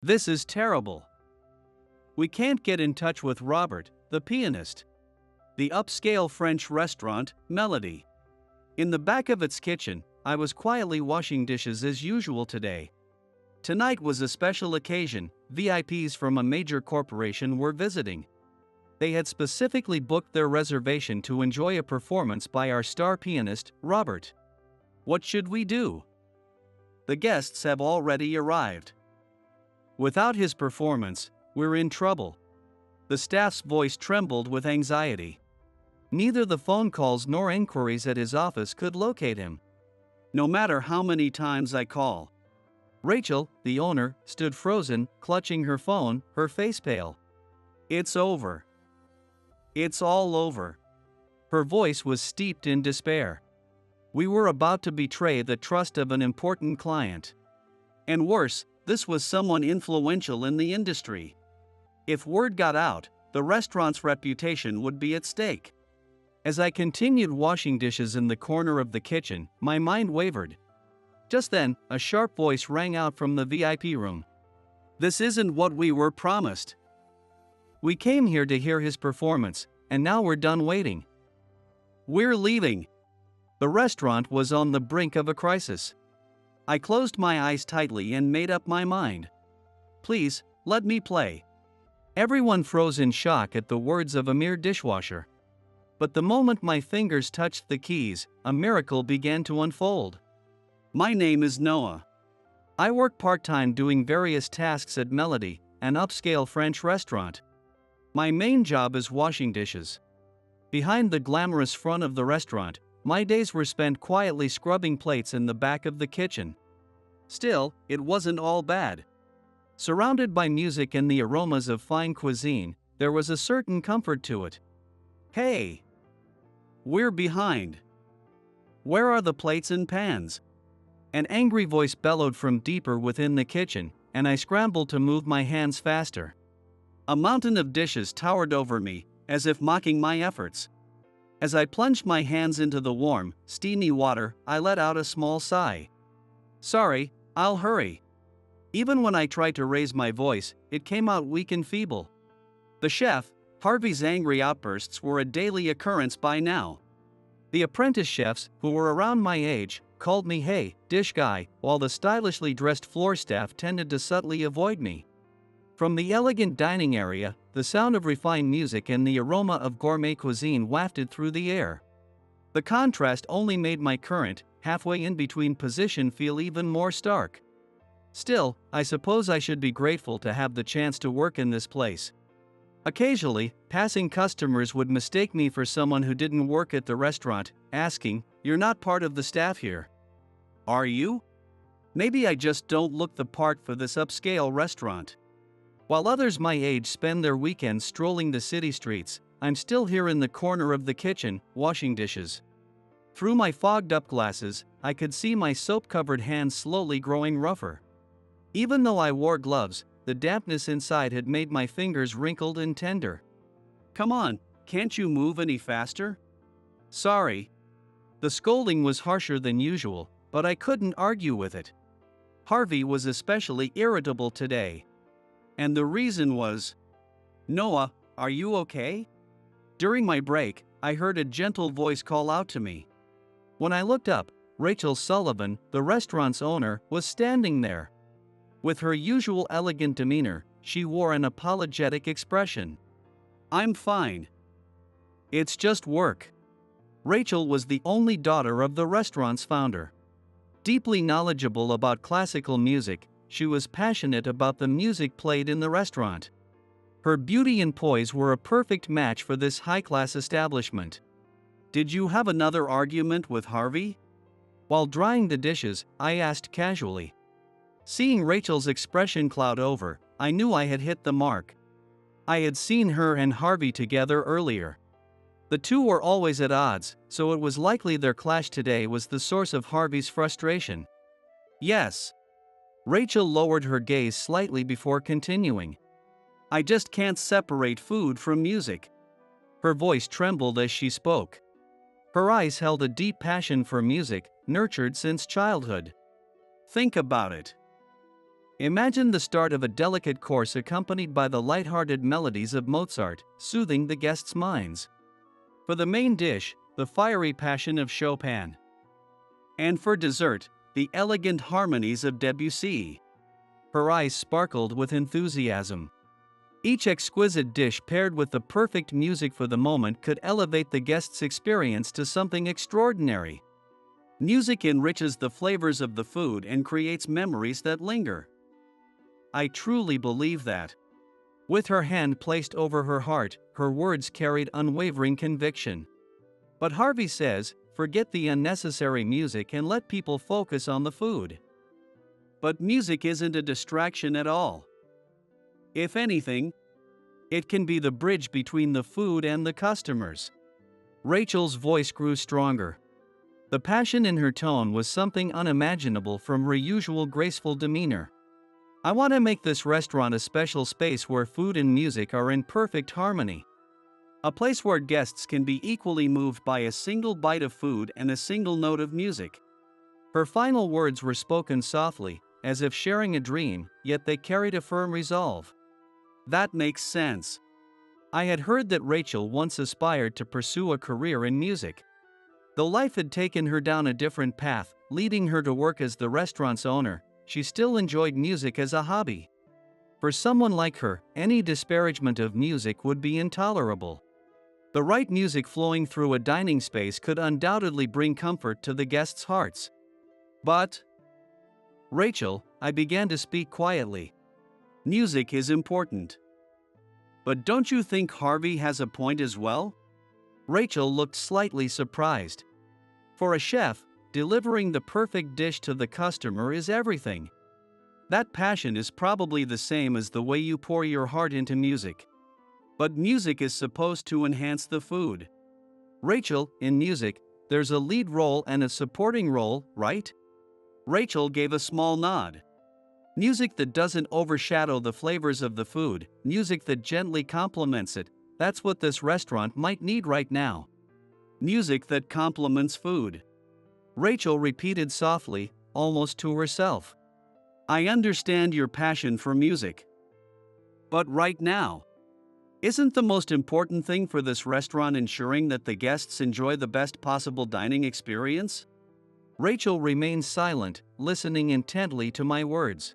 This is terrible. We can't get in touch with Robert, the pianist. The upscale French restaurant, Melody. In the back of its kitchen, I was quietly washing dishes as usual today. Tonight was a special occasion. VIPs from a major corporation were visiting. They had specifically booked their reservation to enjoy a performance by our star pianist, Robert. What should we do? The guests have already arrived. Without his performance, we're in trouble. The staff's voice trembled with anxiety. Neither the phone calls nor inquiries at his office could locate him. No matter how many times I call. Rachel, the owner, stood frozen, clutching her phone, her face pale. It's over. It's all over. Her voice was steeped in despair. We were about to betray the trust of an important client. And worse, this was someone influential in the industry. If word got out, the restaurant's reputation would be at stake. As I continued washing dishes in the corner of the kitchen, my mind wavered. Just then, a sharp voice rang out from the VIP room. This isn't what we were promised. We came here to hear his performance, and now we're done waiting. We're leaving. The restaurant was on the brink of a crisis. I closed my eyes tightly and made up my mind. Please, let me play. Everyone froze in shock at the words of a mere dishwasher. But the moment my fingers touched the keys, a miracle began to unfold. My name is Noah. I work part-time doing various tasks at Melody, an upscale French restaurant. My main job is washing dishes. Behind the glamorous front of the restaurant, my days were spent quietly scrubbing plates in the back of the kitchen. Still, it wasn't all bad. Surrounded by music and the aromas of fine cuisine, there was a certain comfort to it. Hey! We're behind. Where are the plates and pans? An angry voice bellowed from deeper within the kitchen, and I scrambled to move my hands faster. A mountain of dishes towered over me, as if mocking my efforts. As I plunged my hands into the warm, steamy water, I let out a small sigh. Sorry, I'll hurry. Even when I tried to raise my voice, it came out weak and feeble. The chef, Harvey's angry outbursts were a daily occurrence by now. The apprentice chefs, who were around my age, called me "Hey, dish guy," while the stylishly dressed floor staff tended to subtly avoid me. From the elegant dining area, the sound of refined music and the aroma of gourmet cuisine wafted through the air. The contrast only made my current, halfway in between position feel even more stark. Still, I suppose I should be grateful to have the chance to work in this place. Occasionally, passing customers would mistake me for someone who didn't work at the restaurant, asking, "You're not part of the staff here, are you?" Maybe I just don't look the part for this upscale restaurant. While others my age spend their weekends strolling the city streets, I'm still here in the corner of the kitchen, washing dishes. Through my fogged-up glasses, I could see my soap-covered hands slowly growing rougher. Even though I wore gloves, the dampness inside had made my fingers wrinkled and tender. Come on, can't you move any faster? Sorry. The scolding was harsher than usual, but I couldn't argue with it. Harvey was especially irritable today. And the reason was, "Noah, are you okay?" During my break, I heard a gentle voice call out to me. When I looked up, Rachel Sullivan, the restaurant's owner, was standing there. With her usual elegant demeanor, she wore an apologetic expression. "I'm fine. It's just work." Rachel was the only daughter of the restaurant's founder. Deeply knowledgeable about classical music, she was passionate about the music played in the restaurant. Her beauty and poise were a perfect match for this high-class establishment. "Did you have another argument with Harvey?" While drying the dishes, I asked casually. Seeing Rachel's expression cloud over, I knew I had hit the mark. I had seen her and Harvey together earlier. The two were always at odds, so it was likely their clash today was the source of Harvey's frustration. "Yes." Rachel lowered her gaze slightly before continuing. "I just can't separate food from music." Her voice trembled as she spoke. Her eyes held a deep passion for music, nurtured since childhood. "Think about it. Imagine the start of a delicate course accompanied by the light-hearted melodies of Mozart, soothing the guests' minds. For the main dish, the fiery passion of Chopin. And for dessert, the elegant harmonies of Debussy. Her eyes sparkled with enthusiasm. Each exquisite dish paired with the perfect music for the moment could elevate the guest's experience to something extraordinary. Music enriches the flavors of the food and creates memories that linger. I truly believe that. With her hand placed over her heart, her words carried unwavering conviction. But Harvey says, forget the unnecessary music and let people focus on the food. But music isn't a distraction at all. If anything, it can be the bridge between the food and the customers. Rachel's voice grew stronger. The passion in her tone was something unimaginable from her usual graceful demeanor. I want to make this restaurant a special space where food and music are in perfect harmony. A place where guests can be equally moved by a single bite of food and a single note of music. Her final words were spoken softly, as if sharing a dream, yet they carried a firm resolve. That makes sense. I had heard that Rachel once aspired to pursue a career in music. Though life had taken her down a different path, leading her to work as the restaurant's owner, she still enjoyed music as a hobby. For someone like her, any disparagement of music would be intolerable. The right music flowing through a dining space could undoubtedly bring comfort to the guests' hearts. But, Rachel, I began to speak quietly. Music is important. But don't you think Harvey has a point as well? Rachel looked slightly surprised. For a chef, delivering the perfect dish to the customer is everything. That passion is probably the same as the way you pour your heart into music. But music is supposed to enhance the food. Rachel, in music, there's a lead role and a supporting role, right? Rachel gave a small nod. Music that doesn't overshadow the flavors of the food, music that gently complements it, that's what this restaurant might need right now. Music that complements food. Rachel repeated softly, almost to herself. I understand your passion for music. But right now, isn't the most important thing for this restaurant ensuring that the guests enjoy the best possible dining experience? Rachel remained silent, listening intently to my words.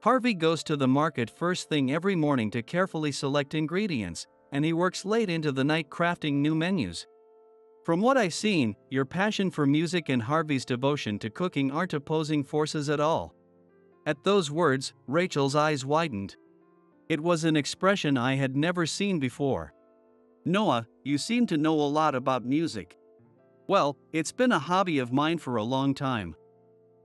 Harvey goes to the market first thing every morning to carefully select ingredients, and he works late into the night crafting new menus. From what I've seen, your passion for music and Harvey's devotion to cooking aren't opposing forces at all. At those words, Rachel's eyes widened. It was an expression I had never seen before. Noah, you seem to know a lot about music. Well, it's been a hobby of mine for a long time.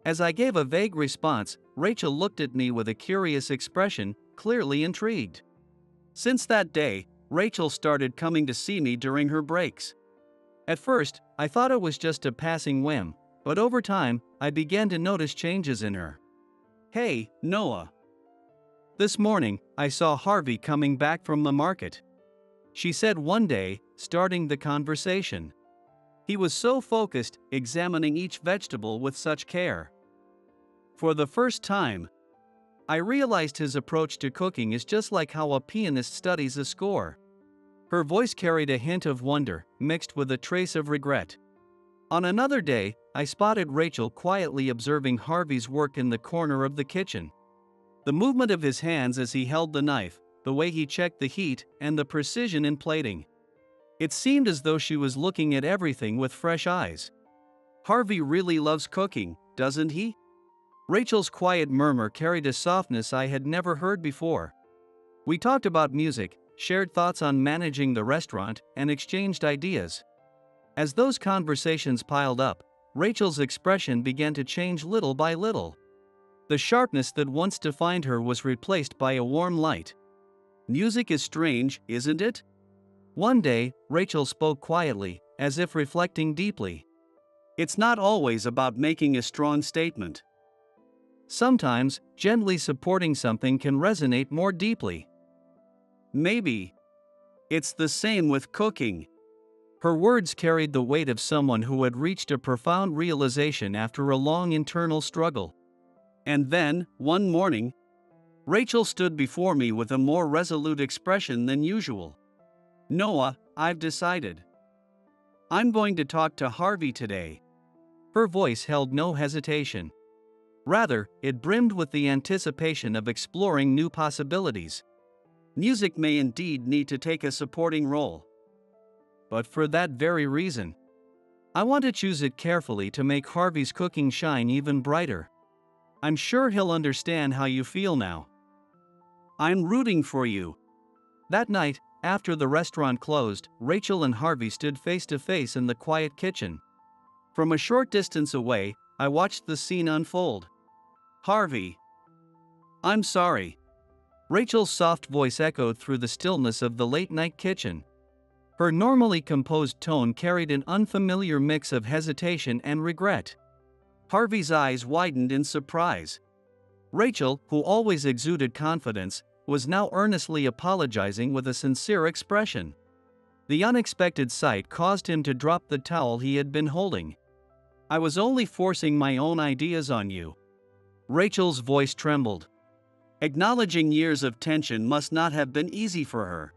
As I gave a vague response, Rachel looked at me with a curious expression, clearly intrigued. Since that day, Rachel started coming to see me during her breaks. At first, I thought it was just a passing whim, but over time, I began to notice changes in her. Hey, Noah. This morning, I saw Harvey coming back from the market. She said one day, starting the conversation. He was so focused, examining each vegetable with such care. For the first time, I realized his approach to cooking is just like how a pianist studies a score. Her voice carried a hint of wonder, mixed with a trace of regret. On another day, I spotted Rachel quietly observing Harvey's work in the corner of the kitchen. The movement of his hands as he held the knife, the way he checked the heat, and the precision in plating. It seemed as though she was looking at everything with fresh eyes. Harvey really loves cooking, doesn't he? Rachel's quiet murmur carried a softness I had never heard before. We talked about music, shared thoughts on managing the restaurant, and exchanged ideas. As those conversations piled up, Rachel's expression began to change little by little. The sharpness that once defined her was replaced by a warm light. Music is strange, isn't it? One day, Rachel spoke quietly, as if reflecting deeply. It's not always about making a strong statement. Sometimes, gently supporting something can resonate more deeply. Maybe it's the same with cooking. Her words carried the weight of someone who had reached a profound realization after a long internal struggle. And then, one morning, Rachel stood before me with a more resolute expression than usual. "Noah, I've decided. I'm going to talk to Harvey today." Her voice held no hesitation. Rather, it brimmed with the anticipation of exploring new possibilities. Music may indeed need to take a supporting role. But for that very reason, I want to choose it carefully to make Harvey's cooking shine even brighter. I'm sure he'll understand how you feel now. I'm rooting for you. That night, after the restaurant closed, Rachel and Harvey stood face to face in the quiet kitchen. From a short distance away, I watched the scene unfold. "Harvey. I'm sorry." Rachel's soft voice echoed through the stillness of the late-night kitchen. Her normally composed tone carried an unfamiliar mix of hesitation and regret. Harvey's eyes widened in surprise. Rachel, who always exuded confidence, was now earnestly apologizing with a sincere expression. The unexpected sight caused him to drop the towel he had been holding. "I was only forcing my own ideas on you." Rachel's voice trembled. Acknowledging years of tension must not have been easy for her.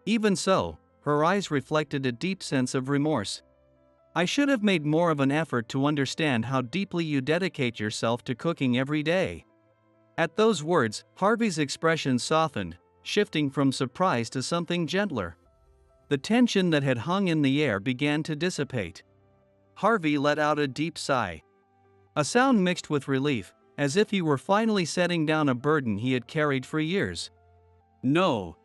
Even so, her eyes reflected a deep sense of remorse. "I should have made more of an effort to understand how deeply you dedicate yourself to cooking every day." At those words, Harvey's expression softened, shifting from surprise to something gentler. The tension that had hung in the air began to dissipate. Harvey let out a deep sigh. A sound mixed with relief, as if he were finally setting down a burden he had carried for years. "No.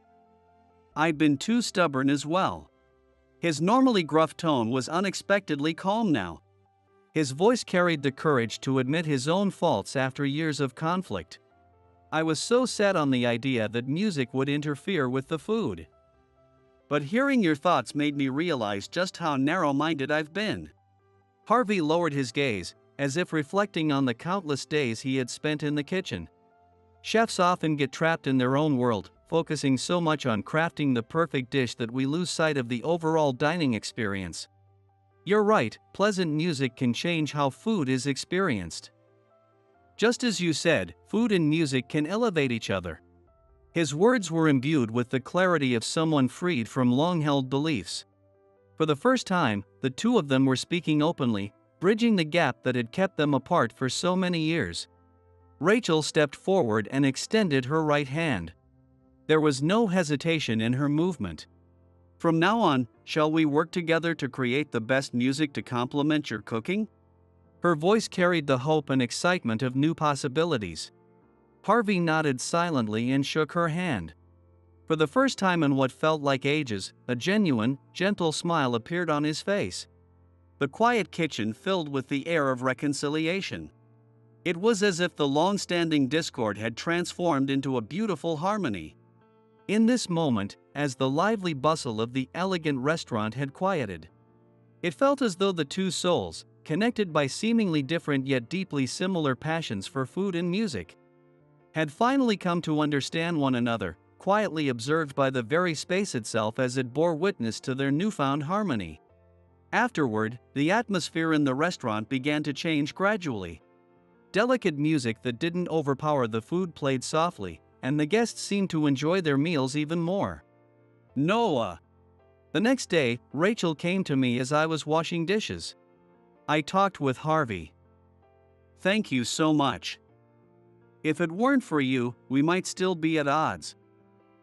I've been too stubborn as well." His normally gruff tone was unexpectedly calm now. His voice carried the courage to admit his own faults after years of conflict. "I was so set on the idea that music would interfere with the food. But hearing your thoughts made me realize just how narrow-minded I've been." Harvey lowered his gaze, as if reflecting on the countless days he had spent in the kitchen. Chefs often get trapped in their own world, focusing so much on crafting the perfect dish that we lose sight of the overall dining experience. You're right, pleasant music can change how food is experienced. Just as you said, food and music can elevate each other. His words were imbued with the clarity of someone freed from long-held beliefs. For the first time, the two of them were speaking openly, bridging the gap that had kept them apart for so many years. Rachel stepped forward and extended her right hand. There was no hesitation in her movement. "From now on, shall we work together to create the best music to complement your cooking?" Her voice carried the hope and excitement of new possibilities. Harvey nodded silently and shook her hand. For the first time in what felt like ages, a genuine, gentle smile appeared on his face. The quiet kitchen filled with the air of reconciliation. It was as if the long-standing discord had transformed into a beautiful harmony. In this moment, as the lively bustle of the elegant restaurant had quieted, it felt as though the two souls, connected by seemingly different yet deeply similar passions for food and music, had finally come to understand one another, quietly observed by the very space itself as it bore witness to their newfound harmony. Afterward, the atmosphere in the restaurant began to change gradually. Delicate music that didn't overpower the food played softly, and the guests seemed to enjoy their meals even more. "Noah." The next day, Rachel came to me as I was washing dishes. "I talked with Harvey. Thank you so much. If it weren't for you, we might still be at odds."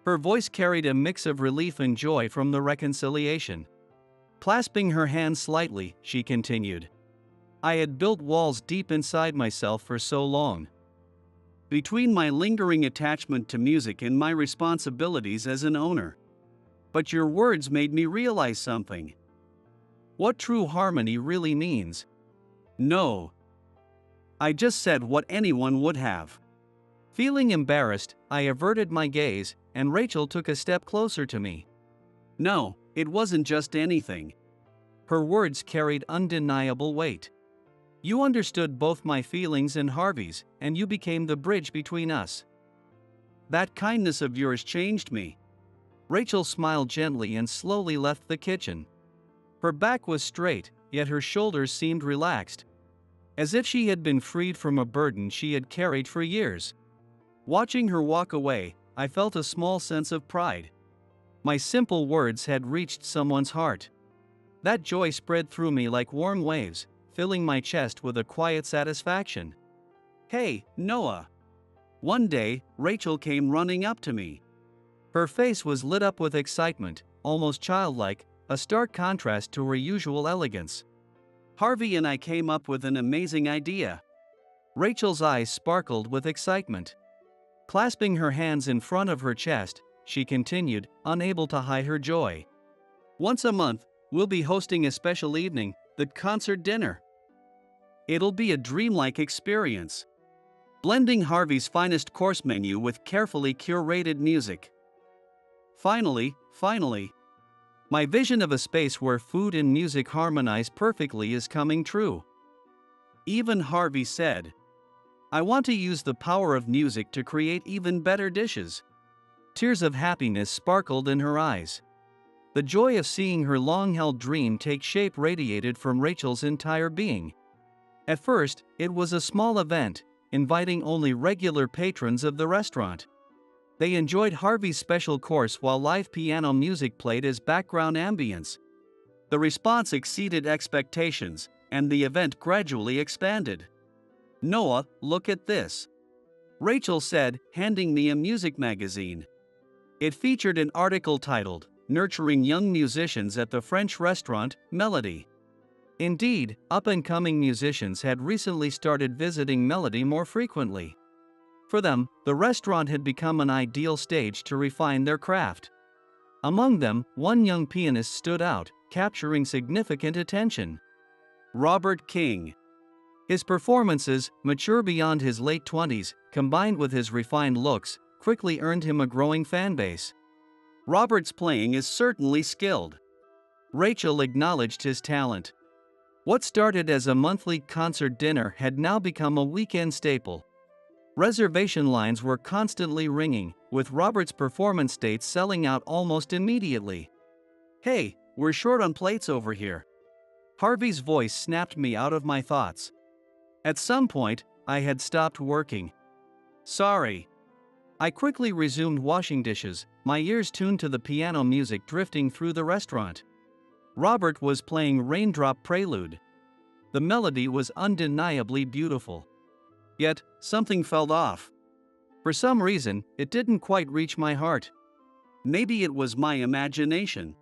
Her voice carried a mix of relief and joy from the reconciliation. Clasping her hands slightly, she continued, "I had built walls deep inside myself for so long. Between my lingering attachment to music and my responsibilities as an owner. But your words made me realize something. What true harmony really means. No. I just said what anyone would have." Feeling embarrassed, I averted my gaze, and Rachel took a step closer to me. "No, it wasn't just anything." Her words carried undeniable weight. "You understood both my feelings and Harvey's, and you became the bridge between us. That kindness of yours changed me." Rachel smiled gently and slowly left the kitchen. Her back was straight, yet her shoulders seemed relaxed. as if she had been freed from a burden she had carried for years. Watching her walk away, I felt a small sense of pride. My simple words had reached someone's heart. That joy spread through me like warm waves, filling my chest with a quiet satisfaction. "Hey, Noah." One day, Rachel came running up to me. Her face was lit up with excitement, almost childlike, a stark contrast to her usual elegance. "Harvey and I came up with an amazing idea." Rachel's eyes sparkled with excitement. Clasping her hands in front of her chest, she continued, unable to hide her joy. "Once a month, we'll be hosting a special evening, the concert dinner. It'll be a dreamlike experience, blending Harvey's finest course menu with carefully curated music. Finally, my vision of a space where food and music harmonize perfectly is coming true." Even Harvey said, "I want to use the power of music to create even better dishes." Tears of happiness sparkled in her eyes. The joy of seeing her long-held dream take shape radiated from Rachel's entire being. At first, it was a small event, inviting only regular patrons of the restaurant. They enjoyed Harvey's special course while live piano music played as background ambience. The response exceeded expectations, and the event gradually expanded. "Noah, look at this," Rachel said, handing me a music magazine. It featured an article titled, "Nurturing Young Musicians at the French Restaurant, Melody." Indeed, up-and-coming musicians had recently started visiting Melody more frequently. For them, the restaurant had become an ideal stage to refine their craft. Among them, one young pianist stood out, capturing significant attention. Robert King. His performances, mature beyond his late 20s, combined with his refined looks, quickly earned him a growing fanbase. "Robert's playing is certainly skilled." Rachel acknowledged his talent. What started as a monthly concert dinner had now become a weekend staple. Reservation lines were constantly ringing, with Robert's performance dates selling out almost immediately. "Hey, we're short on plates over here." Harvey's voice snapped me out of my thoughts. At some point, I had stopped working. "Sorry." I quickly resumed washing dishes, my ears tuned to the piano music drifting through the restaurant. Robert was playing Raindrop Prelude. The melody was undeniably beautiful. Yet, something felt off. For some reason, it didn't quite reach my heart. Maybe it was my imagination.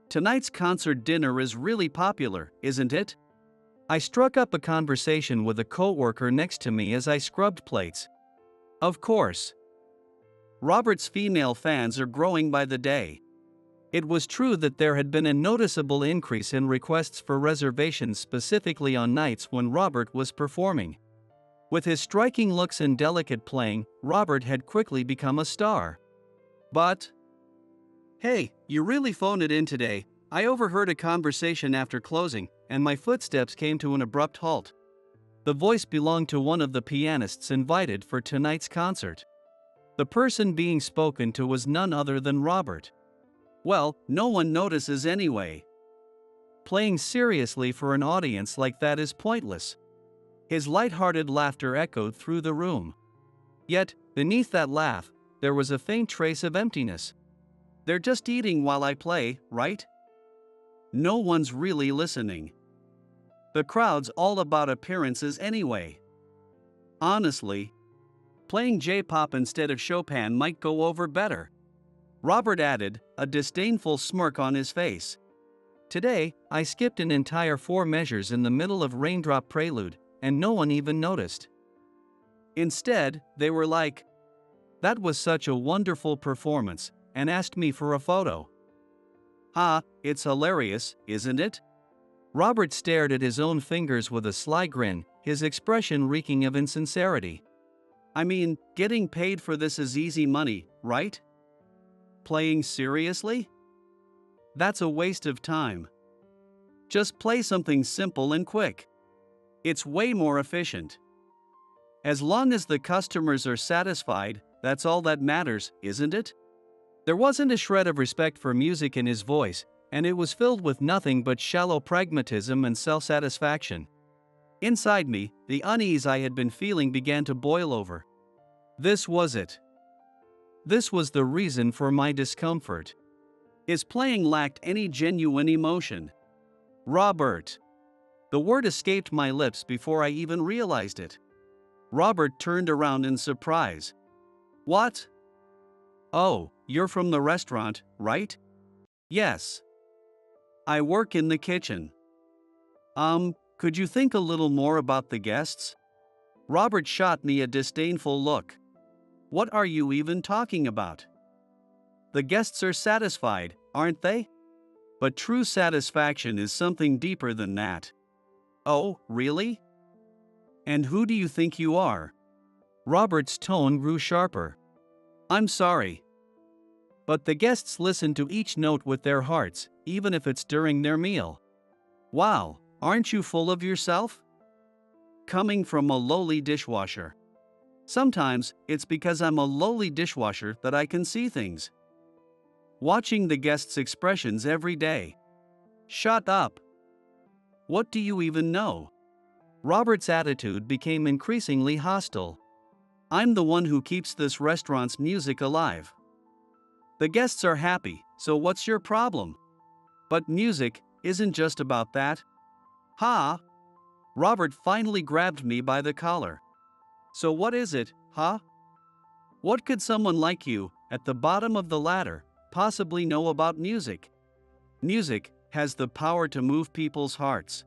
"Tonight's concert dinner is really popular, isn't it?" I struck up a conversation with a coworker next to me as I scrubbed plates. "Of course. Robert's female fans are growing by the day." It was true that there had been a noticeable increase in requests for reservations specifically on nights when Robert was performing. With his striking looks and delicate playing, Robert had quickly become a star. But, "Hey, you really phoned it in today." I overheard a conversation after closing, and my footsteps came to an abrupt halt. The voice belonged to one of the pianists invited for tonight's concert. The person being spoken to was none other than Robert. Well, no one notices anyway. Playing seriously for an audience like that is pointless. His light-hearted laughter echoed through the room. Yet, beneath that laugh, there was a faint trace of emptiness. "They're just eating while I play, right? No one's really listening. The crowd's all about appearances anyway. Honestly, playing J-pop instead of Chopin might go over better." Robert added, a disdainful smirk on his face. "Today, I skipped an entire 4 measures in the middle of Raindrop Prelude, and no one even noticed. Instead, they were like, 'That was such a wonderful performance,' and asked me for a photo." "Ha, it's hilarious, isn't it?" Robert stared at his own fingers with a sly grin, his expression reeking of insincerity. "I mean, getting paid for this is easy money, right? Playing seriously? That's a waste of time. Just play something simple and quick. It's way more efficient. As long as the customers are satisfied, that's all that matters, isn't it?" There wasn't a shred of respect for music in his voice, and it was filled with nothing but shallow pragmatism and self-satisfaction. Inside me, the unease I had been feeling began to boil over. This was it. This was the reason for my discomfort. His playing lacked any genuine emotion. Robert. The word escaped my lips before I even realized it. Robert turned around in surprise. What? Oh, you're from the restaurant, right? Yes. I work in the kitchen. Could you think a little more about the guests? Robert shot me a disdainful look. What are you even talking about? The guests are satisfied, aren't they? But true satisfaction is something deeper than that. Oh, really? And who do you think you are? Robert's tone grew sharper. I'm sorry. But the guests listen to each note with their hearts, even if it's during their meal. Wow, aren't you full of yourself? Coming from a lowly dishwasher. Sometimes it's because I'm a lowly dishwasher that I can see things. Watching the guests' expressions every day. Shut up. What do you even know? Robert's attitude became increasingly hostile. I'm the one who keeps this restaurant's music alive. The guests are happy, so what's your problem? But music isn't just about that. Ha! Robert finally grabbed me by the collar. So what is it, huh? What could someone like you, at the bottom of the ladder, possibly know about music? Music has the power to move people's hearts.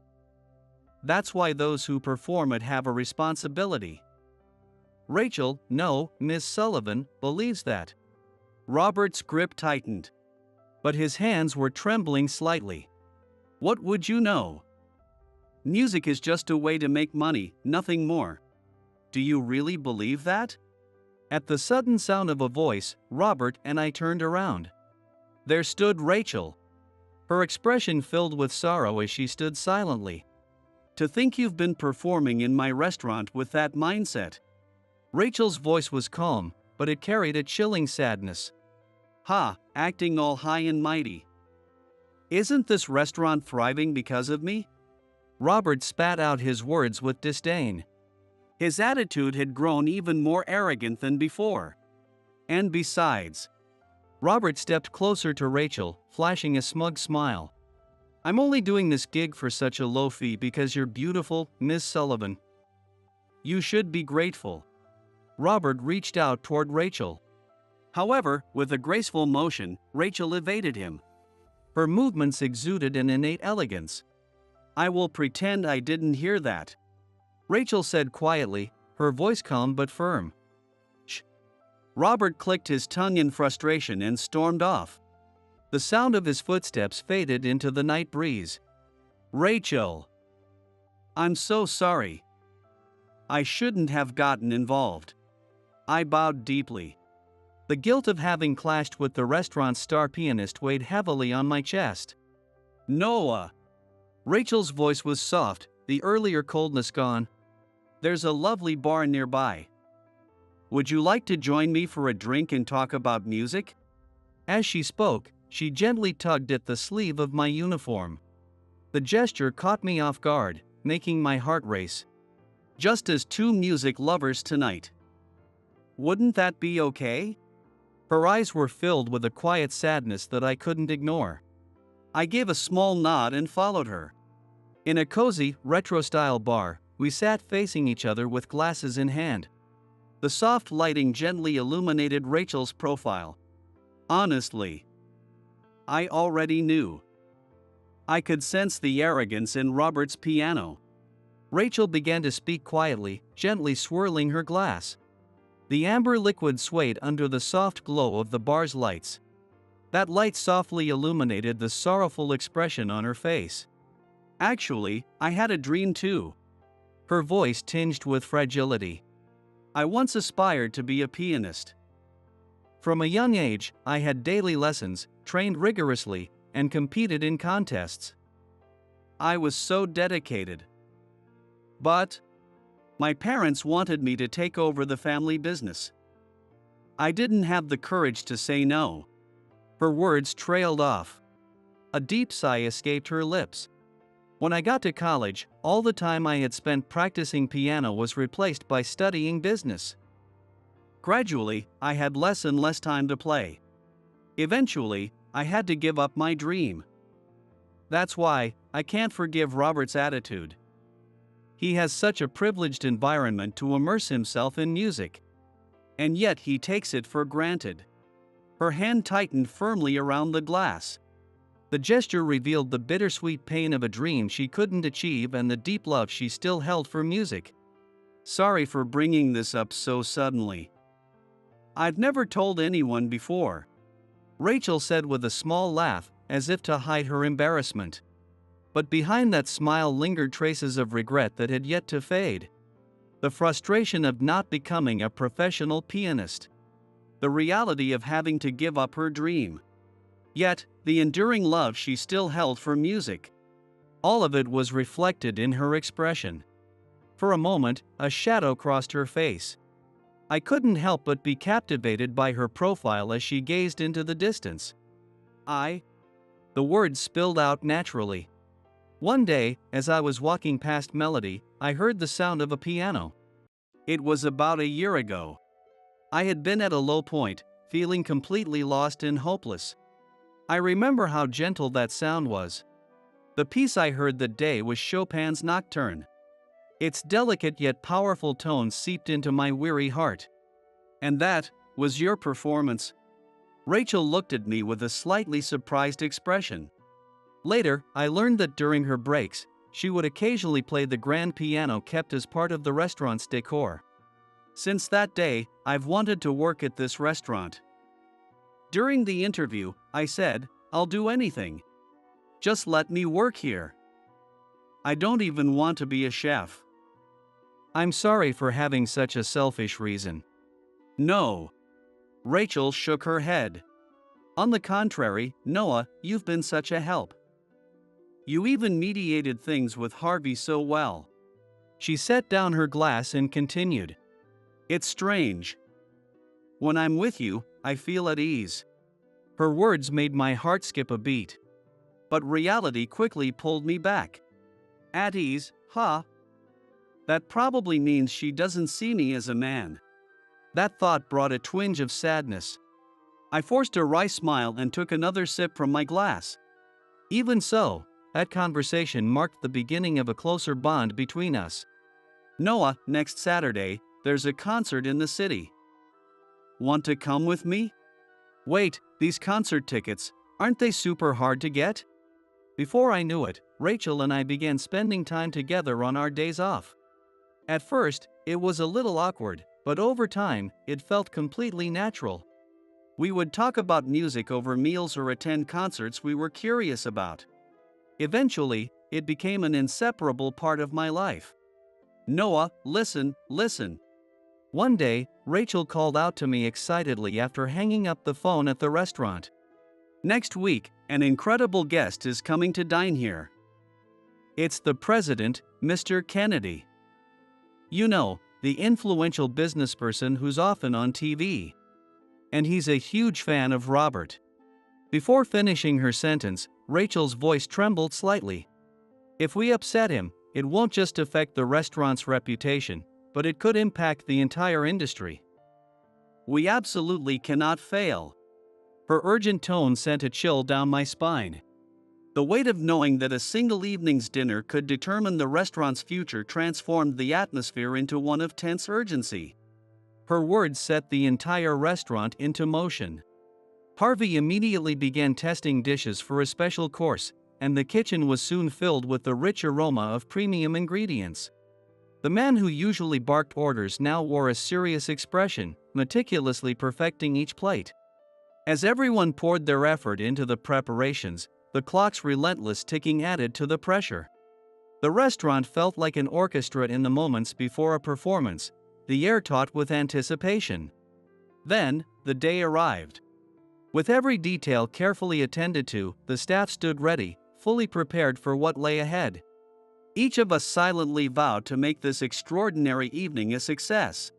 That's why those who perform it have a responsibility. Rachel, no, Miss Sullivan, believes that. Robert's grip tightened. But his hands were trembling slightly. What would you know? Music is just a way to make money, nothing more. Do you really believe that? At the sudden sound of a voice, Robert and I turned around. There stood Rachel. Her expression filled with sorrow as she stood silently. To think you've been performing in my restaurant with that mindset. Rachel's voice was calm, but it carried a chilling sadness. Ha, acting all high and mighty. Isn't this restaurant thriving because of me? Robert spat out his words with disdain. His attitude had grown even more arrogant than before. And besides, Robert stepped closer to Rachel, flashing a smug smile. I'm only doing this gig for such a low fee because you're beautiful, Miss Sullivan. You should be grateful. Robert reached out toward Rachel. However, with a graceful motion, Rachel evaded him. Her movements exuded an innate elegance. I will pretend I didn't hear that. Rachel said quietly, her voice calm but firm. Shh. Robert clicked his tongue in frustration and stormed off. The sound of his footsteps faded into the night breeze. Rachel. I'm so sorry. I shouldn't have gotten involved. I bowed deeply. The guilt of having clashed with the restaurant's star pianist weighed heavily on my chest. Noah. Rachel's voice was soft, the earlier coldness gone. There's a lovely bar nearby. Would you like to join me for a drink and talk about music? As she spoke, she gently tugged at the sleeve of my uniform. The gesture caught me off guard, making my heart race. Just as two music lovers tonight. Wouldn't that be okay? Her eyes were filled with a quiet sadness that I couldn't ignore. I gave a small nod and followed her. In a cozy, retro-style bar, we sat facing each other with glasses in hand. The soft lighting gently illuminated Rachel's profile. Honestly, I already knew. I could sense the arrogance in Robert's piano. Rachel began to speak quietly, gently swirling her glass. The amber liquid swayed under the soft glow of the bar's lights. That light softly illuminated the sorrowful expression on her face. Actually, I had a dream too. Her voice tinged with fragility. I once aspired to be a pianist. From a young age, I had daily lessons, trained rigorously, and competed in contests. I was so dedicated. But my parents wanted me to take over the family business. I didn't have the courage to say no. Her words trailed off. A deep sigh escaped her lips. When I got to college, all the time I had spent practicing piano was replaced by studying business. Gradually, I had less and less time to play. Eventually, I had to give up my dream. That's why I can't forgive Robert's attitude. He has such a privileged environment to immerse himself in music. And yet he takes it for granted. Her hand tightened firmly around the glass. The gesture revealed the bittersweet pain of a dream she couldn't achieve and the deep love she still held for music. Sorry for bringing this up so suddenly. I've never told anyone before, Rachel said with a small laugh, as if to hide her embarrassment. But behind that smile lingered traces of regret that had yet to fade. The frustration of not becoming a professional pianist. The reality of having to give up her dream. Yet, the enduring love she still held for music. All of it was reflected in her expression. For a moment, a shadow crossed her face. I couldn't help but be captivated by her profile as she gazed into the distance. The words spilled out naturally. One day, as I was walking past Melody, I heard the sound of a piano. It was about a year ago. I had been at a low point, feeling completely lost and hopeless. I remember how gentle that sound was. The piece I heard that day was Chopin's Nocturne. Its delicate yet powerful tones seeped into my weary heart. And that was your performance. Rachel looked at me with a slightly surprised expression. Later, I learned that during her breaks, she would occasionally play the grand piano kept as part of the restaurant's decor. Since that day, I've wanted to work at this restaurant. During the interview, I said, I'll do anything. Just let me work here. I don't even want to be a chef. I'm sorry for having such a selfish reason. No. Rachel shook her head. On the contrary, Noah, you've been such a help. You even mediated things with Harvey so well. She set down her glass and continued. It's strange. When I'm with you, I feel at ease. Her words made my heart skip a beat. But reality quickly pulled me back. At ease, huh? That probably means she doesn't see me as a man. That thought brought a twinge of sadness. I forced a wry smile and took another sip from my glass. Even so, that conversation marked the beginning of a closer bond between us. Noah, next Saturday, there's a concert in the city. Want to come with me? Wait, these concert tickets, aren't they super hard to get? Before I knew it, Rachel and I began spending time together on our days off. At first, it was a little awkward, but over time, it felt completely natural. We would talk about music over meals or attend concerts we were curious about. Eventually, it became an inseparable part of my life. Noah, listen. One day, Rachel called out to me excitedly after hanging up the phone at the restaurant. Next week, an incredible guest is coming to dine here. It's the president, Mr. Kennedy. You know, the influential businessperson who's often on TV. And he's a huge fan of Robert. Before finishing her sentence, Rachel's voice trembled slightly. If we upset him, it won't just affect the restaurant's reputation, but it could impact the entire industry. We absolutely cannot fail. Her urgent tone sent a chill down my spine. The weight of knowing that a single evening's dinner could determine the restaurant's future transformed the atmosphere into one of tense urgency. Her words set the entire restaurant into motion. Harvey immediately began testing dishes for a special course, and the kitchen was soon filled with the rich aroma of premium ingredients. The man who usually barked orders now wore a serious expression, meticulously perfecting each plate. As everyone poured their effort into the preparations, the clock's relentless ticking added to the pressure. The restaurant felt like an orchestra in the moments before a performance, the air taut with anticipation. Then, the day arrived. With every detail carefully attended to, the staff stood ready, fully prepared for what lay ahead. Each of us silently vowed to make this extraordinary evening a success.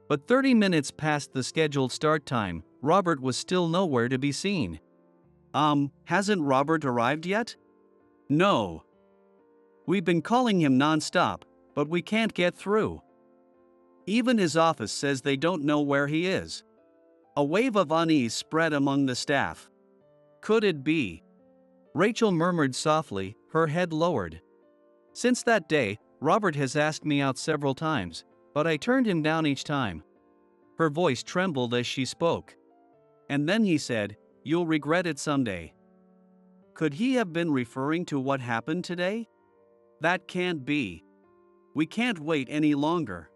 But 30 minutes past the scheduled start time, Robert was still nowhere to be seen. Hasn't Robert arrived yet? No. We've been calling him non-stop, but we can't get through. Even his office says they don't know where he is. A wave of unease spread among the staff. Could it be? Rachel murmured softly, her head lowered. Since that day, Robert has asked me out several times, but I turned him down each time. Her voice trembled as she spoke. And then he said, "You'll regret it someday." Could he have been referring to what happened today? That can't be. We can't wait any longer.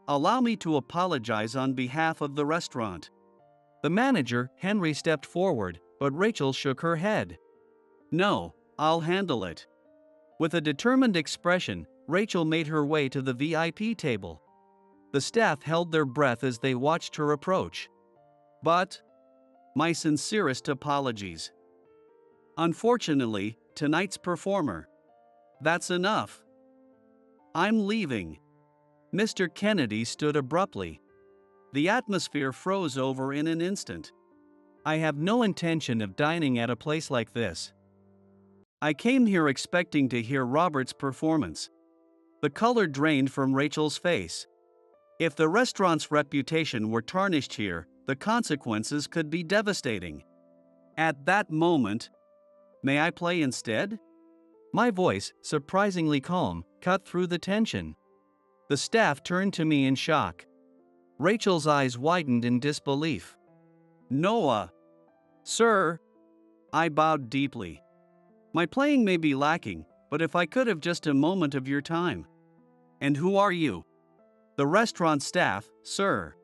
Allow me to apologize on behalf of the restaurant. The manager, Henry, stepped forward, but Rachel shook her head. No, I'll handle it. With a determined expression, Rachel made her way to the VIP table. The staff held their breath as they watched her approach. But, my sincerest apologies. Unfortunately, tonight's performer. That's enough. I'm leaving. Mr. Kennedy stood abruptly. The atmosphere froze over in an instant. I have no intention of dining at a place like this. I came here expecting to hear Robert's performance. The color drained from Rachel's face. If the restaurant's reputation were tarnished here, the consequences could be devastating. At that moment, may I play instead? My voice, surprisingly calm, cut through the tension. The staff turned to me in shock. Rachel's eyes widened in disbelief. Noah! Sir! I bowed deeply. My playing may be lacking, but if I could have just a moment of your time. And who are you? The restaurant staff, sir.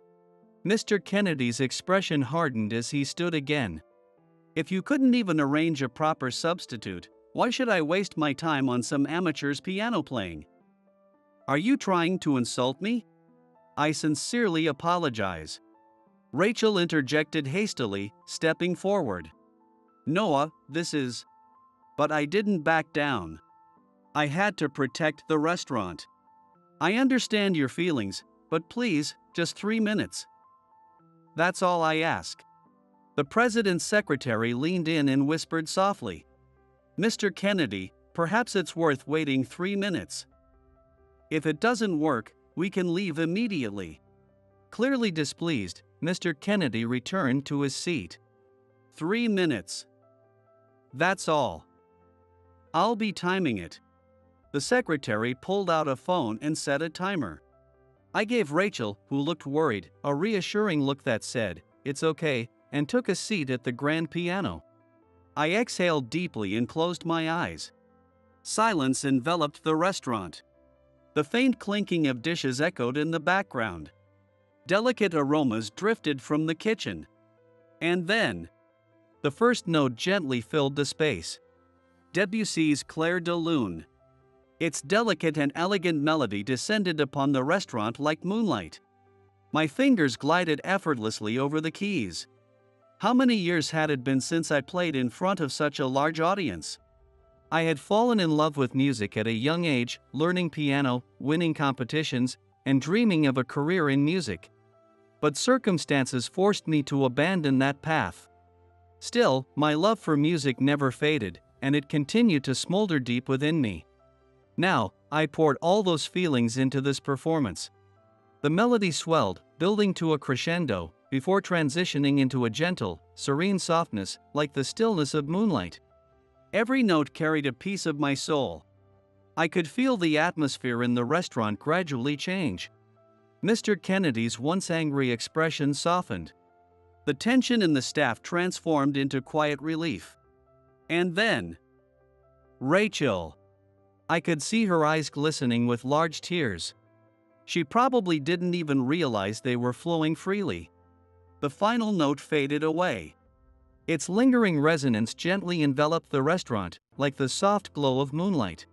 Mr. Kennedy's expression hardened as he stood again. If you couldn't even arrange a proper substitute, why should I waste my time on some amateur's piano playing? Are you trying to insult me? I sincerely apologize. Rachel interjected hastily, stepping forward. Noah, this is... But I didn't back down. I had to protect the restaurant. I understand your feelings, but please, just 3 minutes. That's all I ask. The president's secretary leaned in and whispered softly. Mr. Kennedy, perhaps it's worth waiting 3 minutes. If it doesn't work, we can leave immediately. Clearly displeased, Mr. Kennedy returned to his seat. 3 minutes. That's all. I'll be timing it. The secretary pulled out a phone and set a timer. I gave Rachel, who looked worried, a reassuring look that said, "It's okay," and took a seat at the grand piano. I exhaled deeply and closed my eyes. Silence enveloped the restaurant. The faint clinking of dishes echoed in the background. Delicate aromas drifted from the kitchen. And then, the first note gently filled the space. Debussy's Clair de Lune. Its delicate and elegant melody descended upon the restaurant like moonlight. My fingers glided effortlessly over the keys. How many years had it been since I played in front of such a large audience? I had fallen in love with music at a young age, learning piano, winning competitions, and dreaming of a career in music. But circumstances forced me to abandon that path. Still, my love for music never faded, and it continued to smolder deep within me. Now, I poured all those feelings into this performance. The melody swelled, building to a crescendo, before transitioning into a gentle, serene softness, like the stillness of moonlight. Every note carried a piece of my soul. I could feel the atmosphere in the restaurant gradually change. Mr. Kennedy's once angry expression softened. The tension in the staff transformed into quiet relief. And then, Rachel. I could see her eyes glistening with large tears. She probably didn't even realize they were flowing freely. The final note faded away. Its lingering resonance gently enveloped the restaurant, like the soft glow of moonlight.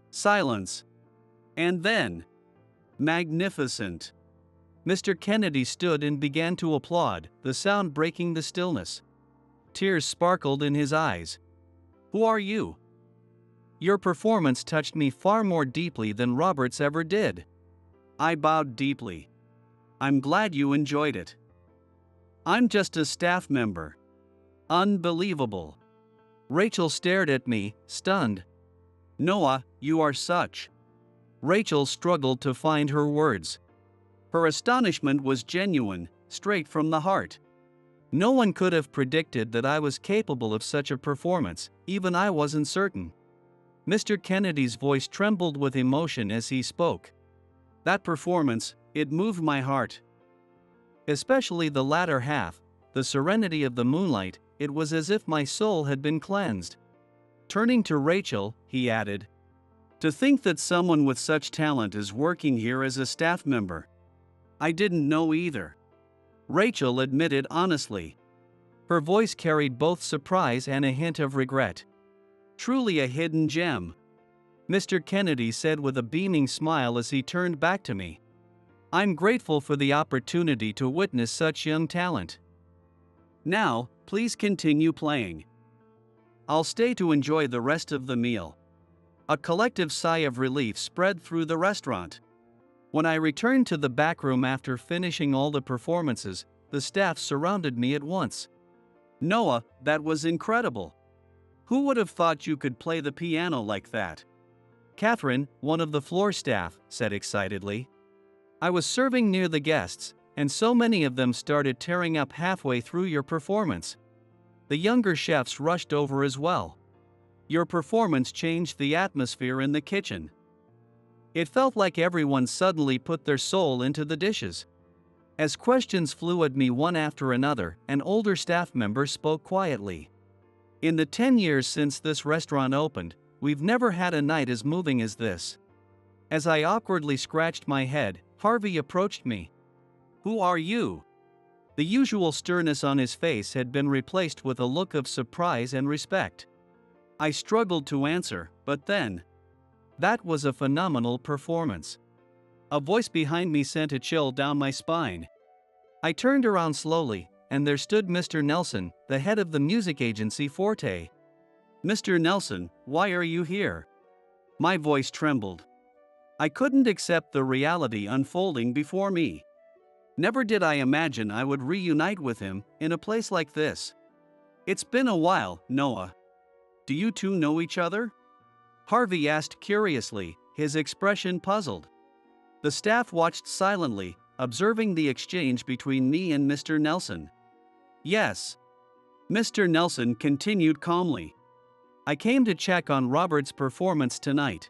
Silence. And then, magnificent. Mr. Kennedy stood and began to applaud, the sound breaking the stillness. Tears sparkled in his eyes. Who are you? Your performance touched me far more deeply than Robert's ever did. I bowed deeply. I'm glad you enjoyed it. I'm just a staff member. Unbelievable. Rachel stared at me, stunned. Noah, you are such. Rachel struggled to find her words. Her astonishment was genuine, straight from the heart. No one could have predicted that I was capable of such a performance, even I wasn't certain. Mr. Kennedy's voice trembled with emotion as he spoke. That performance, it moved my heart. Especially the latter half, the serenity of the moonlight, it was as if my soul had been cleansed. Turning to Rachel, he added, "To think that someone with such talent is working here as a staff member. I didn't know either." Rachel admitted honestly. Her voice carried both surprise and a hint of regret. Truly a hidden gem. Mr. Kennedy said with a beaming smile as he turned back to me. "I'm grateful for the opportunity to witness such young talent. Now, please continue playing. I'll stay to enjoy the rest of the meal." A collective sigh of relief spread through the restaurant. When I returned to the back room after finishing all the performances, the staff surrounded me at once. "Noah, that was incredible. Who would have thought you could play the piano like that?" Catherine, one of the floor staff, said excitedly. "I was serving near the guests, and so many of them started tearing up halfway through your performance. The younger chefs rushed over as well. Your performance changed the atmosphere in the kitchen. It felt like everyone suddenly put their soul into the dishes." As questions flew at me one after another, an older staff member spoke quietly. "In the 10 years since this restaurant opened, we've never had a night as moving as this." As I awkwardly scratched my head, Harvey approached me. "Who are you?" The usual sternness on his face had been replaced with a look of surprise and respect. I struggled to answer, but then, "That was a phenomenal performance." A voice behind me sent a chill down my spine. I turned around slowly, and there stood Mr. Nelson, the head of the music agency Forte. "Mr. Nelson, why are you here?" My voice trembled. I couldn't accept the reality unfolding before me. Never did I imagine I would reunite with him in a place like this. "It's been a while, Noah. Do you two know each other?" Harvey asked curiously, his expression puzzled. The staff watched silently, observing the exchange between me and Mr. Nelson. "Yes." Mr. Nelson continued calmly. "I came to check on Robert's performance tonight.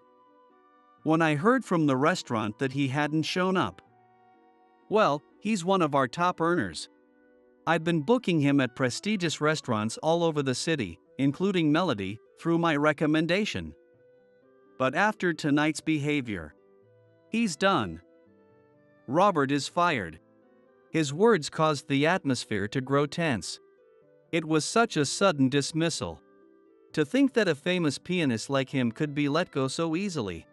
When I heard from the restaurant that he hadn't shown up. Well, he's one of our top earners. I've been booking him at prestigious restaurants all over the city, including Melody, through my recommendation. But after tonight's behavior, he's done. Robert is fired." His words caused the atmosphere to grow tense. It was such a sudden dismissal. To think that a famous pianist like him could be let go so easily.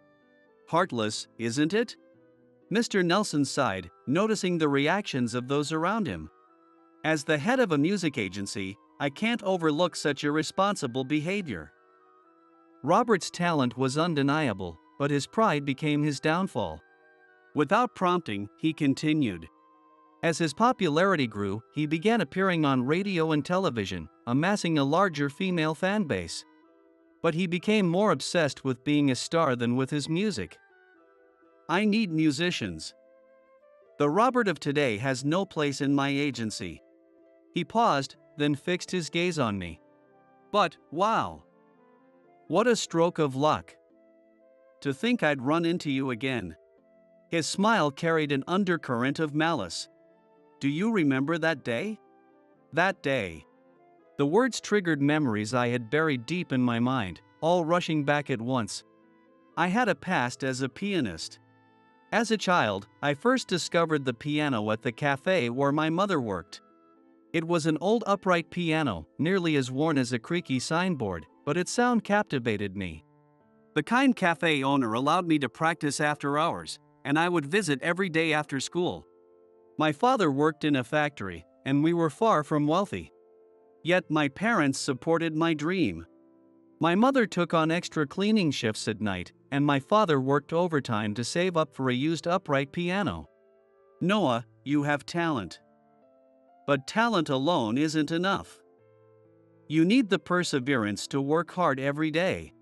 Heartless, isn't it? Mr. Nelson sighed, noticing the reactions of those around him. As the head of a music agency, I can't overlook such irresponsible behavior. Robert's talent was undeniable, but his pride became his downfall. Without prompting, he continued. As his popularity grew, he began appearing on radio and television, amassing a larger female fan base. But he became more obsessed with being a star than with his music. "I need musicians. The Robert of today has no place in my agency." He paused, then fixed his gaze on me. "But, wow! What a stroke of luck. To think I'd run into you again." His smile carried an undercurrent of malice. "Do you remember that day?" That day. The words triggered memories I had buried deep in my mind, all rushing back at once. I had a past as a pianist. As a child, I first discovered the piano at the cafe where my mother worked. It was an old upright piano, nearly as worn as a creaky signboard, but its sound captivated me. The kind cafe owner allowed me to practice after hours, and I would visit every day after school. My father worked in a factory, and we were far from wealthy. Yet my parents supported my dream. My mother took on extra cleaning shifts at night, and my father worked overtime to save up for a used upright piano. "Noah, you have talent. But talent alone isn't enough. You need the perseverance to work hard every day.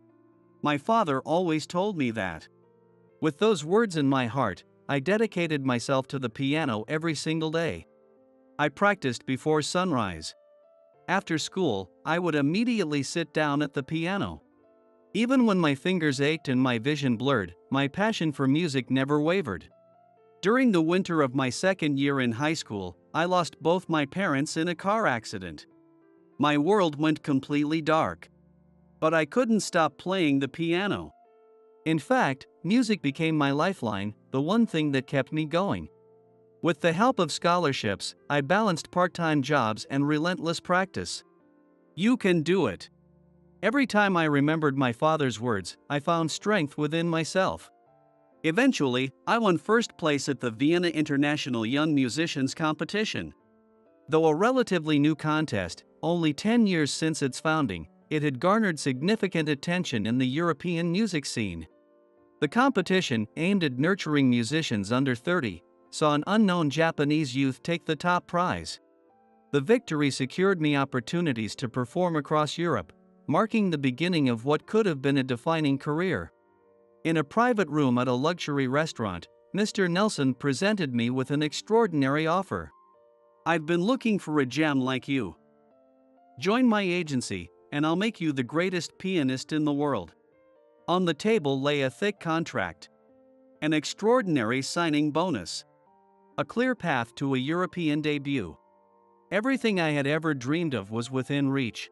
My father always told me that. With those words in my heart, I dedicated myself to the piano every single day. I practiced before sunrise. After school, I would immediately sit down at the piano. Even when my fingers ached and my vision blurred, my passion for music never wavered. During the winter of my second year in high school, I lost both my parents in a car accident. My world went completely dark. But I couldn't stop playing the piano. In fact, music became my lifeline, the one thing that kept me going. With the help of scholarships, I balanced part-time jobs and relentless practice. You can do it. Every time I remembered my father's words, I found strength within myself. Eventually, I won first place at the Vienna International Young Musicians Competition. Though a relatively new contest, only 10 years since its founding, it had garnered significant attention in the European music scene. The competition, aimed at nurturing musicians under 30, saw an unknown Japanese youth take the top prize. The victory secured me opportunities to perform across Europe, marking the beginning of what could have been a defining career. In a private room at a luxury restaurant, Mr. Nelson presented me with an extraordinary offer. "I've been looking for a gem like you. Join my agency, and I'll make you the greatest pianist in the world." On the table lay a thick contract. An extraordinary signing bonus. A clear path to a European debut. Everything I had ever dreamed of was within reach.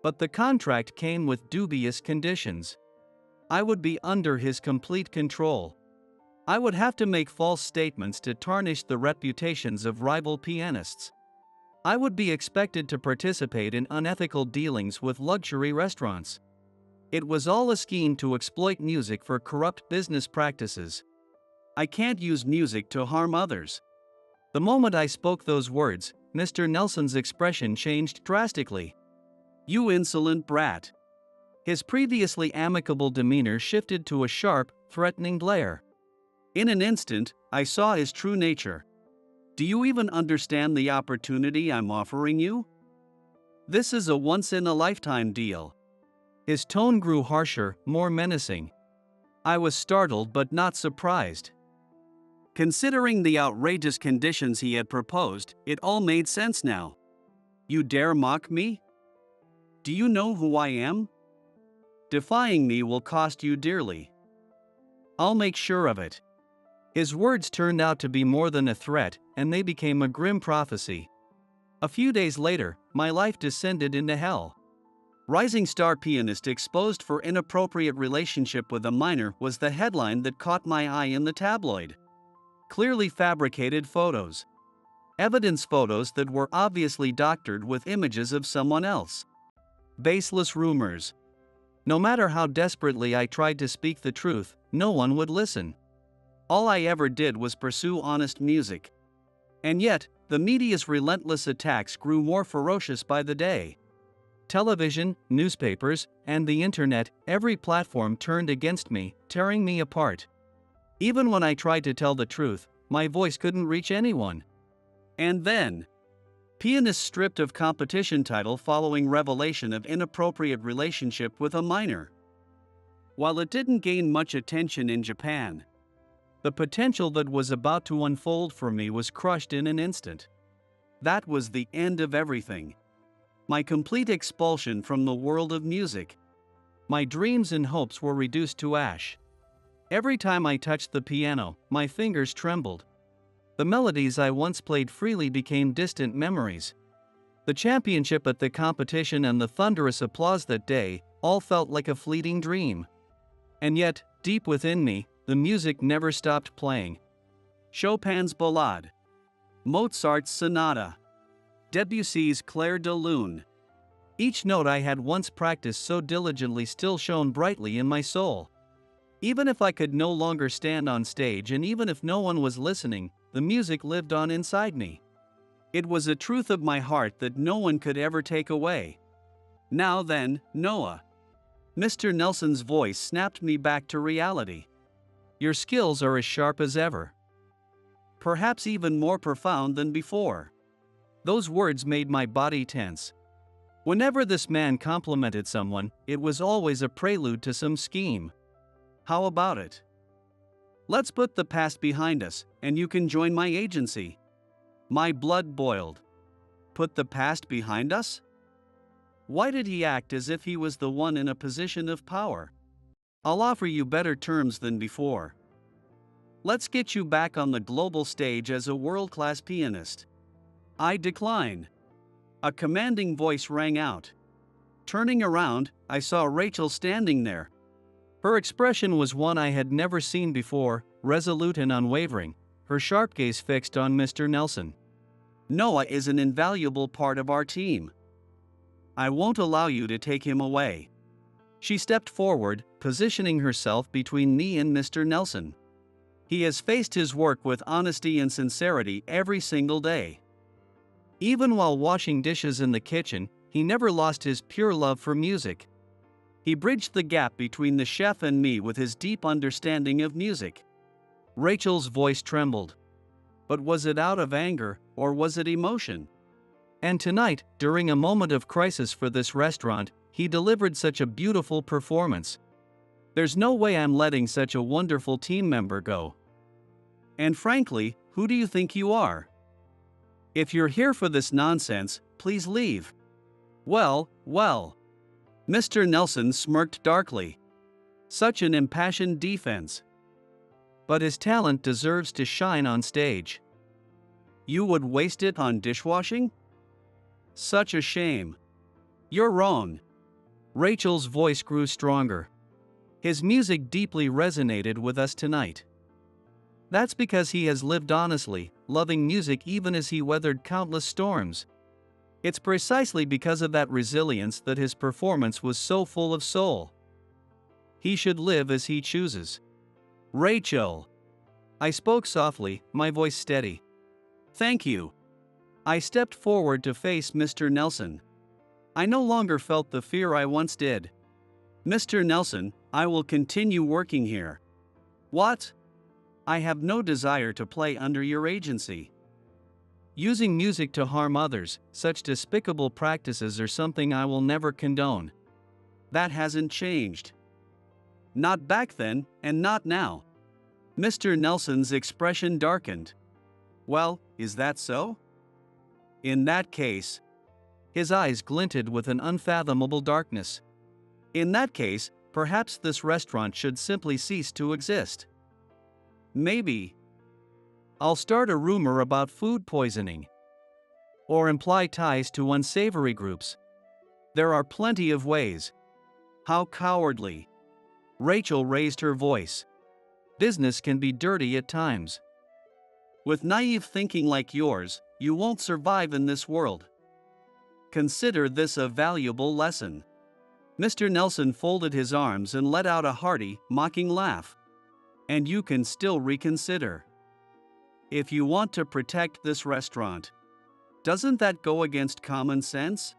But the contract came with dubious conditions. I would be under his complete control. I would have to make false statements to tarnish the reputations of rival pianists. I would be expected to participate in unethical dealings with luxury restaurants. It was all a scheme to exploit music for corrupt business practices. I can't use music to harm others. The moment I spoke those words, Mr. Nelson's expression changed drastically. "You insolent brat." His previously amicable demeanor shifted to a sharp, threatening glare. In an instant, I saw his true nature. "Do you even understand the opportunity I'm offering you? This is a once-in-a-lifetime deal." His tone grew harsher, more menacing. I was startled but not surprised. Considering the outrageous conditions he had proposed, it all made sense now. "You dare mock me? Do you know who I am? Defying me will cost you dearly. I'll make sure of it." His words turned out to be more than a threat, and they became a grim prophecy. A few days later, my life descended into hell. "Rising star pianist exposed for inappropriate relationship with a minor" was the headline that caught my eye in the tabloid. Clearly fabricated photos. Evidence photos that were obviously doctored with images of someone else. Baseless rumors. No matter how desperately I tried to speak the truth, no one would listen. All I ever did was pursue honest music. And yet, the media's relentless attacks grew more ferocious by the day. Television, newspapers, and the internet, every platform turned against me, tearing me apart. Even when I tried to tell the truth, my voice couldn't reach anyone. And then, pianist stripped of competition title following revelation of inappropriate relationship with a minor. While it didn't gain much attention in Japan, the potential that was about to unfold for me was crushed in an instant. That was the end of everything. My complete expulsion from the world of music. My dreams and hopes were reduced to ash. Every time I touched the piano, my fingers trembled. The melodies I once played freely became distant memories. The championship at the competition and the thunderous applause that day all felt like a fleeting dream. And yet, deep within me, the music never stopped playing. Chopin's Ballade, Mozart's Sonata, Debussy's Clair de Lune. Each note I had once practiced so diligently still shone brightly in my soul. Even if I could no longer stand on stage and even if no one was listening, the music lived on inside me. It was a truth of my heart that no one could ever take away. "Now then, Noah." Mr. Nelson's voice snapped me back to reality. "Your skills are as sharp as ever. Perhaps even more profound than before." Those words made my body tense. Whenever this man complimented someone, it was always a prelude to some scheme. How about it? Let's put the past behind us, and you can join my agency. My blood boiled. Put the past behind us? Why did he act as if he was the one in a position of power? I'll offer you better terms than before. Let's get you back on the global stage as a world-class pianist. I decline. A commanding voice rang out. Turning around, I saw Rachel standing there. Her expression was one I had never seen before, resolute and unwavering, her sharp gaze fixed on Mr. Nelson. Noah is an invaluable part of our team. I won't allow you to take him away. She stepped forward, positioning herself between me and Mr. Nelson. He has faced his work with honesty and sincerity every single day. Even while washing dishes in the kitchen, he never lost his pure love for music. He bridged the gap between the chef and me with his deep understanding of music. Rachel's voice trembled. But was it out of anger, or was it emotion? And tonight, during a moment of crisis for this restaurant, he delivered such a beautiful performance. There's no way I'm letting such a wonderful team member go. And frankly, who do you think you are? If you're here for this nonsense, please leave. Well. Mr. Nelson smirked darkly. Such an impassioned defense. But his talent deserves to shine on stage. You would waste it on dishwashing? Such a shame. You're wrong. Rachel's voice grew stronger. His music deeply resonated with us tonight. That's because he has lived honestly, loving music even as he weathered countless storms. It's precisely because of that resilience that his performance was so full of soul. He should live as he chooses. Rachel. I spoke softly, my voice steady. Thank you. I stepped forward to face Mr. Nelson. I no longer felt the fear I once did. Mr. Nelson, I will continue working here. What? I have no desire to play under your agency. Using music to harm others, such despicable practices are something I will never condone. That hasn't changed. Not back then, and not now. Mr. Nelson's expression darkened. Well, is that so? In that case. His eyes glinted with an unfathomable darkness. In that case, perhaps this restaurant should simply cease to exist. Maybe. I'll start a rumor about food poisoning. Or imply ties to unsavory groups. There are plenty of ways. How cowardly. Rachel raised her voice. Business can be dirty at times. With naive thinking like yours, you won't survive in this world. Consider this a valuable lesson. Mr. Nelson folded his arms and let out a hearty, mocking laugh. And you can still reconsider. If you want to protect this restaurant, doesn't that go against common sense?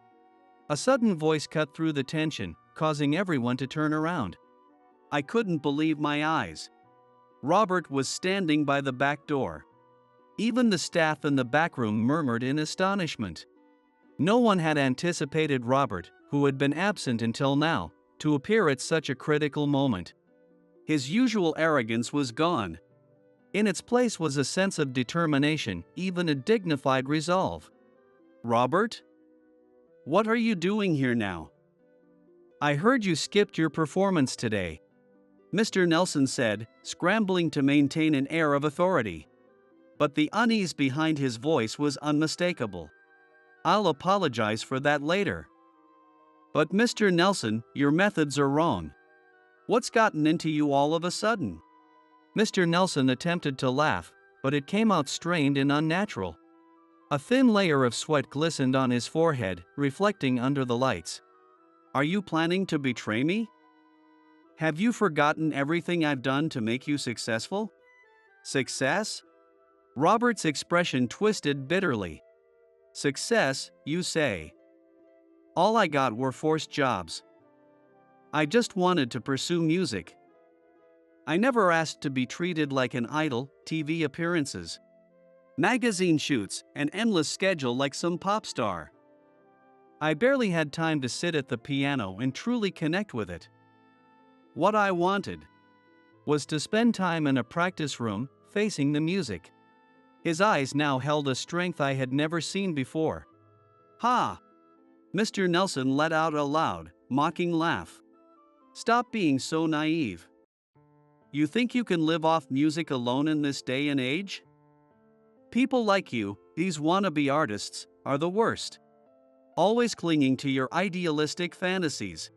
A sudden voice cut through the tension, causing everyone to turn around. I couldn't believe my eyes. Robert was standing by the back door. Even the staff in the back room murmured in astonishment. No one had anticipated Robert, who had been absent until now, to appear at such a critical moment. His usual arrogance was gone. In its place was a sense of determination, even a dignified resolve. Robert? What are you doing here now? I heard you skipped your performance today, Mr. Nelson said, scrambling to maintain an air of authority. But the unease behind his voice was unmistakable. I'll apologize for that later. But Mr. Nelson, your methods are wrong. What's gotten into you all of a sudden? Mr. Nelson attempted to laugh, but it came out strained and unnatural. A thin layer of sweat glistened on his forehead, reflecting under the lights. Are you planning to betray me? Have you forgotten everything I've done to make you successful? Success? Robert's expression twisted bitterly. Success, you say? All I got were forced jobs. I just wanted to pursue music. I never asked to be treated like an idol, TV appearances, magazine shoots, an endless schedule like some pop star. I barely had time to sit at the piano and truly connect with it. What I wanted was to spend time in a practice room, facing the music. His eyes now held a strength I had never seen before. Ha! Mr. Nelson let out a loud, mocking laugh. Stop being so naive. You think you can live off music alone in this day and age? People like you, these wannabe artists, are the worst. Always clinging to your idealistic fantasies.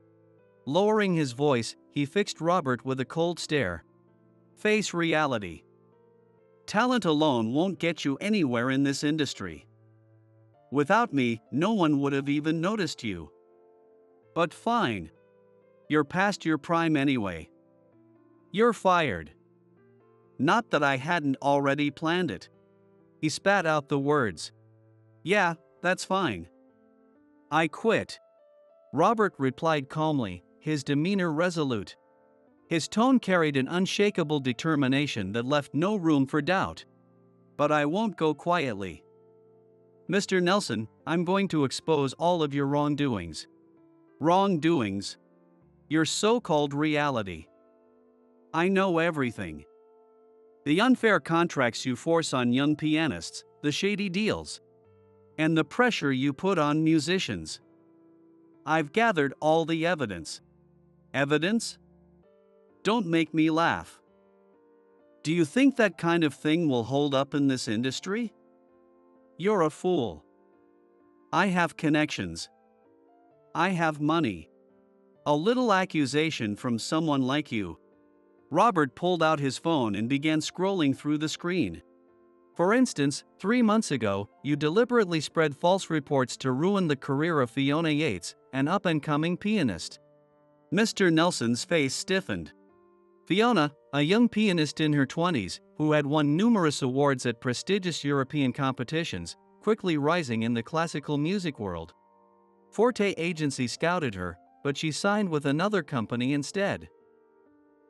Lowering his voice, he fixed Robert with a cold stare. Face reality. Talent alone won't get you anywhere in this industry. Without me, no one would have even noticed you. But fine. You're past your prime anyway. You're fired. Not that I hadn't already planned it. He spat out the words. Yeah, that's fine. I quit. Robert replied calmly, his demeanor resolute. His tone carried an unshakable determination that left no room for doubt. But I won't go quietly. Mr. Nelson, I'm going to expose all of your wrongdoings. Wrongdoings? Your so-called reality. I know everything. The unfair contracts you force on young pianists, the shady deals, and the pressure you put on musicians. I've gathered all the evidence. Evidence? Don't make me laugh. Do you think that kind of thing will hold up in this industry? You're a fool. I have connections. I have money. A little accusation from someone like you. Robert pulled out his phone and began scrolling through the screen. For instance, 3 months ago, you deliberately spread false reports to ruin the career of Fiona Yates, an up-and-coming pianist. Mr. Nelson's face stiffened. Fiona, a young pianist in her 20s, who had won numerous awards at prestigious European competitions, quickly rising in the classical music world. Forte Agency scouted her, but she signed with another company instead.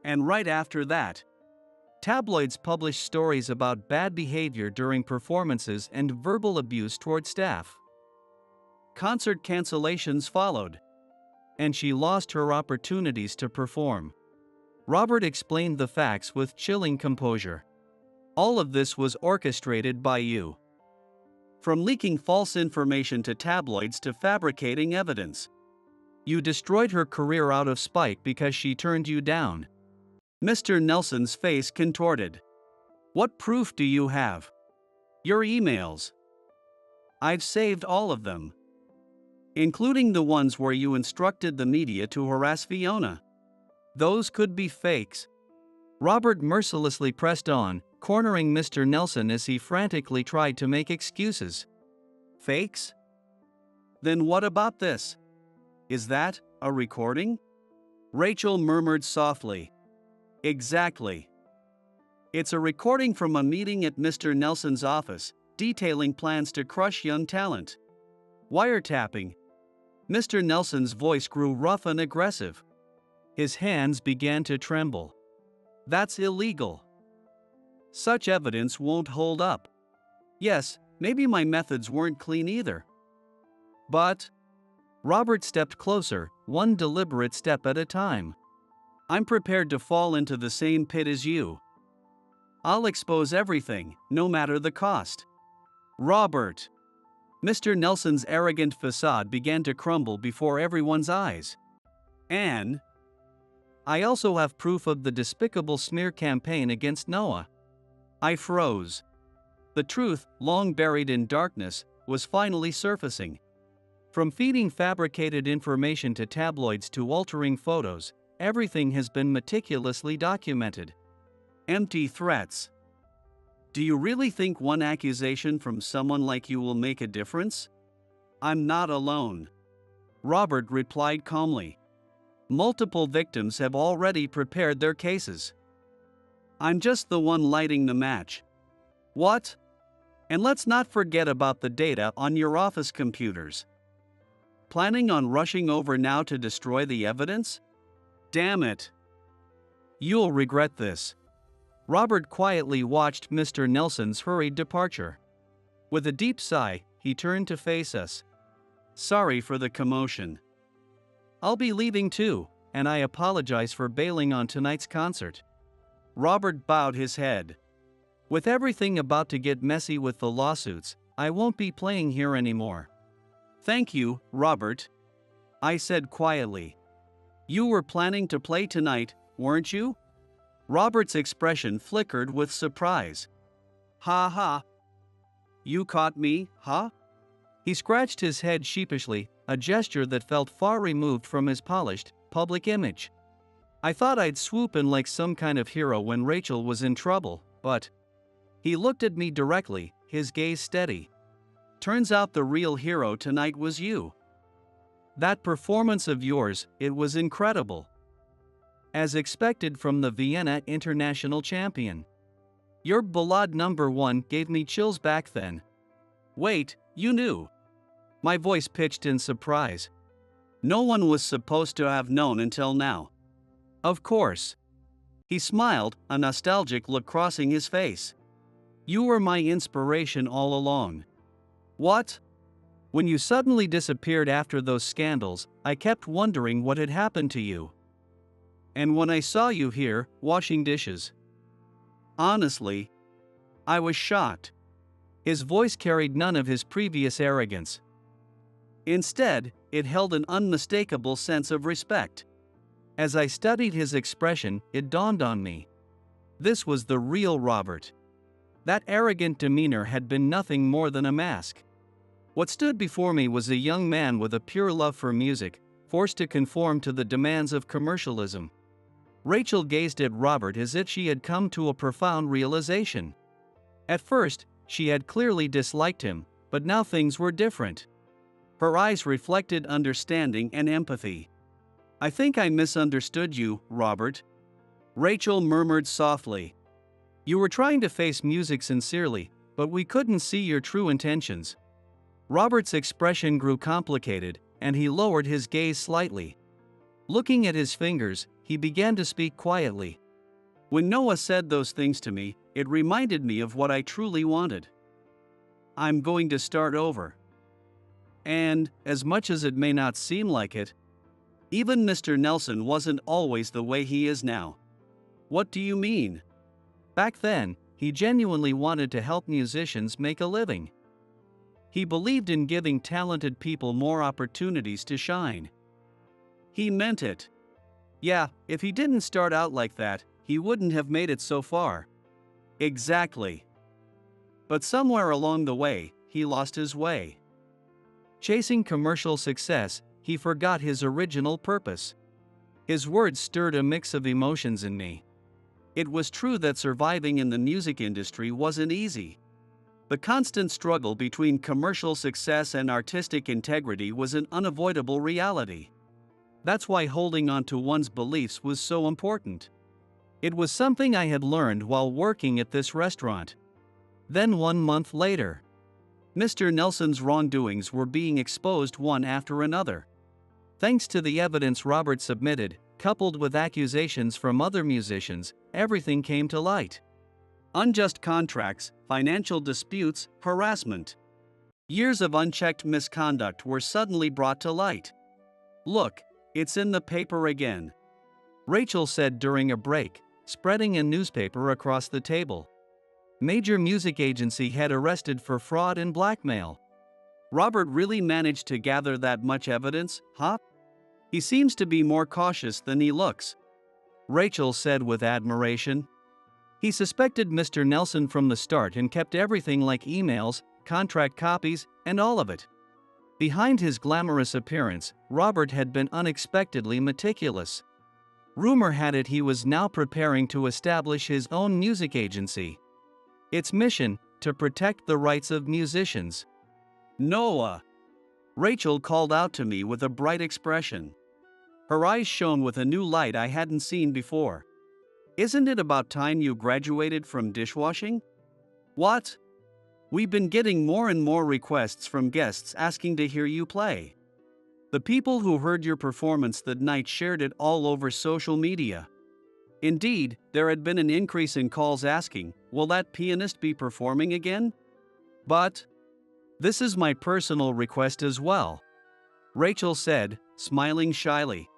And right after that, tabloids published stories about bad behavior during performances and verbal abuse toward staff. Concert cancellations followed, and she lost her opportunities to perform. Robert explained the facts with chilling composure. All of this was orchestrated by you. From leaking false information to tabloids to fabricating evidence. You destroyed her career out of spite because she turned you down. Mr. Nelson's face contorted. What proof do you have? Your emails. I've saved all of them. Including the ones where you instructed the media to harass Fiona. Those could be fakes. Robert mercilessly pressed on, cornering Mr. Nelson as he frantically tried to make excuses. Fakes? Then what about this? Is that a recording? Rachel murmured softly. Exactly. It's a recording from a meeting at Mr. Nelson's office, detailing plans to crush young talent. Wiretapping. Mr. Nelson's voice grew rough and aggressive. His hands began to tremble. That's illegal. Such evidence won't hold up. Yes, maybe my methods weren't clean either. But Robert stepped closer, one deliberate step at a time. I'm prepared to fall into the same pit as you. I'll expose everything, no matter the cost. Robert. Mr. Nelson's arrogant facade began to crumble before everyone's eyes. And I also have proof of the despicable smear campaign against Noah. I froze. The truth, long buried in darkness, was finally surfacing. From feeding fabricated information to tabloids to altering photos, everything has been meticulously documented. Empty threats. Do you really think one accusation from someone like you will make a difference? I'm not alone. Robert replied calmly. Multiple victims have already prepared their cases. I'm just the one lighting the match. What? And let's not forget about the data on your office computers. Planning on rushing over now to destroy the evidence? Damn it. You'll regret this. Robert quietly watched Mr. Nelson's hurried departure. With a deep sigh, he turned to face us. sorry for the commotion. I'll be leaving too, and I apologize for bailing on tonight's concert. Robert bowed his head. With everything about to get messy with the lawsuits, I won't be playing here anymore. Thank you, Robert, I said quietly. You were planning to play tonight, weren't you? Robert's expression flickered with surprise. Ha ha. You caught me, huh? He scratched his head sheepishly, a gesture that felt far removed from his polished, public image. I thought I'd swoop in like some kind of hero when Rachel was in trouble, but... He looked at me directly, his gaze steady. Turns out the real hero tonight was you. That performance of yours, it was incredible. As expected from the Vienna international champion. Your ballade number 1 gave me chills back then. Wait, you knew? My voice pitched in surprise. No one was supposed to have known until now. Of course. He smiled, a nostalgic look crossing his face. You were my inspiration all along. What? When you suddenly disappeared after those scandals, I kept wondering what had happened to you. And when I saw you here, washing dishes. Honestly, I was shocked. His voice carried none of his previous arrogance. Instead, it held an unmistakable sense of respect. As I studied his expression, it dawned on me. This was the real Robert. That arrogant demeanor had been nothing more than a mask. What stood before me was a young man with a pure love for music, forced to conform to the demands of commercialism. Rachel gazed at Robert as if she had come to a profound realization. At first, she had clearly disliked him, but now things were different. Her eyes reflected understanding and empathy. I think I misunderstood you, Robert. Rachel murmured softly. You were trying to face music sincerely, but we couldn't see your true intentions. Robert's expression grew complicated, and he lowered his gaze slightly. Looking at his fingers, he began to speak quietly. When Noah said those things to me, it reminded me of what I truly wanted. I'm going to start over. And, as much as it may not seem like it, even Mr. Nelson wasn't always the way he is now. What do you mean? Back then, he genuinely wanted to help musicians make a living. He believed in giving talented people more opportunities to shine. He meant it. Yeah, if he didn't start out like that, he wouldn't have made it so far. Exactly. But somewhere along the way, he lost his way. Chasing commercial success, he forgot his original purpose. His words stirred a mix of emotions in me. It was true that surviving in the music industry wasn't easy. The constant struggle between commercial success and artistic integrity was an unavoidable reality. That's why holding on to one's beliefs was so important. It was something I had learned while working at this restaurant. Then 1 month later, Mr. Nelson's wrongdoings were being exposed one after another. Thanks to the evidence Robert submitted, coupled with accusations from other musicians, everything came to light. Unjust contracts, financial disputes, harassment. Years of unchecked misconduct were suddenly brought to light. Look, it's in the paper again, Rachel said during a break, spreading a newspaper across the table. Major music agency head arrested for fraud and blackmail. Robert really managed to gather that much evidence, huh? He seems to be more cautious than he looks, Rachel said with admiration. He suspected Mr. Nelson from the start and kept everything like emails, contract copies, and all of it. Behind his glamorous appearance, Robert had been unexpectedly meticulous. Rumor had it he was now preparing to establish his own music agency. Its mission, to protect the rights of musicians. Noah! Rachel called out to me with a bright expression. Her eyes shone with a new light I hadn't seen before. Isn't it about time you graduated from dishwashing? What? We've been getting more and more requests from guests asking to hear you play. The people who heard your performance that night shared it all over social media. Indeed, there had been an increase in calls asking, will that pianist be performing again? But this is my personal request as well. Rachel said, smiling shyly.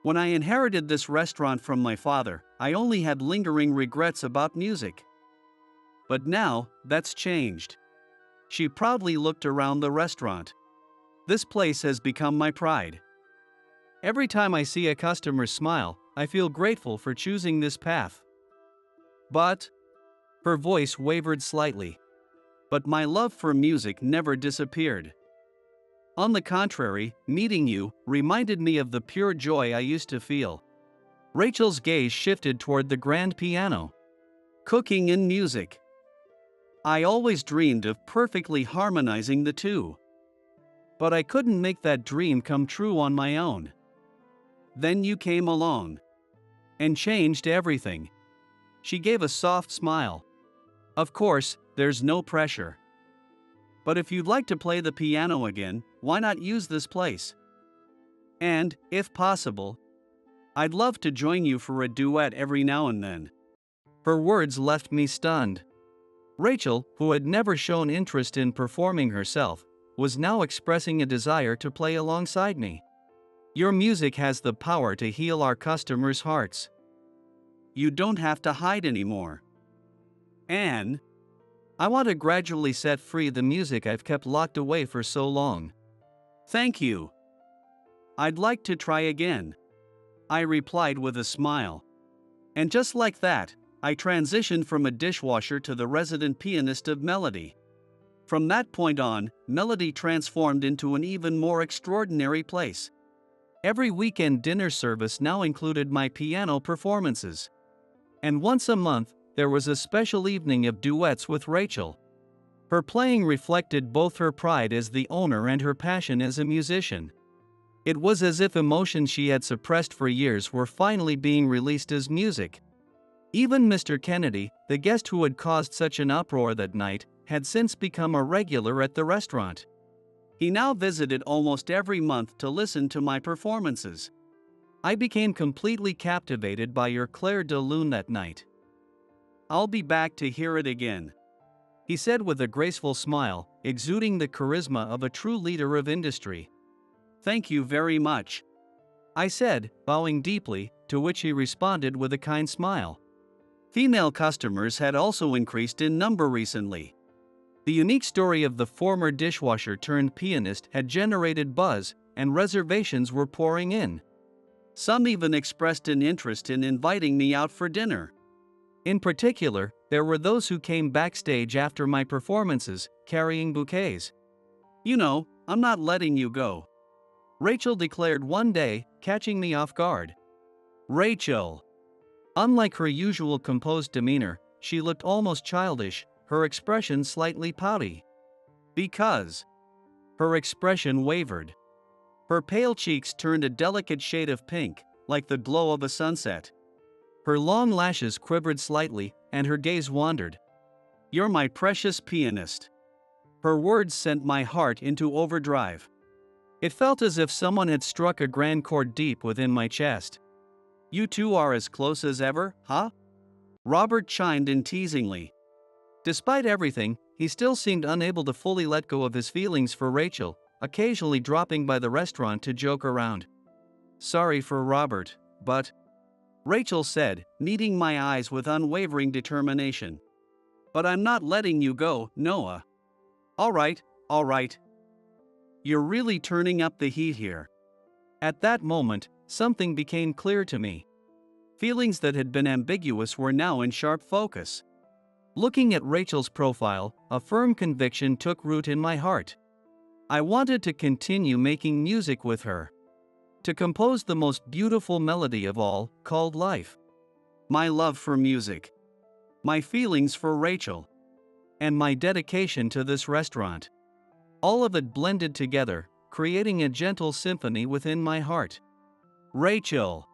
When I inherited this restaurant from my father, I only had lingering regrets about music. But now, that's changed. She proudly looked around the restaurant. This place has become my pride. Every time I see a customer smile, I feel grateful for choosing this path. But, her voice wavered slightly. But my love for music never disappeared. On the contrary, meeting you reminded me of the pure joy I used to feel. Rachel's gaze shifted toward the grand piano. Cooking and music. I always dreamed of perfectly harmonizing the two. But I couldn't make that dream come true on my own. Then you came along. And changed everything. She gave a soft smile. Of course, there's no pressure. But if you'd like to play the piano again, why not use this place? And, if possible, I'd love to join you for a duet every now and then. Her words left me stunned. Rachel, who had never shown interest in performing herself, was now expressing a desire to play alongside me. Your music has the power to heal our customers' hearts. You don't have to hide anymore. And I want to gradually set free the music I've kept locked away for so long. Thank you. I'd like to try again, I replied with a smile. And just like that, I transitioned from a dishwasher to the resident pianist of Melody. From that point on, Melody transformed into an even more extraordinary place. Every weekend dinner service now included my piano performances. And once a month, there was a special evening of duets with Rachel. Her playing reflected both her pride as the owner and her passion as a musician. It was as if emotions she had suppressed for years were finally being released as music. Even Mr. Kennedy, the guest who had caused such an uproar that night, had since become a regular at the restaurant. He now visited almost every month to listen to my performances. I became completely captivated by your Clair de Lune that night. I'll be back to hear it again, he said with a graceful smile, exuding the charisma of a true leader of industry. Thank you very much, I said, bowing deeply, to which he responded with a kind smile. Female customers had also increased in number recently. The unique story of the former dishwasher turned pianist had generated buzz, and reservations were pouring in. Some even expressed an interest in inviting me out for dinner. In particular, there were those who came backstage after my performances, carrying bouquets. You know, I'm not letting you go, Rachel declared one day, catching me off guard. Rachel. Unlike her usual composed demeanor, she looked almost childish, her expression slightly pouty. Because. Her expression wavered. Her pale cheeks turned a delicate shade of pink, like the glow of a sunset. Her long lashes quivered slightly, and her gaze wandered. You're my precious pianist. Her words sent my heart into overdrive. It felt as if someone had struck a grand chord deep within my chest. You two are as close as ever, huh? Robert chimed in teasingly. Despite everything, he still seemed unable to fully let go of his feelings for Rachel, occasionally dropping by the restaurant to joke around. Sorry for Robert, but, Rachel said, meeting my eyes with unwavering determination. But I'm not letting you go, Noah. All right. You're really turning up the heat here. At that moment, something became clear to me. Feelings that had been ambiguous were now in sharp focus. Looking at Rachel's profile, a firm conviction took root in my heart. I wanted to continue making music with her. To compose the most beautiful melody of all, called life. My love for music. My feelings for Rachel. And my dedication to this restaurant. All of it blended together, creating a gentle symphony within my heart. Rachel.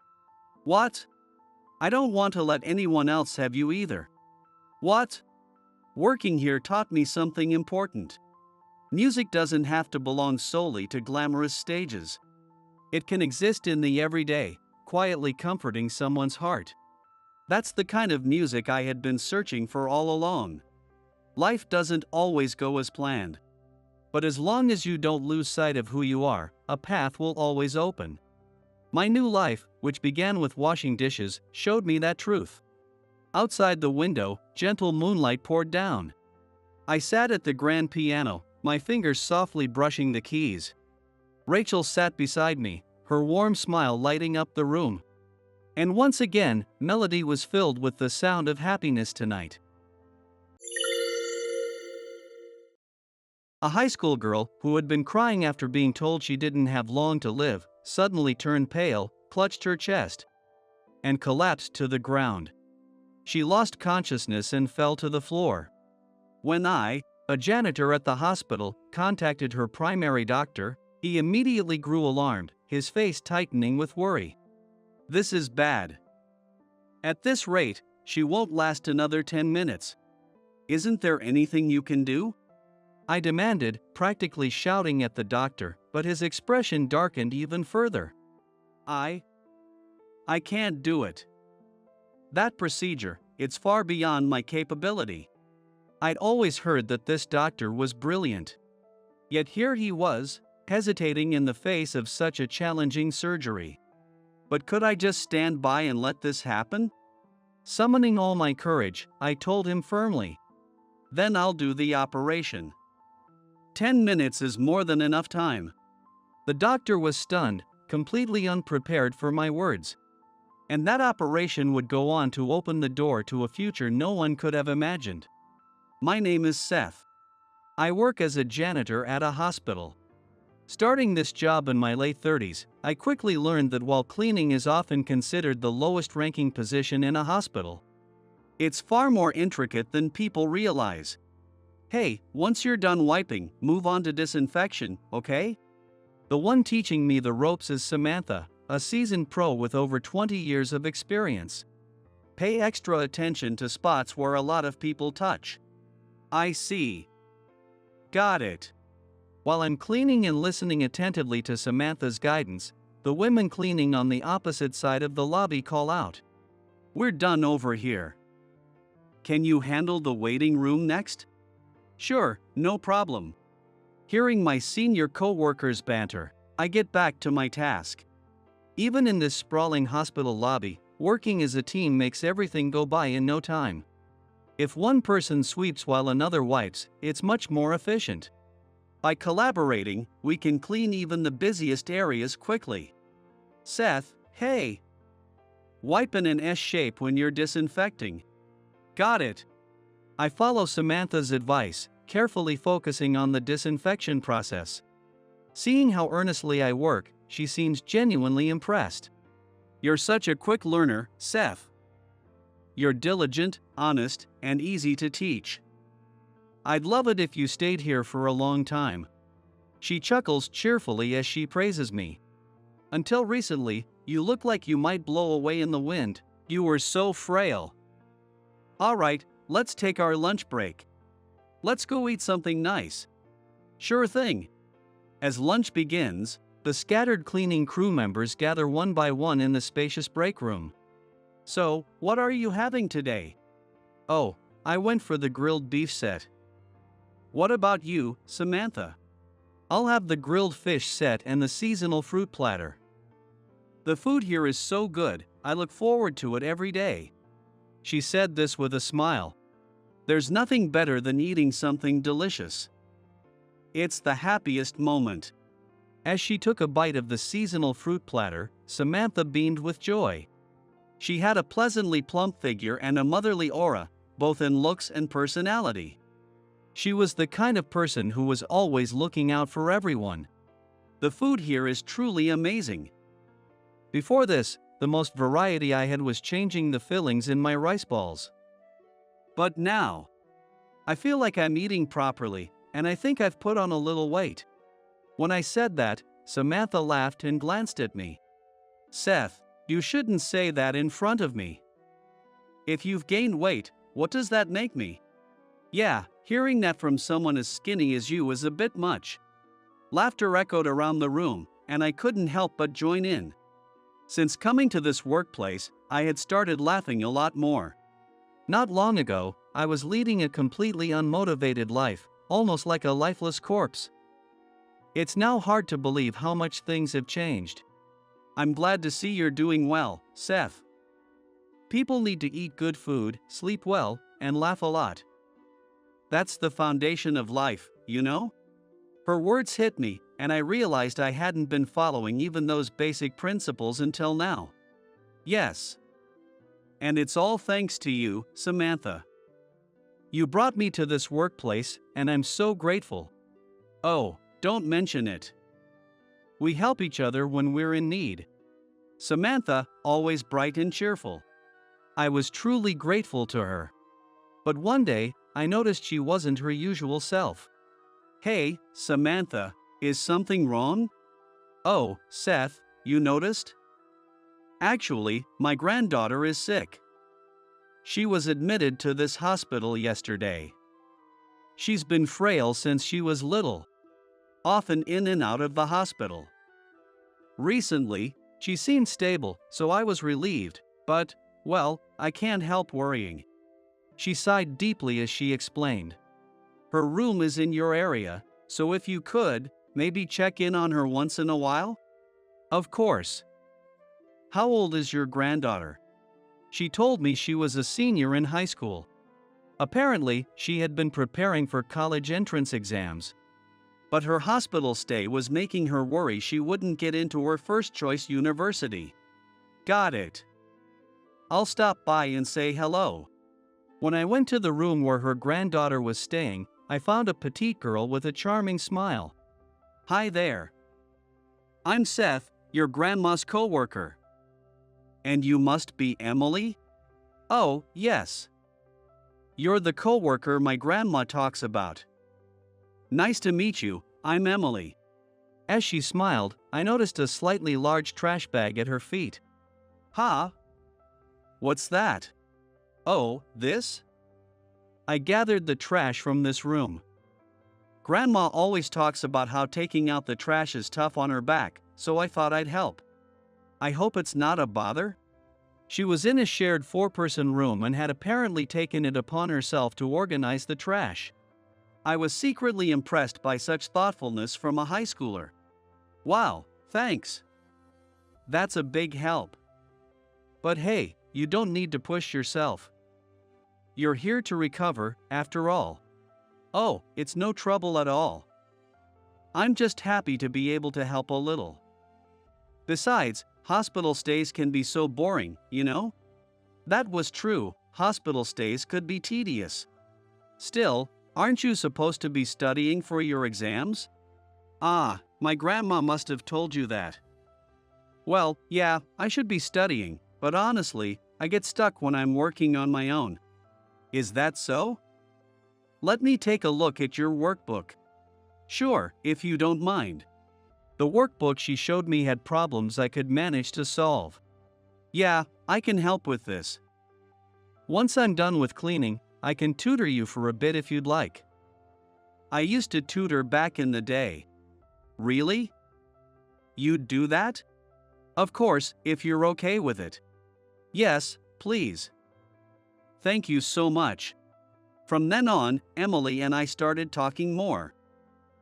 What? I don't want to let anyone else have you either. What? Working here taught me something important. Music doesn't have to belong solely to glamorous stages. It can exist in the everyday, quietly comforting someone's heart. That's the kind of music I had been searching for all along. Life doesn't always go as planned. But as long as you don't lose sight of who you are, a path will always open. My new life, which began with washing dishes, showed me that truth. Outside the window, gentle moonlight poured down. I sat at the grand piano, my fingers softly brushing the keys. Rachel sat beside me, her warm smile lighting up the room. And once again, Melody was filled with the sound of happiness tonight. A high school girl, who had been crying after being told she didn't have long to live, suddenly turned pale, clutched her chest, and collapsed to the ground. She lost consciousness and fell to the floor. When I, a janitor at the hospital, contacted her primary doctor, he immediately grew alarmed, his face tightening with worry. This is bad. At this rate, she won't last another 10 minutes. Isn't there anything you can do? I demanded, practically shouting at the doctor, but his expression darkened even further. I can't do it. That procedure, it's far beyond my capability. I'd always heard that this doctor was brilliant. Yet here he was, hesitating in the face of such a challenging surgery. But could I just stand by and let this happen? Summoning all my courage, I told him firmly. Then I'll do the operation. 10 minutes is more than enough time. The doctor was stunned, completely unprepared for my words. And that operation would go on to open the door to a future no one could have imagined. My name is Seth. I work as a janitor at a hospital. Starting this job in my late 30s, I quickly learned that while cleaning is often considered the lowest-ranking position in a hospital, it's far more intricate than people realize. Hey, once you're done wiping, move on to disinfection, okay? The one teaching me the ropes is Samantha, a seasoned pro with over 20 years of experience. Pay extra attention to spots where a lot of people touch. I see. Got it. While I'm cleaning and listening attentively to Samantha's guidance, the women cleaning on the opposite side of the lobby call out. We're done over here. Can you handle the waiting room next? Sure, no problem. Hearing my senior co-workers banter, I get back to my task. Even in this sprawling hospital lobby, working as a team makes everything go by in no time. If one person sweeps while another wipes, it's much more efficient. By collaborating, we can clean even the busiest areas quickly. Seth, hey! Wipe in an S shape when you're disinfecting. Got it. I follow Samantha's advice, carefully focusing on the disinfection process. Seeing how earnestly I work, she seems genuinely impressed. You're such a quick learner, Seth. You're diligent, honest, and easy to teach. I'd love it if you stayed here for a long time. She chuckles cheerfully as she praises me. Until recently, you look like you might blow away in the wind. You were so frail. Alright, let's take our lunch break. Let's go eat something nice. Sure thing. As lunch begins, the scattered cleaning crew members gather one by one in the spacious break room. So, what are you having today? Oh, I went for the grilled beef set. What about you, Samantha? I'll have the grilled fish set and the seasonal fruit platter. The food here is so good, I look forward to it every day. She said this with a smile. There's nothing better than eating something delicious. It's the happiest moment. As she took a bite of the seasonal fruit platter, Samantha beamed with joy. She had a pleasantly plump figure and a motherly aura, both in looks and personality. She was the kind of person who was always looking out for everyone. The food here is truly amazing. Before this, the most variety I had was changing the fillings in my rice balls. But now, I feel like I'm eating properly, and I think I've put on a little weight. When I said that, Samantha laughed and glanced at me. Seth, you shouldn't say that in front of me. If you've gained weight, what does that make me? Yeah, hearing that from someone as skinny as you is a bit much. Laughter echoed around the room, and I couldn't help but join in. Since coming to this workplace, I had started laughing a lot more. Not long ago, I was leading a completely unmotivated life, almost like a lifeless corpse. It's now hard to believe how much things have changed. I'm glad to see you're doing well, Seth. People need to eat good food, sleep well, and laugh a lot. That's the foundation of life, you know? Her words hit me, and I realized I hadn't been following even those basic principles until now. Yes. And it's all thanks to you, Samantha. You brought me to this workplace, and I'm so grateful. Oh, don't mention it. We help each other when we're in need. Samantha, always bright and cheerful. I was truly grateful to her. But one day, I noticed she wasn't her usual self. Hey, Samantha, is something wrong? Oh, Seth, you noticed? Actually, my granddaughter is sick. She was admitted to this hospital yesterday. She's been frail since she was little, often in and out of the hospital. Recently, she seemed stable, so I was relieved, but, well, I can't help worrying. She sighed deeply as she explained. Her room is in your area, so if you could, maybe check in on her once in a while? Of course. How old is your granddaughter? She told me she was a senior in high school. Apparently, she had been preparing for college entrance exams. But her hospital stay was making her worry she wouldn't get into her first-choice university. Got it. I'll stop by and say hello. When I went to the room where her granddaughter was staying, I found a petite girl with a charming smile. Hi there. I'm Seth, your grandma's co-worker. And you must be Emily? Oh, yes. You're the co-worker my grandma talks about. Nice to meet you, I'm Emily. As she smiled, I noticed a slightly large trash bag at her feet. Huh? What's that? Oh, this? I gathered the trash from this room. Grandma always talks about how taking out the trash is tough on her back, so I thought I'd help. I hope it's not a bother? She was in a shared 4-person room and had apparently taken it upon herself to organize the trash. I was secretly impressed by such thoughtfulness from a high schooler. Wow, thanks. That's a big help. But hey, you don't need to push yourself. You're here to recover, after all. Oh, it's no trouble at all. I'm just happy to be able to help a little. Besides, hospital stays can be so boring, you know? That was true, hospital stays could be tedious. Still, aren't you supposed to be studying for your exams? Ah, my grandma must have told you that. Well, yeah, I should be studying, but honestly, I get stuck when I'm working on my own. Is that so? Let me take a look at your workbook. Sure, if you don't mind. The workbook she showed me had problems I could manage to solve. Yeah, I can help with this. Once I'm done with cleaning, I can tutor you for a bit if you'd like. I used to tutor back in the day. Really? You'd do that? Of course, if you're okay with it. Yes, please. Thank you so much. From then on, Emily and I started talking more.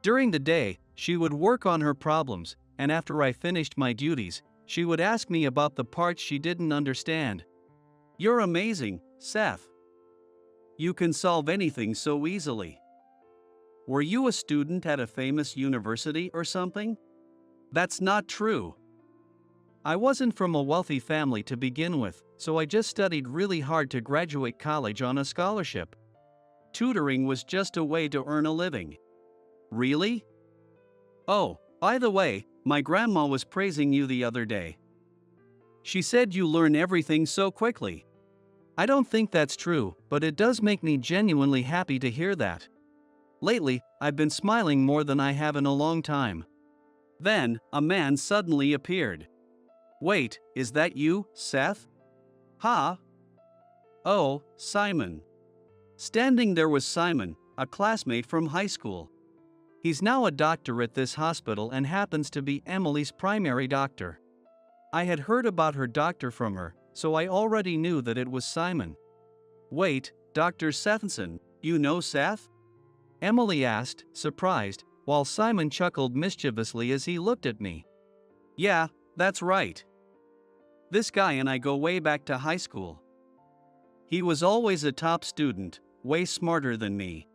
During the day, she would work on her problems, and after I finished my duties, she would ask me about the parts she didn't understand. You're amazing, Seth. You can solve anything so easily. Were you a student at a famous university or something? That's not true. I wasn't from a wealthy family to begin with, so I just studied really hard to graduate college on a scholarship. Tutoring was just a way to earn a living. Really? Oh, by the way, my grandma was praising you the other day. She said you learn everything so quickly. I don't think that's true, but it does make me genuinely happy to hear that. Lately, I've been smiling more than I have in a long time. Then, a man suddenly appeared. Wait, is that you, Seth? Huh? Oh, Simon. Standing there was Simon, a classmate from high school. He's now a doctor at this hospital and happens to be Emily's primary doctor. I had heard about her doctor from her, so I already knew that it was Simon. Wait, Dr. Sethenson, you know Seth? Emily asked, surprised, while Simon chuckled mischievously as he looked at me. Yeah, that's right. This guy and I go way back to high school. He was always a top student, way smarter than me.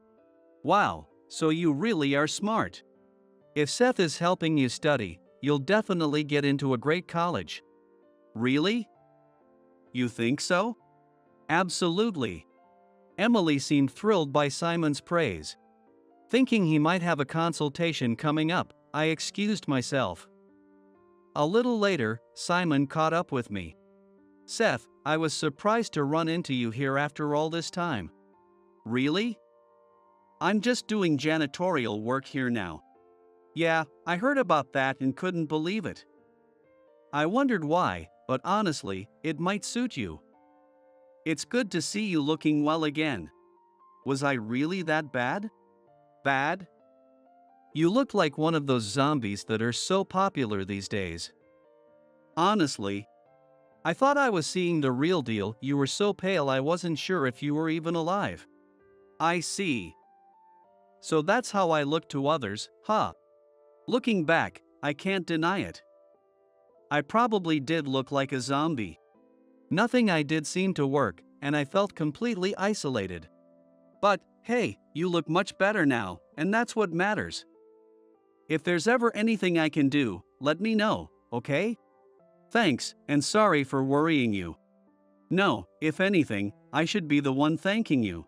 Wow, so you really are smart. If Seth is helping you study, you'll definitely get into a great college. Really? You think so? Absolutely. Emily seemed thrilled by Simon's praise. Thinking he might have a consultation coming up, I excused myself. A little later, Simon caught up with me. Seth, I was surprised to run into you here after all this time. Really? I'm just doing janitorial work here now. Yeah, I heard about that and couldn't believe it. I wondered why, but honestly, it might suit you. It's good to see you looking well again. Was I really that bad? Bad? You look like one of those zombies that are so popular these days. Honestly, I thought I was seeing the real deal. You were so pale I wasn't sure if you were even alive. I see. So that's how I look to others, huh? Looking back, I can't deny it. I probably did look like a zombie. Nothing I did seemed to work, and I felt completely isolated. But, hey, you look much better now, and that's what matters. If there's ever anything I can do, let me know, okay? Thanks, and sorry for worrying you. No, if anything, I should be the one thanking you.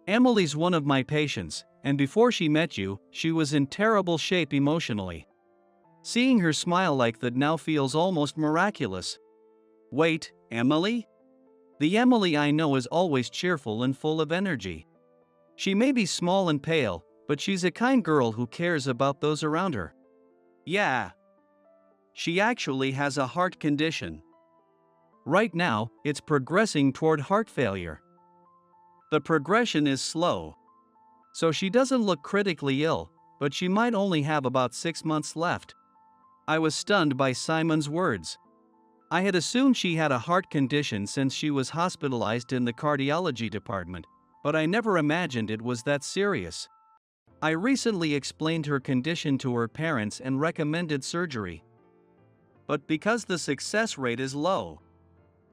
Emily's one of my patients, and before she met you, she was in terrible shape emotionally. Seeing her smile like that now feels almost miraculous. Wait, Emily? The Emily I know is always cheerful and full of energy. She may be small and pale, but she's a kind girl who cares about those around her. Yeah. She actually has a heart condition. Right now, it's progressing toward heart failure. The progression is slow. So she doesn't look critically ill, but she might only have about 6 months left. I was stunned by Simon's words. I had assumed she had a heart condition since she was hospitalized in the cardiology department, but I never imagined it was that serious. I recently explained her condition to her parents and recommended surgery. But because the success rate is low,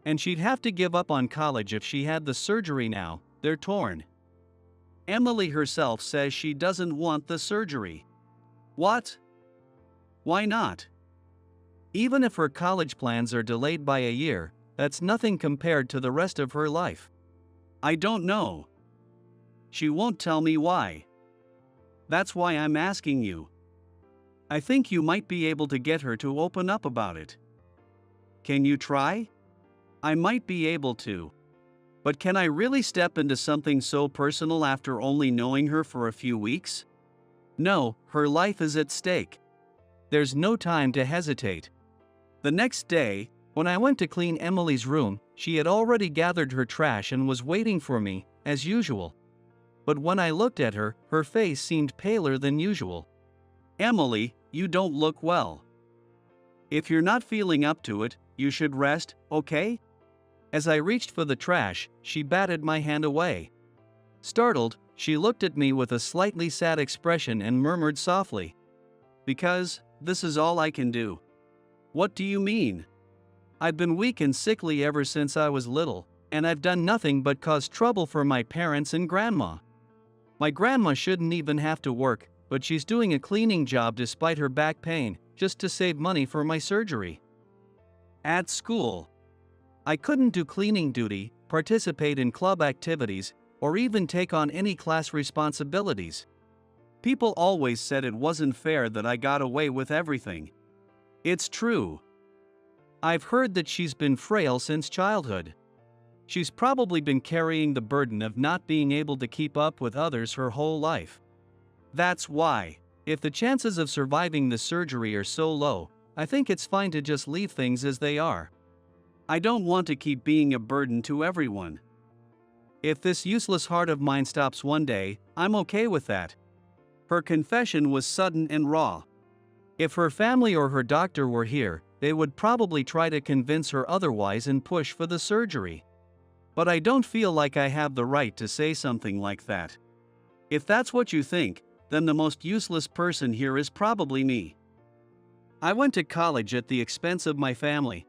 and she'd have to give up on college if she had the surgery now, they're torn. Emily herself says she doesn't want the surgery. What? Why not? Even if her college plans are delayed by a year, that's nothing compared to the rest of her life. I don't know. She won't tell me why. That's why I'm asking you. I think you might be able to get her to open up about it. Can you try? I might be able to. But can I really step into something so personal after only knowing her for a few weeks? No, her life is at stake. There's no time to hesitate. The next day, when I went to clean Emily's room, she had already gathered her trash and was waiting for me, as usual. But when I looked at her, her face seemed paler than usual. Emily, you don't look well. If you're not feeling up to it, you should rest, okay? As I reached for the trash, she batted my hand away. Startled, she looked at me with a slightly sad expression and murmured softly, "Because, this is all I can do." What do you mean? I've been weak and sickly ever since I was little, and I've done nothing but cause trouble for my parents and grandma. My grandma shouldn't even have to work, but she's doing a cleaning job despite her back pain, just to save money for my surgery. At school, I couldn't do cleaning duty, participate in club activities, or even take on any class responsibilities. People always said it wasn't fair that I got away with everything. It's true. I've heard that she's been frail since childhood. She's probably been carrying the burden of not being able to keep up with others her whole life. That's why, if the chances of surviving the surgery are so low, I think it's fine to just leave things as they are. I don't want to keep being a burden to everyone. If this useless heart of mine stops one day, I'm okay with that. Her confession was sudden and raw. If her family or her doctor were here, they would probably try to convince her otherwise and push for the surgery. But I don't feel like I have the right to say something like that. If that's what you think, then the most useless person here is probably me. I went to college at the expense of my family,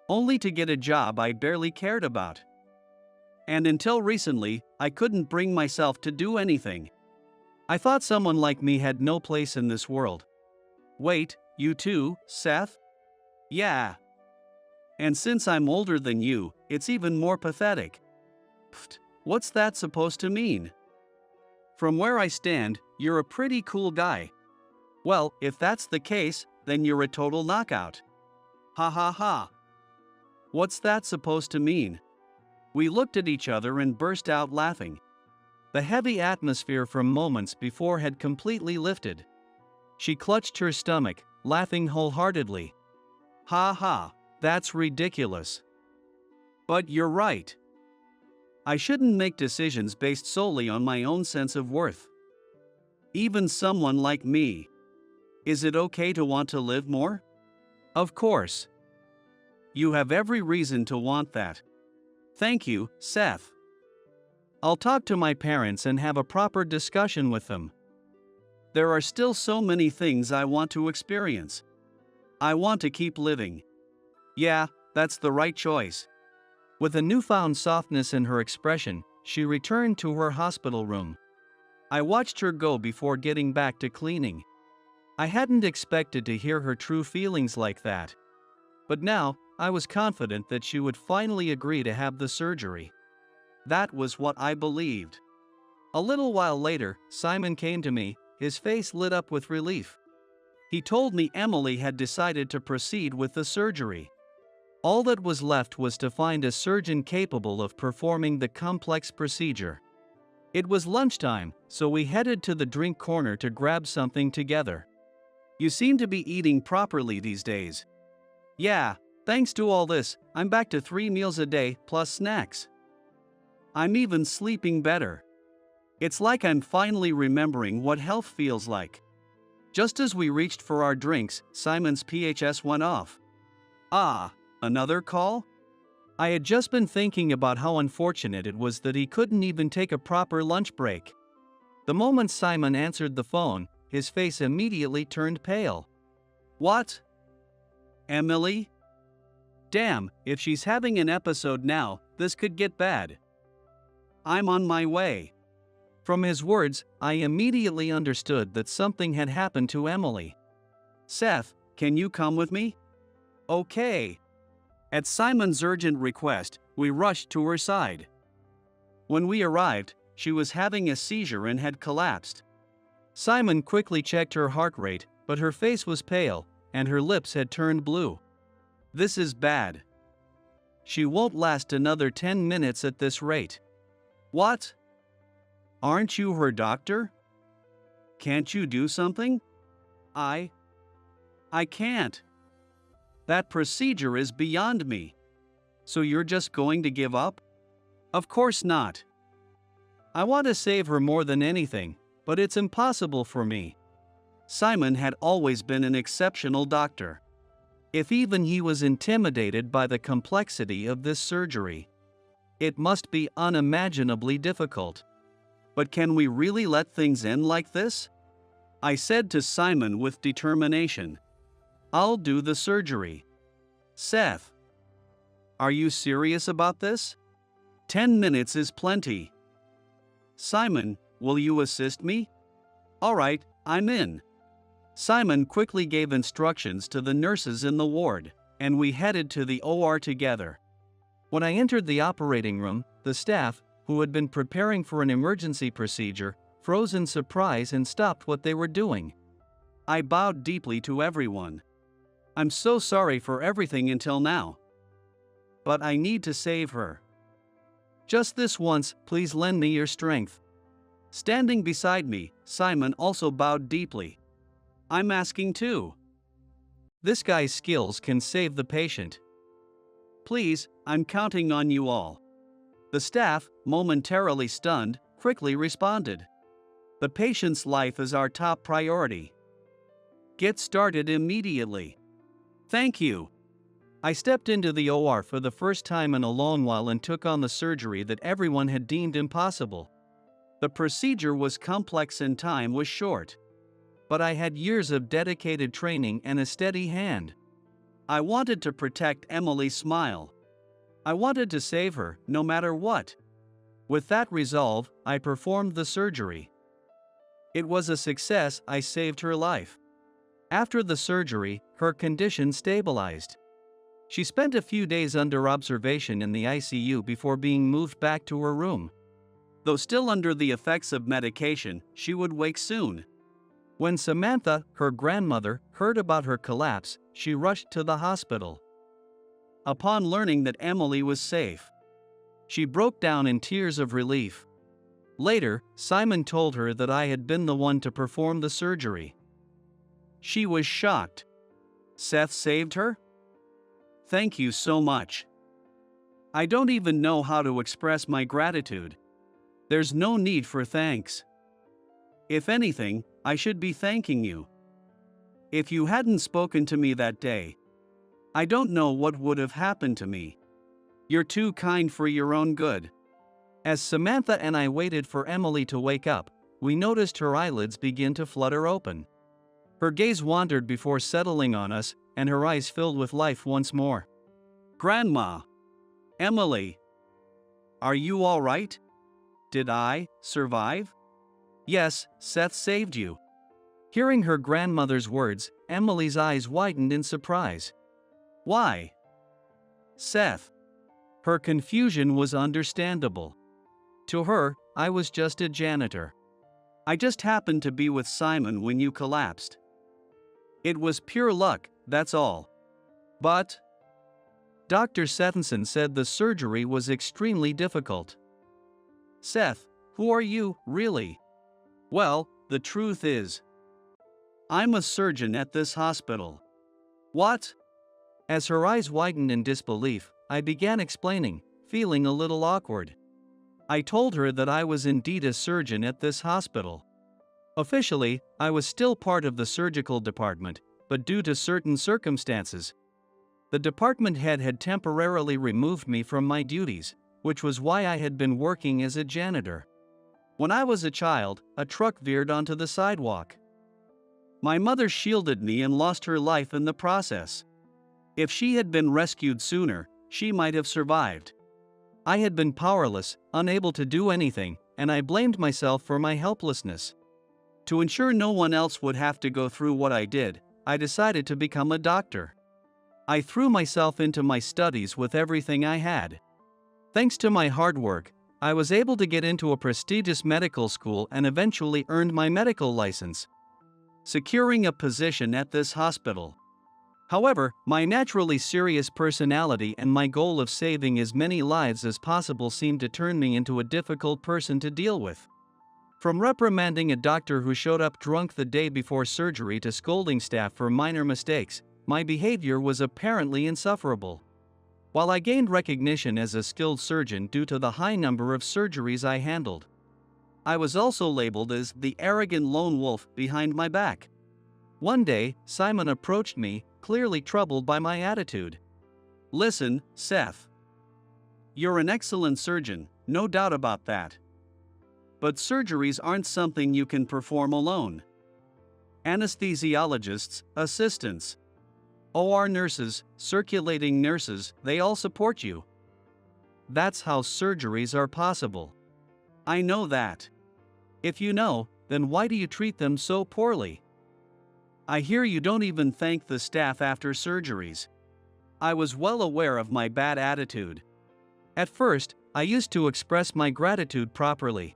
only to get a job I barely cared about. And until recently, I couldn't bring myself to do anything. I thought someone like me had no place in this world. Wait, you too, Seth? Yeah. And since I'm older than you, it's even more pathetic. Pfft, what's that supposed to mean? From where I stand, you're a pretty cool guy. Well, if that's the case, then you're a total knockout. Ha ha ha. What's that supposed to mean? We looked at each other and burst out laughing. The heavy atmosphere from moments before had completely lifted. She clutched her stomach, laughing wholeheartedly. Ha ha, that's ridiculous. But you're right. I shouldn't make decisions based solely on my own sense of worth. Even someone like me. Is it okay to want to live more? Of course. You have every reason to want that. Thank you, Seth. I'll talk to my parents and have a proper discussion with them. There are still so many things I want to experience. I want to keep living. Yeah, that's the right choice. With a newfound softness in her expression, she returned to her hospital room. I watched her go before getting back to cleaning. I hadn't expected to hear her true feelings like that. But now, I was confident that she would finally agree to have the surgery. That was what I believed. A little while later, Simon came to me, his face lit up with relief. He told me Emily had decided to proceed with the surgery. All that was left was to find a surgeon capable of performing the complex procedure. It was lunchtime, so we headed to the drink corner to grab something together. You seem to be eating properly these days. Yeah, thanks to all this, I'm back to 3 meals a day plus snacks. I'm even sleeping better. It's like I'm finally remembering what health feels like. Just as we reached for our drinks, Simon's PHS went off. Ah, another call? I had just been thinking about how unfortunate it was that he couldn't even take a proper lunch break. The moment Simon answered the phone, his face immediately turned pale. What? Emily? Damn, if she's having an episode now, this could get bad. I'm on my way. From his words, I immediately understood that something had happened to Emily. Seth, can you come with me? Okay. At Simon's urgent request, we rushed to her side. When we arrived, she was having a seizure and had collapsed. Simon quickly checked her heart rate, but her face was pale, and her lips had turned blue. This is bad. She won't last another 10 minutes at this rate. What? Aren't you her doctor? Can't you do something? I can't. That procedure is beyond me. So you're just going to give up? Of course not. I want to save her more than anything, but it's impossible for me. Simon had always been an exceptional doctor. If even he was intimidated by the complexity of this surgery, it must be unimaginably difficult. But can we really let things end like this? I said to Simon with determination. I'll do the surgery. Seth. Are you serious about this? 10 minutes is plenty. Simon, will you assist me? All right, I'm in. Simon quickly gave instructions to the nurses in the ward, and we headed to the OR together. When I entered the operating room, the staff, who had been preparing for an emergency procedure, froze in surprise and stopped what they were doing. I bowed deeply to everyone. I'm so sorry for everything until now. But I need to save her. Just this once, please lend me your strength. Standing beside me, Simon also bowed deeply. I'm asking too. This guy's skills can save the patient. Please, I'm counting on you all. The staff, momentarily stunned, quickly responded. The patient's life is our top priority. Get started immediately. Thank you. I stepped into the OR for the first time in a long while and took on the surgery that everyone had deemed impossible. The procedure was complex and time was short. But I had years of dedicated training and a steady hand. I wanted to protect Emily's smile. I wanted to save her, no matter what. With that resolve, I performed the surgery. It was a success. I saved her life. After the surgery, her condition stabilized. She spent a few days under observation in the ICU before being moved back to her room. Though still under the effects of medication, she would wake soon. When Samantha, her grandmother, heard about her collapse, she rushed to the hospital. Upon learning that Emily was safe, she broke down in tears of relief. Later, Simon told her that I had been the one to perform the surgery. She was shocked. Seth saved her? Thank you so much. I don't even know how to express my gratitude. There's no need for thanks. If anything, I should be thanking you. If you hadn't spoken to me that day, I don't know what would have happened to me. You're too kind for your own good. As Samantha and I waited for Emily to wake up, we noticed her eyelids begin to flutter open. Her gaze wandered before settling on us, and her eyes filled with life once more. Grandma! Emily! Are you all right? Did I survive? Yes, Seth saved you. Hearing her grandmother's words, Emily's eyes widened in surprise. Why? Seth. Her confusion was understandable. To her, I was just a janitor. I just happened to be with Simon when you collapsed. It was pure luck, that's all. But Dr. Sethenson said the surgery was extremely difficult. Seth, who are you, really? Well, the truth is, I'm a surgeon at this hospital. What? As her eyes widened in disbelief, I began explaining, feeling a little awkward. I told her that I was indeed a surgeon at this hospital. Officially, I was still part of the surgical department, but due to certain circumstances, the department head had temporarily removed me from my duties, which was why I had been working as a janitor. When I was a child, a truck veered onto the sidewalk. My mother shielded me and lost her life in the process. If she had been rescued sooner, she might have survived. I had been powerless, unable to do anything, and I blamed myself for my helplessness. To ensure no one else would have to go through what I did, I decided to become a doctor. I threw myself into my studies with everything I had. Thanks to my hard work, I was able to get into a prestigious medical school and eventually earned my medical license, securing a position at this hospital. However, my naturally serious personality and my goal of saving as many lives as possible seemed to turn me into a difficult person to deal with. From reprimanding a doctor who showed up drunk the day before surgery to scolding staff for minor mistakes, my behavior was apparently insufferable. While I gained recognition as a skilled surgeon due to the high number of surgeries I handled, I was also labeled as the arrogant lone wolf behind my back. One day, Simon approached me, clearly troubled by my attitude. Listen, Seth. You're an excellent surgeon, no doubt about that. But surgeries aren't something you can perform alone. Anesthesiologists, assistants, OR nurses, circulating nurses, they all support you. That's how surgeries are possible. I know that. If you know, then why do you treat them so poorly? I hear you don't even thank the staff after surgeries. I was well aware of my bad attitude. At first, I used to express my gratitude properly.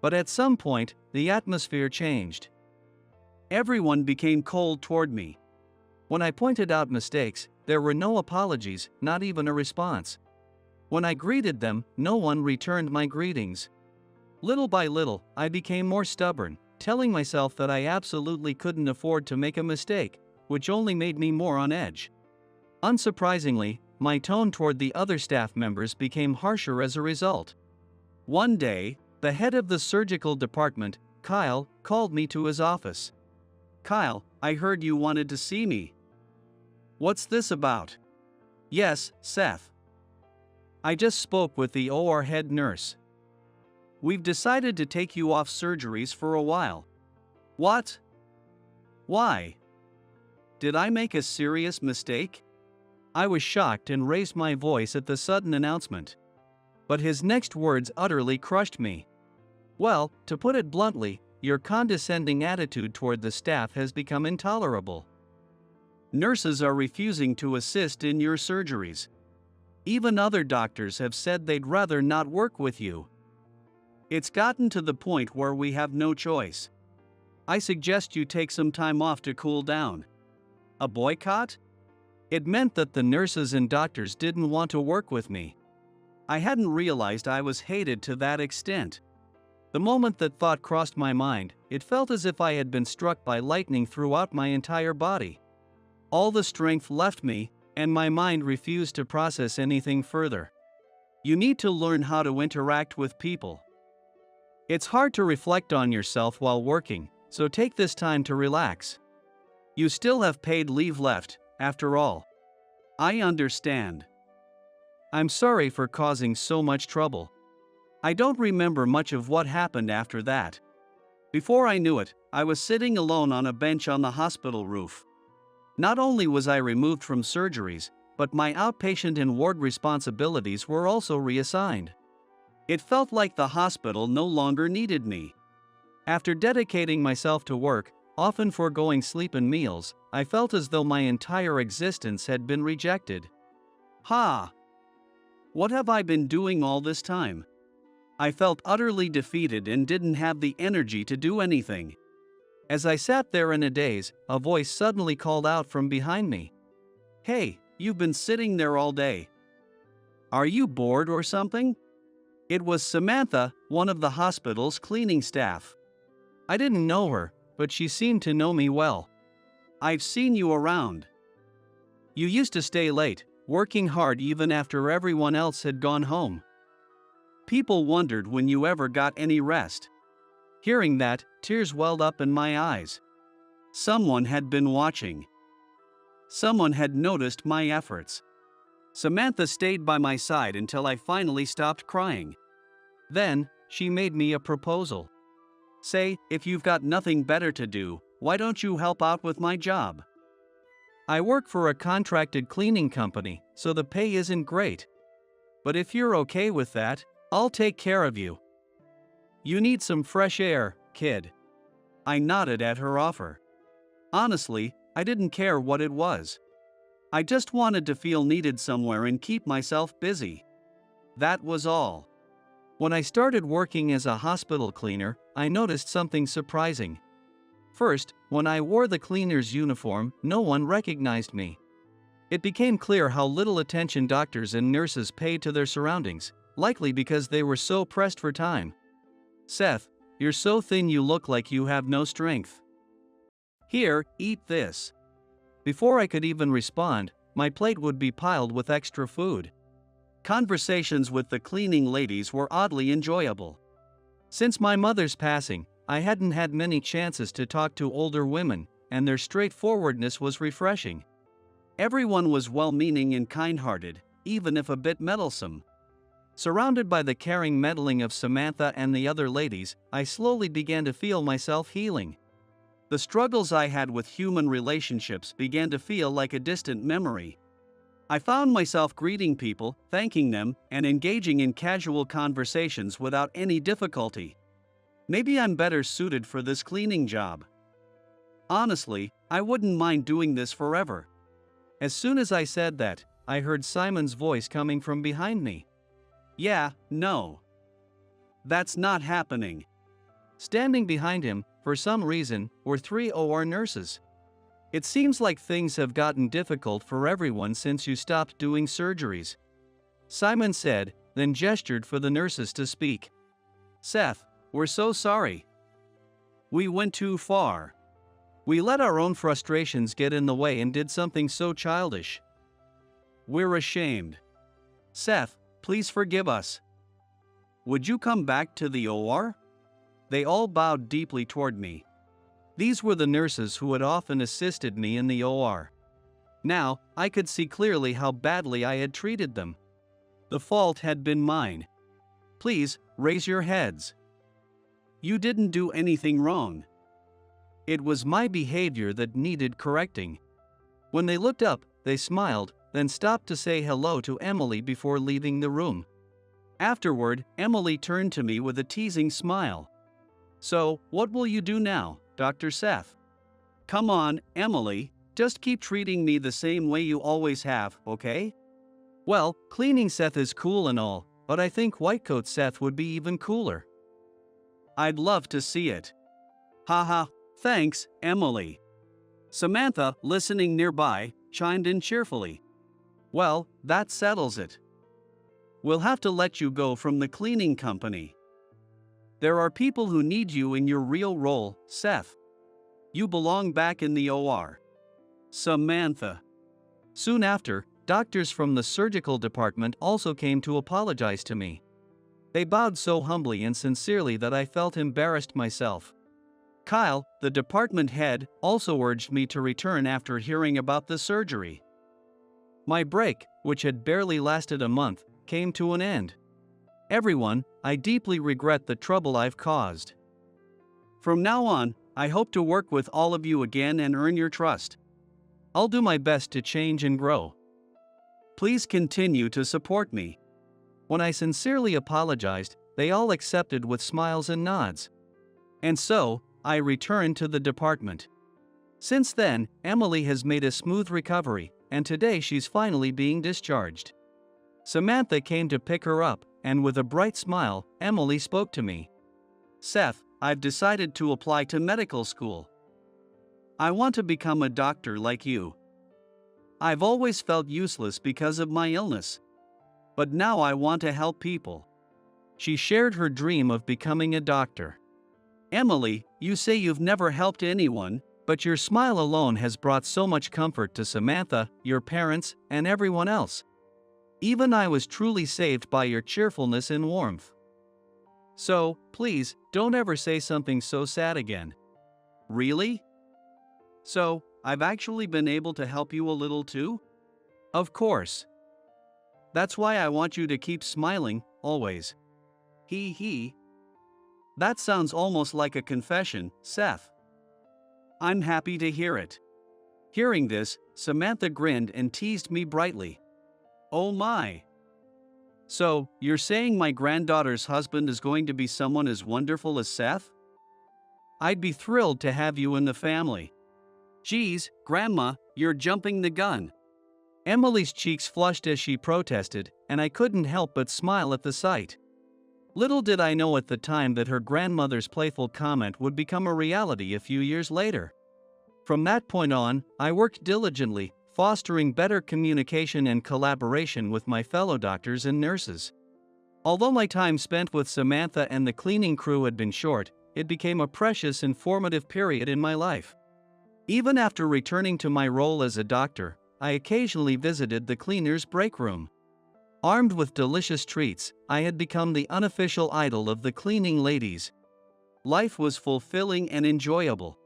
But at some point, the atmosphere changed. Everyone became cold toward me. When I pointed out mistakes, there were no apologies, not even a response. When I greeted them, no one returned my greetings. Little by little, I became more stubborn, telling myself that I absolutely couldn't afford to make a mistake, which only made me more on edge. Unsurprisingly, my tone toward the other staff members became harsher as a result. One day, the head of the surgical department, Kyle, called me to his office. Kyle, I heard you wanted to see me. What's this about? Yes, Seth. I just spoke with the OR head nurse. We've decided to take you off surgeries for a while. What? Why? Did I make a serious mistake? I was shocked and raised my voice at the sudden announcement. But his next words utterly crushed me. Well, to put it bluntly, your condescending attitude toward the staff has become intolerable. Nurses are refusing to assist in your surgeries. Even other doctors have said they'd rather not work with you. It's gotten to the point where we have no choice. I suggest you take some time off to cool down. A boycott? It meant that the nurses and doctors didn't want to work with me. I hadn't realized I was hated to that extent. The moment that thought crossed my mind, it felt as if I had been struck by lightning throughout my entire body. All the strength left me, and my mind refused to process anything further. You need to learn how to interact with people. It's hard to reflect on yourself while working, so take this time to relax. You still have paid leave left, after all. I understand. I'm sorry for causing so much trouble. I don't remember much of what happened after that. Before I knew it, I was sitting alone on a bench on the hospital roof. Not only was I removed from surgeries, but my outpatient and ward responsibilities were also reassigned. It felt like the hospital no longer needed me. After dedicating myself to work, often foregoing sleep and meals, I felt as though my entire existence had been rejected. What have I been doing all this time? I felt utterly defeated and didn't have the energy to do anything. As I sat there in a daze, a voice suddenly called out from behind me. Hey, you've been sitting there all day. Are you bored or something? It was Samantha, one of the hospital's cleaning staff. I didn't know her, but she seemed to know me well. I've seen you around. You used to stay late, working hard even after everyone else had gone home. People wondered when you ever got any rest. Hearing that, tears welled up in my eyes. Someone had been watching. Someone had noticed my efforts. Samantha stayed by my side until I finally stopped crying. Then, she made me a proposal. Say, if you've got nothing better to do, why don't you help out with my job? I work for a contracted cleaning company, so the pay isn't great. But if you're okay with that, I'll take care of you. You need some fresh air, kid. I nodded at her offer. Honestly, I didn't care what it was. I just wanted to feel needed somewhere and keep myself busy. That was all. When I started working as a hospital cleaner, I noticed something surprising. First, when I wore the cleaner's uniform, no one recognized me. It became clear how little attention doctors and nurses paid to their surroundings, likely because they were so pressed for time. Seth, you're so thin you look like you have no strength. Here, eat this. Before I could even respond, my plate would be piled with extra food. Conversations with the cleaning ladies were oddly enjoyable. Since my mother's passing, I hadn't had many chances to talk to older women, and their straightforwardness was refreshing. Everyone was well-meaning and kind-hearted, even if a bit meddlesome. Surrounded by the caring meddling of Samantha and the other ladies, I slowly began to feel myself healing. The struggles I had with human relationships began to feel like a distant memory. I found myself greeting people, thanking them, and engaging in casual conversations without any difficulty. Maybe I'm better suited for this cleaning job. Honestly, I wouldn't mind doing this forever. As soon as I said that, I heard Simon's voice coming from behind me. Yeah, no. That's not happening. Standing behind him, for some reason, were 3 OR nurses. It seems like things have gotten difficult for everyone since you stopped doing surgeries. Simon said, then gestured for the nurses to speak. Seth, we're so sorry. We went too far. We let our own frustrations get in the way and did something so childish. We're ashamed. Seth, please forgive us. Would you come back to the OR? They all bowed deeply toward me. These were the nurses who had often assisted me in the OR. Now, I could see clearly how badly I had treated them. The fault had been mine. please, raise your heads. You didn't do anything wrong. It was my behavior that needed correcting. When they looked up, they smiled, then stopped to say hello to Emily before leaving the room. Afterward, Emily turned to me with a teasing smile. So, what will you do now, Dr. Seth? Come on, Emily, just keep treating me the same way you always have, okay? Well, cleaning Seth is cool and all, but I think whitecoat Seth would be even cooler. I'd love to see it. Haha, thanks, Emily. Samantha, listening nearby, chimed in cheerfully. Well, that settles it. We'll have to let you go from the cleaning company. There are people who need you in your real role, Seth. You belong back in the OR. Samantha. Soon after, doctors from the surgical department also came to apologize to me. They bowed so humbly and sincerely that I felt embarrassed myself. Kyle, the department head, also urged me to return after hearing about the surgery. My break, which had barely lasted a month, came to an end. Everyone, I deeply regret the trouble I've caused. From now on, I hope to work with all of you again and earn your trust. I'll do my best to change and grow. Please continue to support me. When I sincerely apologized, they all accepted with smiles and nods. And so, I returned to the department. Since then, Emily has made a smooth recovery, and today she's finally being discharged. Samantha came to pick her up, and with a bright smile, Emily spoke to me. Seth, I've decided to apply to medical school. I want to become a doctor like you. I've always felt useless because of my illness. But now I want to help people. She shared her dream of becoming a doctor. Emily, you say you've never helped anyone, but your smile alone has brought so much comfort to Samantha, your parents, and everyone else. Even I was truly saved by your cheerfulness and warmth. So, please, don't ever say something so sad again. Really? So, I've actually been able to help you a little too? Of course. That's why I want you to keep smiling, always. He. That sounds almost like a confession, Seth. I'm happy to hear it. Hearing this, Samantha grinned and teased me brightly. Oh my. So, you're saying my granddaughter's husband is going to be someone as wonderful as Seth? I'd be thrilled to have you in the family. Geez, Grandma, you're jumping the gun. Emily's cheeks flushed as she protested, and I couldn't help but smile at the sight. Little did I know at the time that her grandmother's playful comment would become a reality a few years later. From that point on, I worked diligently, fostering better communication and collaboration with my fellow doctors and nurses. Although my time spent with Samantha and the cleaning crew had been short, it became a precious and formative period in my life. Even after returning to my role as a doctor, I occasionally visited the cleaner's break room. Armed with delicious treats, I had become the unofficial idol of the cleaning ladies. Life was fulfilling and enjoyable.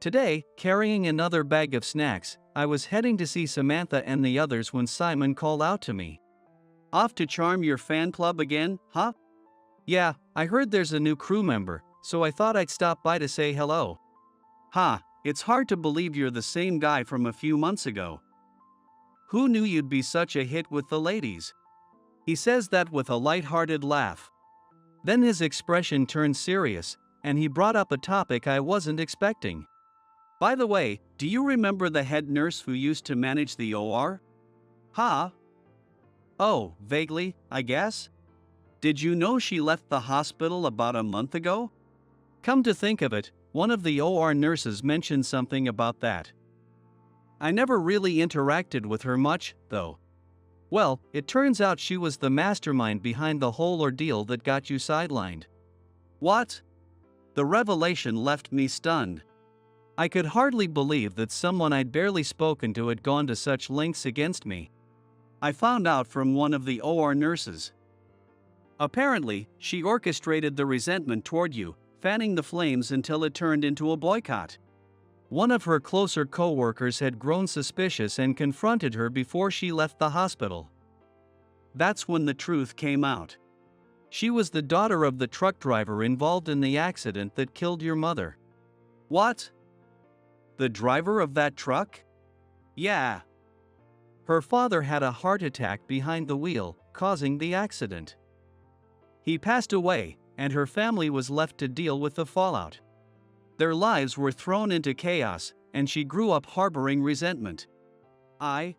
Today, carrying another bag of snacks, I was heading to see Samantha and the others when Simon called out to me. Off to charm your fan club again, huh? Yeah, I heard there's a new crew member, so I thought I'd stop by to say hello. Ha, it's hard to believe you're the same guy from a few months ago. Who knew you'd be such a hit with the ladies? He says that with a light-hearted laugh. Then his expression turned serious, and he brought up a topic I wasn't expecting. By the way, do you remember the head nurse who used to manage the OR? Huh? Oh, vaguely, I guess? Did you know she left the hospital about a month ago? Come to think of it, one of the OR nurses mentioned something about that. I never really interacted with her much, though. Well, it turns out she was the mastermind behind the whole ordeal that got you sidelined. What? The revelation left me stunned. I could hardly believe that someone I'd barely spoken to had gone to such lengths against me. I found out from one of the OR nurses. Apparently, she orchestrated the resentment toward you, fanning the flames until it turned into a boycott. One of her closer co-workers had grown suspicious and confronted her before she left the hospital. That's when the truth came out. She was the daughter of the truck driver involved in the accident that killed your mother. What? The driver of that truck? Yeah. Her father had a heart attack behind the wheel, causing the accident. He passed away, and her family was left to deal with the fallout. Their lives were thrown into chaos, and she grew up harboring resentment. I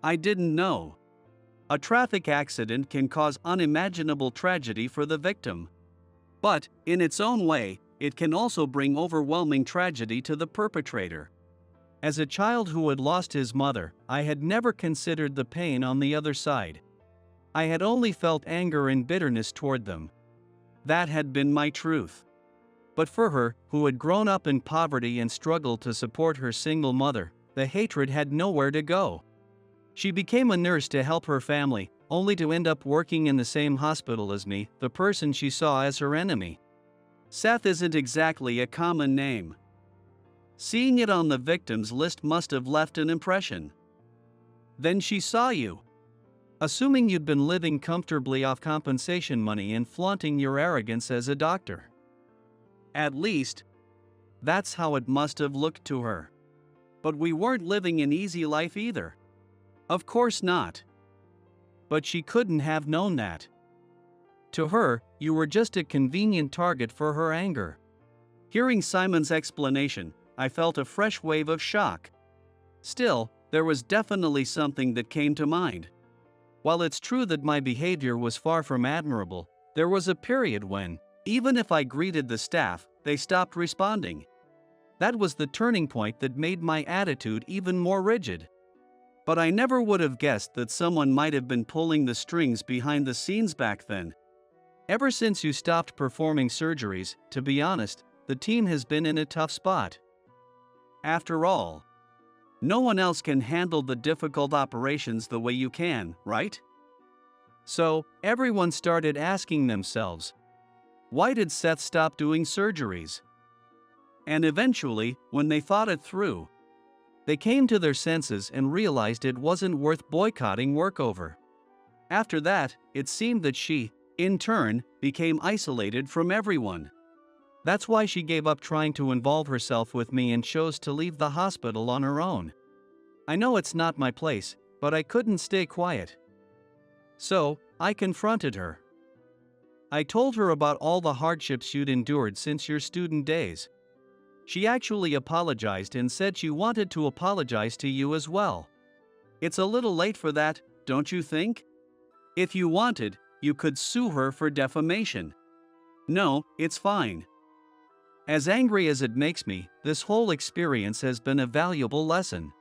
didn't know. A traffic accident can cause unimaginable tragedy for the victim. But, in its own way, it can also bring overwhelming tragedy to the perpetrator. As a child who had lost his mother, I had never considered the pain on the other side. I had only felt anger and bitterness toward them. That had been my truth. But for her, who had grown up in poverty and struggled to support her single mother, the hatred had nowhere to go. She became a nurse to help her family, only to end up working in the same hospital as me, the person she saw as her enemy. Seth isn't exactly a common name. Seeing it on the victims list must have left an impression. Then she saw you. Assuming you'd been living comfortably off compensation money and flaunting your arrogance as a doctor. At least, that's how it must have looked to her. But we weren't living an easy life either. Of course not. But she couldn't have known that. To her, you were just a convenient target for her anger. Hearing Simon's explanation, I felt a fresh wave of shock. Still, there was definitely something that came to mind. While it's true that my behavior was far from admirable, there was a period when, even if I greeted the staff, they stopped responding. That was the turning point that made my attitude even more rigid. But I never would have guessed that someone might have been pulling the strings behind the scenes back then. Ever since you stopped performing surgeries, to be honest, the team has been in a tough spot. After all, no one else can handle the difficult operations the way you can, right? So, everyone started asking themselves, why did Seth stop doing surgeries? And eventually, when they thought it through, they came to their senses and realized it wasn't worth boycotting work over. After that, it seemed that she, in turn, became isolated from everyone. That's why she gave up trying to involve herself with me and chose to leave the hospital on her own. I know it's not my place, but I couldn't stay quiet. So, I confronted her. I told her about all the hardships you'd endured since your student days. She actually apologized and said she wanted to apologize to you as well. It's a little late for that, don't you think? If you wanted, you could sue her for defamation. No, it's fine. As angry as it makes me, this whole experience has been a valuable lesson.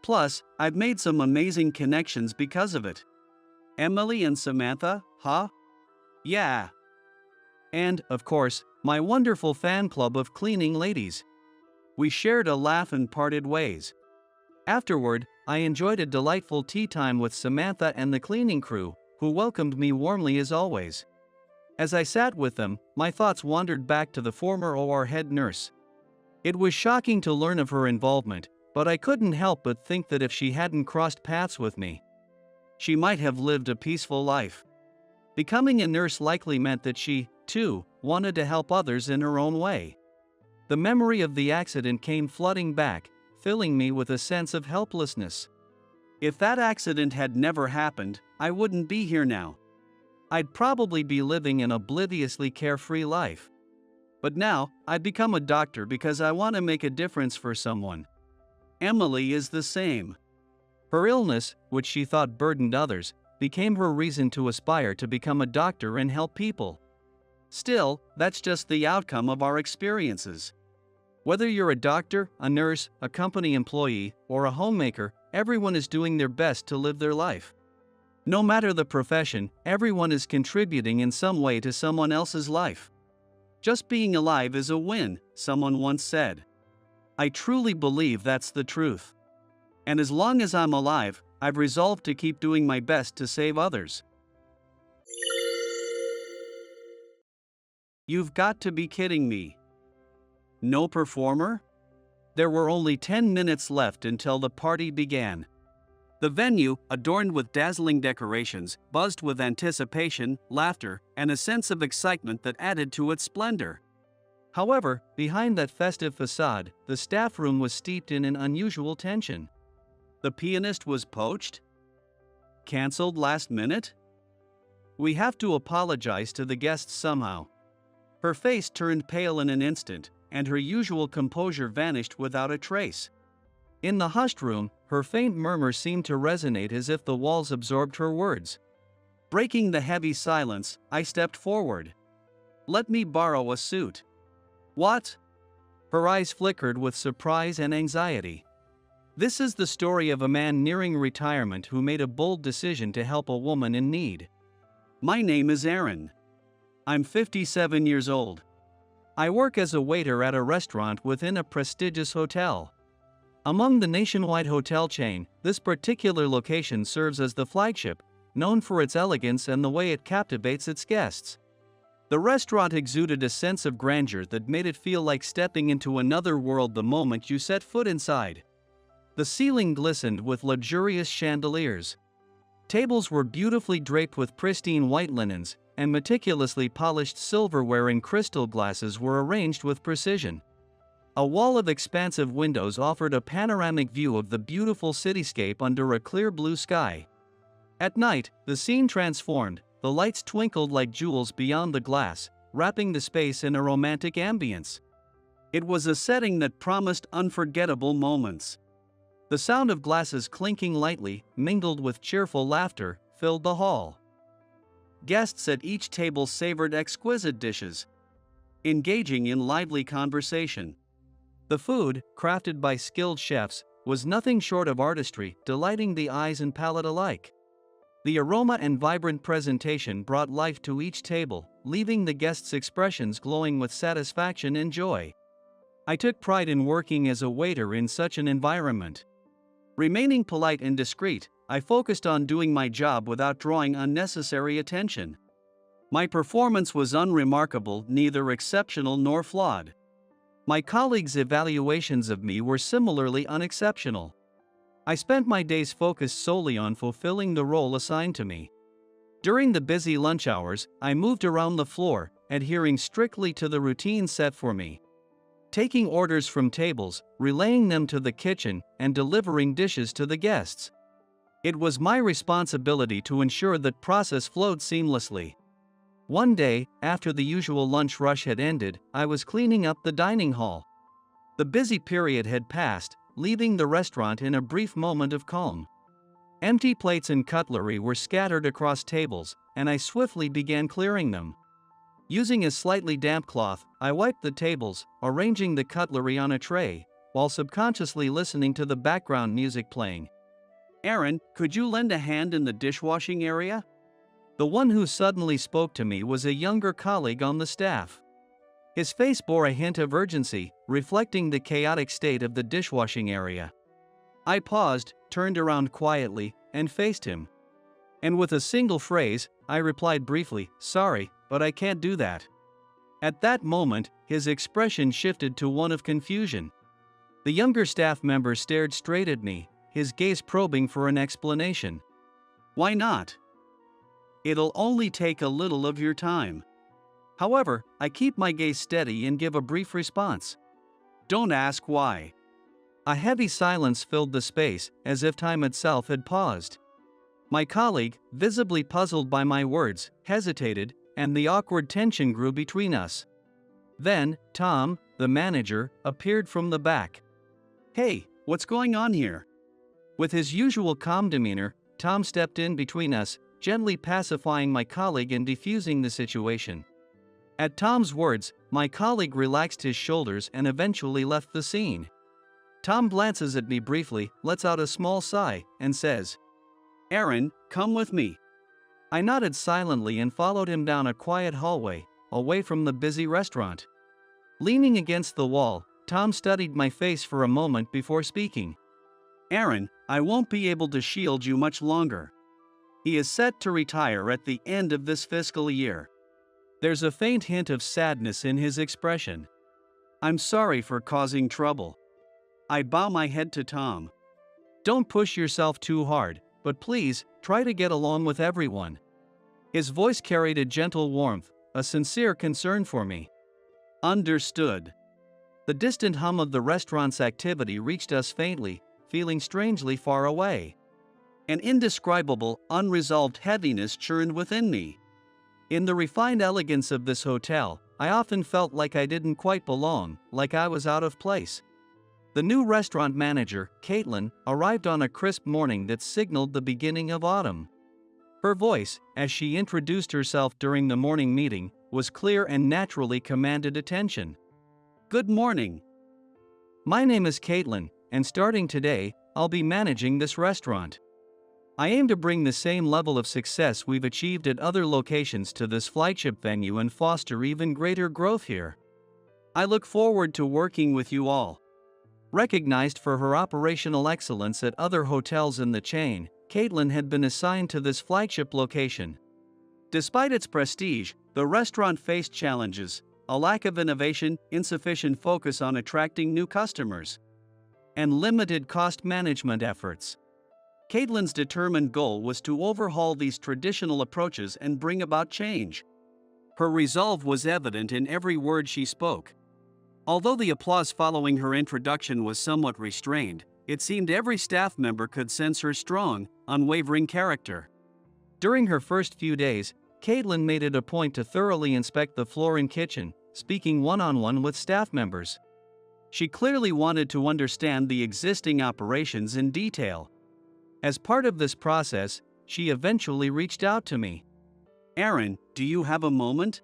Plus, I've made some amazing connections because of it. Emily and Samantha, huh? Yeah. And, of course, my wonderful fan club of cleaning ladies. We shared a laugh and parted ways. Afterward, I enjoyed a delightful tea time with Samantha and the cleaning crew, who welcomed me warmly as always. As I sat with them, my thoughts wandered back to the former OR head nurse. It was shocking to learn of her involvement, but I couldn't help but think that if she hadn't crossed paths with me, she might have lived a peaceful life. Becoming a nurse likely meant that she, too, wanted to help others in her own way. The memory of the accident came flooding back, filling me with a sense of helplessness. If that accident had never happened, I wouldn't be here now. I'd probably be living an obliviously carefree life. But now, I've become a doctor because I want to make a difference for someone. Emily is the same. Her illness, which she thought burdened others, became her reason to aspire to become a doctor and help people. Still, that's just the outcome of our experiences. Whether you're a doctor, a nurse, a company employee, or a homemaker, everyone is doing their best to live their life. No matter the profession, everyone is contributing in some way to someone else's life. Just being alive is a win, someone once said. I truly believe that's the truth. And as long as I'm alive, I've resolved to keep doing my best to save others. You've got to be kidding me. No performer? There were only 10 minutes left until the party began. The venue, adorned with dazzling decorations, buzzed with anticipation, laughter, and a sense of excitement that added to its splendor. However, behind that festive facade, the staff room was steeped in an unusual tension. The pianist was poached? Cancelled last minute? We have to apologize to the guests somehow. Her face turned pale in an instant, and her usual composure vanished without a trace. In the hushed room, her faint murmur seemed to resonate as if the walls absorbed her words. Breaking the heavy silence, I stepped forward. Let me borrow a suit. What? Her eyes flickered with surprise and anxiety. This is the story of a man nearing retirement who made a bold decision to help a woman in need. My name is Aaron. I'm 57 years old. I work as a waiter at a restaurant within a prestigious hotel. Among the nationwide hotel chain, this particular location serves as the flagship, known for its elegance and the way it captivates its guests. The restaurant exuded a sense of grandeur that made it feel like stepping into another world the moment you set foot inside. The ceiling glistened with luxurious chandeliers. Tables were beautifully draped with pristine white linens, and meticulously polished silverware and crystal glasses were arranged with precision. A wall of expansive windows offered a panoramic view of the beautiful cityscape under a clear blue sky. At night, the scene transformed, the lights twinkled like jewels beyond the glass, wrapping the space in a romantic ambience. It was a setting that promised unforgettable moments. The sound of glasses clinking lightly, mingled with cheerful laughter, filled the hall. Guests at each table savored exquisite dishes, engaging in lively conversation. The food, crafted by skilled chefs, was nothing short of artistry, delighting the eyes and palate alike. The aroma and vibrant presentation brought life to each table, leaving the guests' expressions glowing with satisfaction and joy. I took pride in working as a waiter in such an environment. Remaining polite and discreet, I focused on doing my job without drawing unnecessary attention. My performance was unremarkable, neither exceptional nor flawed. My colleagues' evaluations of me were similarly unexceptional. I spent my days focused solely on fulfilling the role assigned to me. During the busy lunch hours, I moved around the floor, adhering strictly to the routine set for me. Taking orders from tables, relaying them to the kitchen, and delivering dishes to the guests. It was my responsibility to ensure that process flowed seamlessly. One day, after the usual lunch rush had ended, I was cleaning up the dining hall. The busy period had passed, leaving the restaurant in a brief moment of calm. Empty plates and cutlery were scattered across tables, and I swiftly began clearing them. Using a slightly damp cloth, I wiped the tables, arranging the cutlery on a tray, while subconsciously listening to the background music playing. Aaron, could you lend a hand in the dishwashing area? The one who suddenly spoke to me was a younger colleague on the staff. His face bore a hint of urgency, reflecting the chaotic state of the dishwashing area. I paused, turned around quietly, and faced him. And with a single phrase, I replied briefly, "Sorry, but I can't do that." At that moment, his expression shifted to one of confusion. The younger staff member stared straight at me, his gaze probing for an explanation. Why not? It'll only take a little of your time. However, I keep my gaze steady and give a brief response. Don't ask why. A heavy silence filled the space, as if time itself had paused. My colleague, visibly puzzled by my words, hesitated, and the awkward tension grew between us. Then, Tom, the manager, appeared from the back. Hey, what's going on here? With his usual calm demeanor, Tom stepped in between us, gently pacifying my colleague and defusing the situation. At Tom's words, my colleague relaxed his shoulders and eventually left the scene. Tom glances at me briefly, lets out a small sigh, and says, Aaron, come with me. I nodded silently and followed him down a quiet hallway, away from the busy restaurant. Leaning against the wall, Tom studied my face for a moment before speaking. Aaron, I won't be able to shield you much longer. He is set to retire at the end of this fiscal year. There's a faint hint of sadness in his expression. I'm sorry for causing trouble. I bow my head to Tom. Don't push yourself too hard, but please, try to get along with everyone." His voice carried a gentle warmth, a sincere concern for me. Understood. The distant hum of the restaurant's activity reached us faintly, feeling strangely far away. An indescribable, unresolved heaviness churned within me. In the refined elegance of this hotel, I often felt like I didn't quite belong, like I was out of place. The new restaurant manager, Caitlin, arrived on a crisp morning that signaled the beginning of autumn. Her voice, as she introduced herself during the morning meeting, was clear and naturally commanded attention. "Good morning. My name is Caitlin, and starting today, I'll be managing this restaurant. I aim to bring the same level of success we've achieved at other locations to this flagship venue and foster even greater growth here. I look forward to working with you all." Recognized for her operational excellence at other hotels in the chain, Caitlin had been assigned to this flagship location. Despite its prestige, the restaurant faced challenges: a lack of innovation, insufficient focus on attracting new customers, and limited cost management efforts. Caitlin's determined goal was to overhaul these traditional approaches and bring about change. Her resolve was evident in every word she spoke. Although the applause following her introduction was somewhat restrained, it seemed every staff member could sense her strong, unwavering character. During her first few days, Caitlin made it a point to thoroughly inspect the floor and kitchen, speaking one-on-one with staff members. She clearly wanted to understand the existing operations in detail. As part of this process, she eventually reached out to me. "Aaron, do you have a moment?"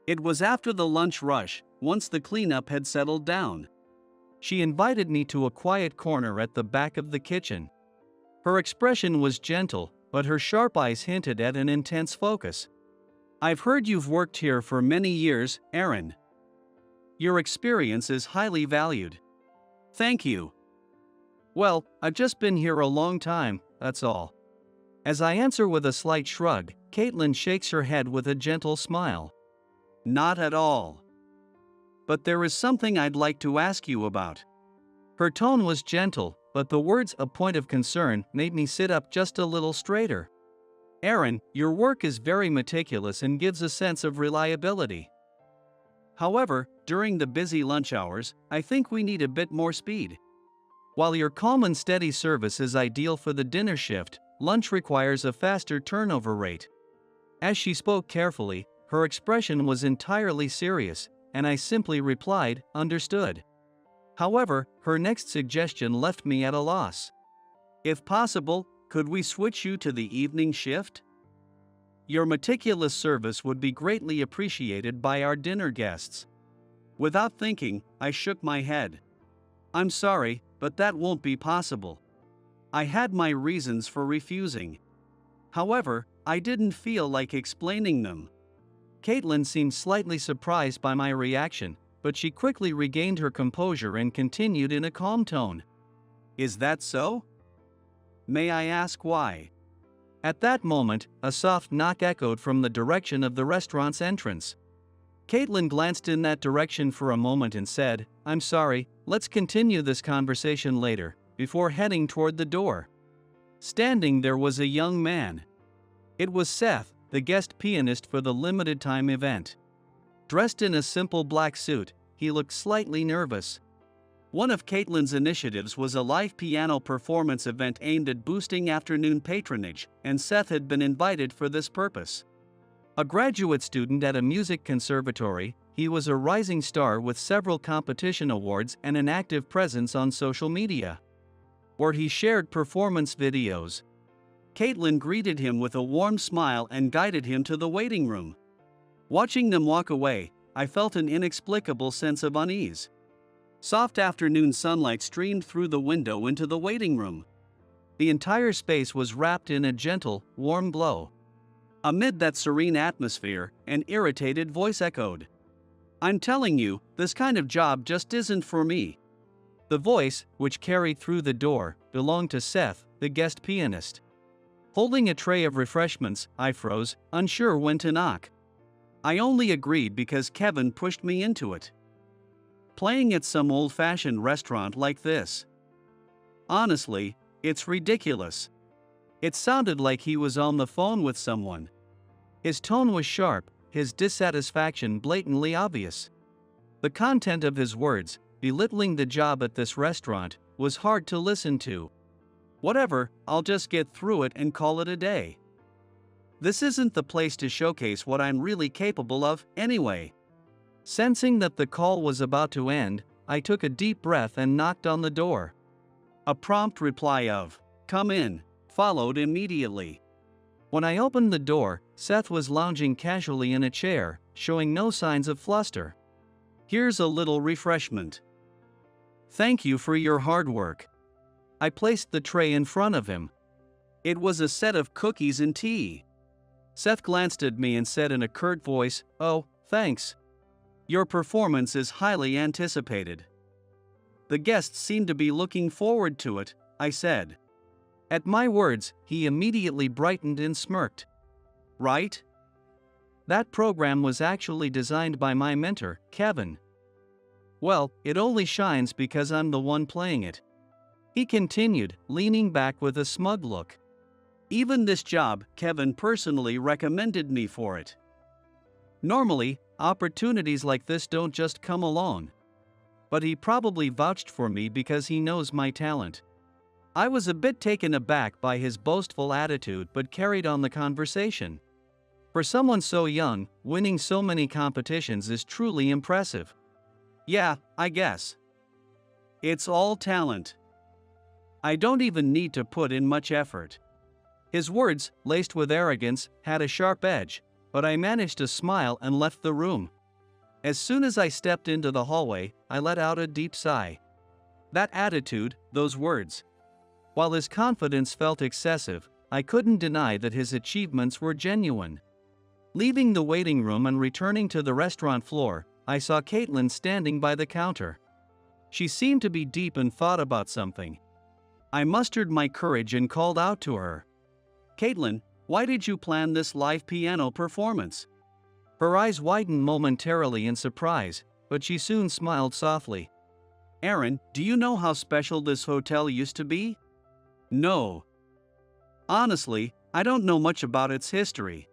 It was after the lunch rush, once the cleanup had settled down. She invited me to a quiet corner at the back of the kitchen. Her expression was gentle, but her sharp eyes hinted at an intense focus. "I've heard you've worked here for many years, Aaron. Your experience is highly valued." "Thank you." "Well, I've just been here a long time, that's all." As I answer with a slight shrug, Caitlin shakes her head with a gentle smile. "Not at all. But there is something I'd like to ask you about." Her tone was gentle, but the words "a point of concern" made me sit up just a little straighter. "Aaron, your work is very meticulous and gives a sense of reliability. However, during the busy lunch hours, I think we need a bit more speed. While your calm and steady service is ideal for the dinner shift, lunch requires a faster turnover rate." As she spoke carefully, her expression was entirely serious, and I simply replied, "Understood." However, her next suggestion left me at a loss. "If possible, could we switch you to the evening shift? Your meticulous service would be greatly appreciated by our dinner guests." Without thinking, I shook my head. "I'm sorry, but that won't be possible." I had my reasons for refusing. However, I didn't feel like explaining them. Caitlin seemed slightly surprised by my reaction, but she quickly regained her composure and continued in a calm tone. "Is that so? May I ask why?" At that moment, a soft knock echoed from the direction of the restaurant's entrance. Caitlin glanced in that direction for a moment and said, "I'm sorry, let's continue this conversation later," before heading toward the door. Standing there was a young man. It was Seth, the guest pianist for the limited-time event. Dressed in a simple black suit, he looked slightly nervous. One of Caitlin's initiatives was a live piano performance event aimed at boosting afternoon patronage, and Seth had been invited for this purpose. A graduate student at a music conservatory, he was a rising star with several competition awards and an active presence on social media, where he shared performance videos. Caitlin greeted him with a warm smile and guided him to the waiting room. Watching them walk away, I felt an inexplicable sense of unease. Soft afternoon sunlight streamed through the window into the waiting room. The entire space was wrapped in a gentle, warm glow. Amid that serene atmosphere, an irritated voice echoed, "I'm telling you, this kind of job just isn't for me." The voice, which carried through the door, belonged to Seth, the guest pianist. Holding a tray of refreshments, I froze, unsure when to knock. I only agreed because Kevin pushed me into it. Playing at some old-fashioned restaurant like this? Honestly, It's ridiculous. It sounded like he was on the phone with someone. His tone was sharp, his dissatisfaction blatantly obvious. The content of his words, belittling the job at this restaurant, was hard to listen to. Whatever, I'll just get through it and call it a day. This isn't the place to showcase what I'm really capable of, anyway. Sensing that the call was about to end, I took a deep breath and knocked on the door. A prompt reply of, "Come in," followed immediately. When I opened the door, Seth was lounging casually in a chair, showing no signs of fluster. "Here's a little refreshment. Thank you for your hard work." I placed the tray in front of him. It was a set of cookies and tea. Seth glanced at me and said in a curt voice, "Oh, thanks. Your performance is highly anticipated." "The guests seem to be looking forward to it," I said. At my words, he immediately brightened and smirked. "Right? That program was actually designed by my mentor, Kevin." "Well, it only shines because I'm the one playing it," he continued, leaning back with a smug look. "Even this job, Kevin personally recommended me for it. Normally, opportunities like this don't just come along. But he probably vouched for me because he knows my talent." I was a bit taken aback by his boastful attitude but carried on the conversation. For someone so young, winning so many competitions is truly impressive. "Yeah, I guess. It's all talent. I don't even need to put in much effort." His words, laced with arrogance, had a sharp edge, but I managed to smile and left the room. As soon as I stepped into the hallway, I let out a deep sigh. That attitude, those words. While his confidence felt excessive, I couldn't deny that his achievements were genuine. Leaving the waiting room and returning to the restaurant floor, I saw Caitlin standing by the counter. She seemed to be deep in thought about something. I mustered my courage and called out to her. "Caitlin, why did you plan this live piano performance?" Her eyes widened momentarily in surprise, but she soon smiled softly. "Aaron, do you know how special this hotel used to be?" "No. Honestly, I don't know much about its history."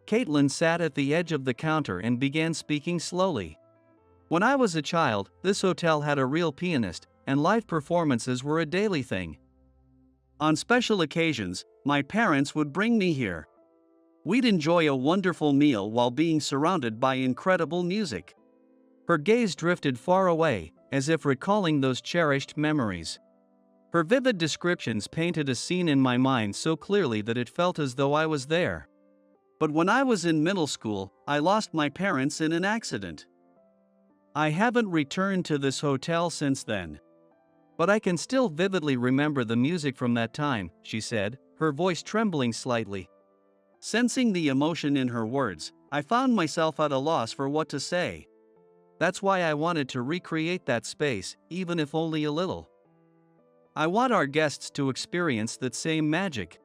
Caitlin sat at the edge of the counter and began speaking slowly. "When I was a child, this hotel had a real pianist, and live performances were a daily thing. On special occasions, my parents would bring me here. We'd enjoy a wonderful meal while being surrounded by incredible music." Her gaze drifted far away, as if recalling those cherished memories. Her vivid descriptions painted a scene in my mind so clearly that it felt as though I was there. "But when I was in middle school, I lost my parents in an accident. I haven't returned to this hotel since then. But I can still vividly remember the music from that time," she said, her voice trembling slightly. Sensing the emotion in her words, I found myself at a loss for what to say. That's why I wanted to recreate that space, even if only a little. I want our guests to experience that same magic.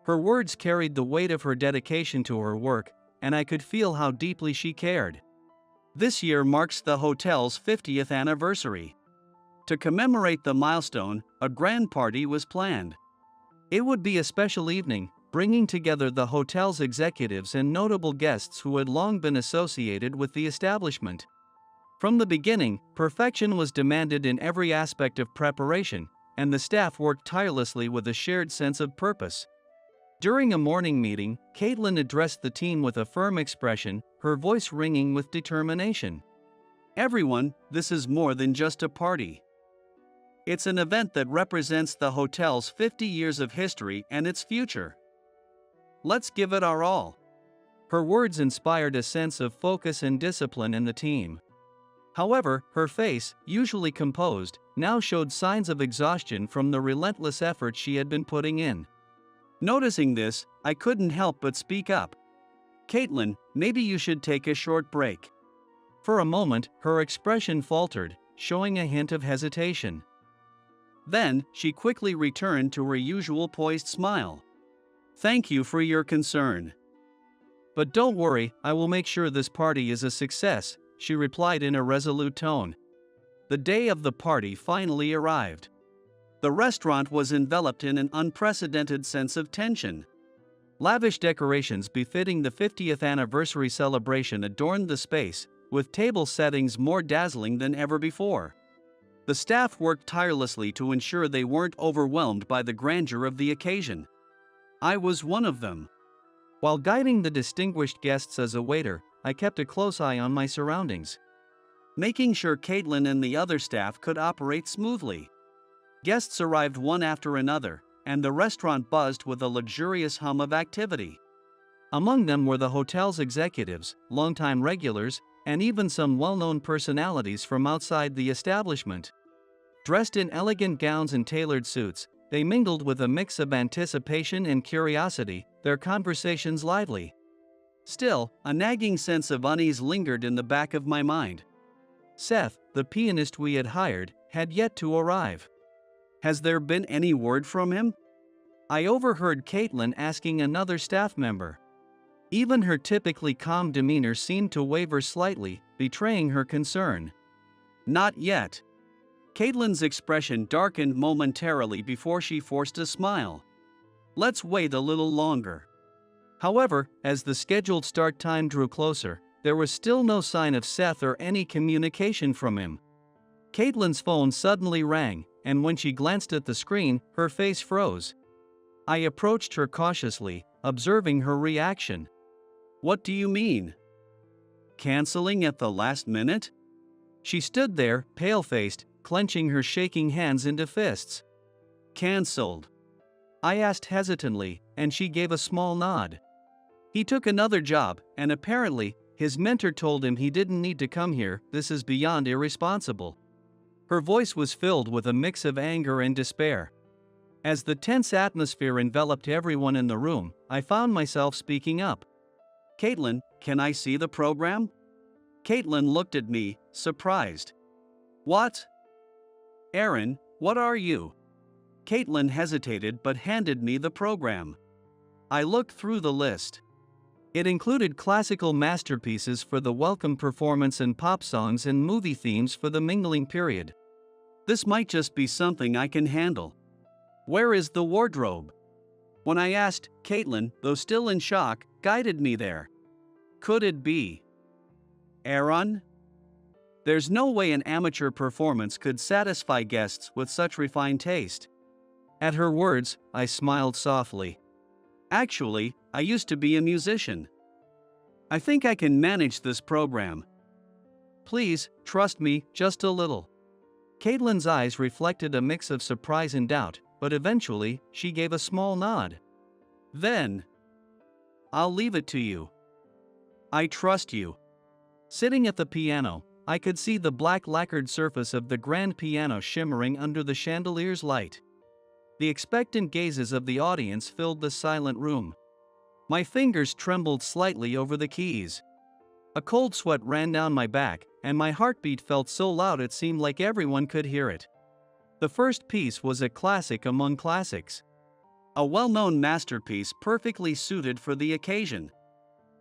Her words carried the weight of her dedication to her work, and I could feel how deeply she cared. This year marks the hotel's 50th anniversary. To commemorate the milestone, a grand party was planned. It would be a special evening, bringing together the hotel's executives and notable guests who had long been associated with the establishment. From the beginning, perfection was demanded in every aspect of preparation, and the staff worked tirelessly with a shared sense of purpose. During a morning meeting, Caitlin addressed the team with a firm expression, her voice ringing with determination. "Everyone, this is more than just a party. It's an event that represents the hotel's 50 years of history and its future. Let's give it our all." Her words inspired a sense of focus and discipline in the team. However, her face, usually composed, now showed signs of exhaustion from the relentless effort she had been putting in. Noticing this, I couldn't help but speak up. "Caitlin, maybe you should take a short break." For a moment, her expression faltered, showing a hint of hesitation. Then, she quickly returned to her usual poised smile. "Thank you for your concern. But don't worry, I will make sure this party is a success," she replied in a resolute tone. The day of the party finally arrived. The restaurant was enveloped in an unprecedented sense of tension. Lavish decorations befitting the 50th anniversary celebration adorned the space, with table settings more dazzling than ever before. The staff worked tirelessly to ensure they weren't overwhelmed by the grandeur of the occasion. I was one of them. While guiding the distinguished guests as a waiter, I kept a close eye on my surroundings, making sure Caitlin and the other staff could operate smoothly. Guests arrived one after another, and the restaurant buzzed with a luxurious hum of activity. Among them were the hotel's executives, longtime regulars, and even some well-known personalities from outside the establishment. Dressed in elegant gowns and tailored suits, they mingled with a mix of anticipation and curiosity, their conversations lively. Still, a nagging sense of unease lingered in the back of my mind. Seth, the pianist we had hired, had yet to arrive. Has there been any word from him? I overheard Caitlin asking another staff member. Even her typically calm demeanor seemed to waver slightly, betraying her concern. Not yet. Caitlin's expression darkened momentarily before she forced a smile. Let's wait a little longer. However, as the scheduled start time drew closer, there was still no sign of Seth or any communication from him. Caitlin's phone suddenly rang, and when she glanced at the screen, her face froze. I approached her cautiously, observing her reaction. What do you mean? Canceling at the last minute? She stood there, pale-faced, clenching her shaking hands into fists. Cancelled. I asked hesitantly, and she gave a small nod. He took another job, and apparently, his mentor told him he didn't need to come here. This is beyond irresponsible. Her voice was filled with a mix of anger and despair. As the tense atmosphere enveloped everyone in the room, I found myself speaking up. Caitlin, can I see the program? Caitlin looked at me, surprised. What? Aaron, what are you? Caitlin hesitated but handed me the program. I looked through the list. It included classical masterpieces for the welcome performance and pop songs and movie themes for the mingling period. This might just be something I can handle. Where is the wardrobe? When I asked, Caitlin, though still in shock, guided me there. Could it be Aaron? There's no way an amateur performance could satisfy guests with such refined taste. At her words, I smiled softly. Actually, I used to be a musician. I think I can manage this program. Please, trust me, just a little. Caitlin's eyes reflected a mix of surprise and doubt, but eventually, she gave a small nod. Then, I'll leave it to you. I trust you. Sitting at the piano, I could see the black lacquered surface of the grand piano shimmering under the chandelier's light. The expectant gazes of the audience filled the silent room. My fingers trembled slightly over the keys. A cold sweat ran down my back, and my heartbeat felt so loud it seemed like everyone could hear it. The first piece was a classic among classics. A well-known masterpiece perfectly suited for the occasion.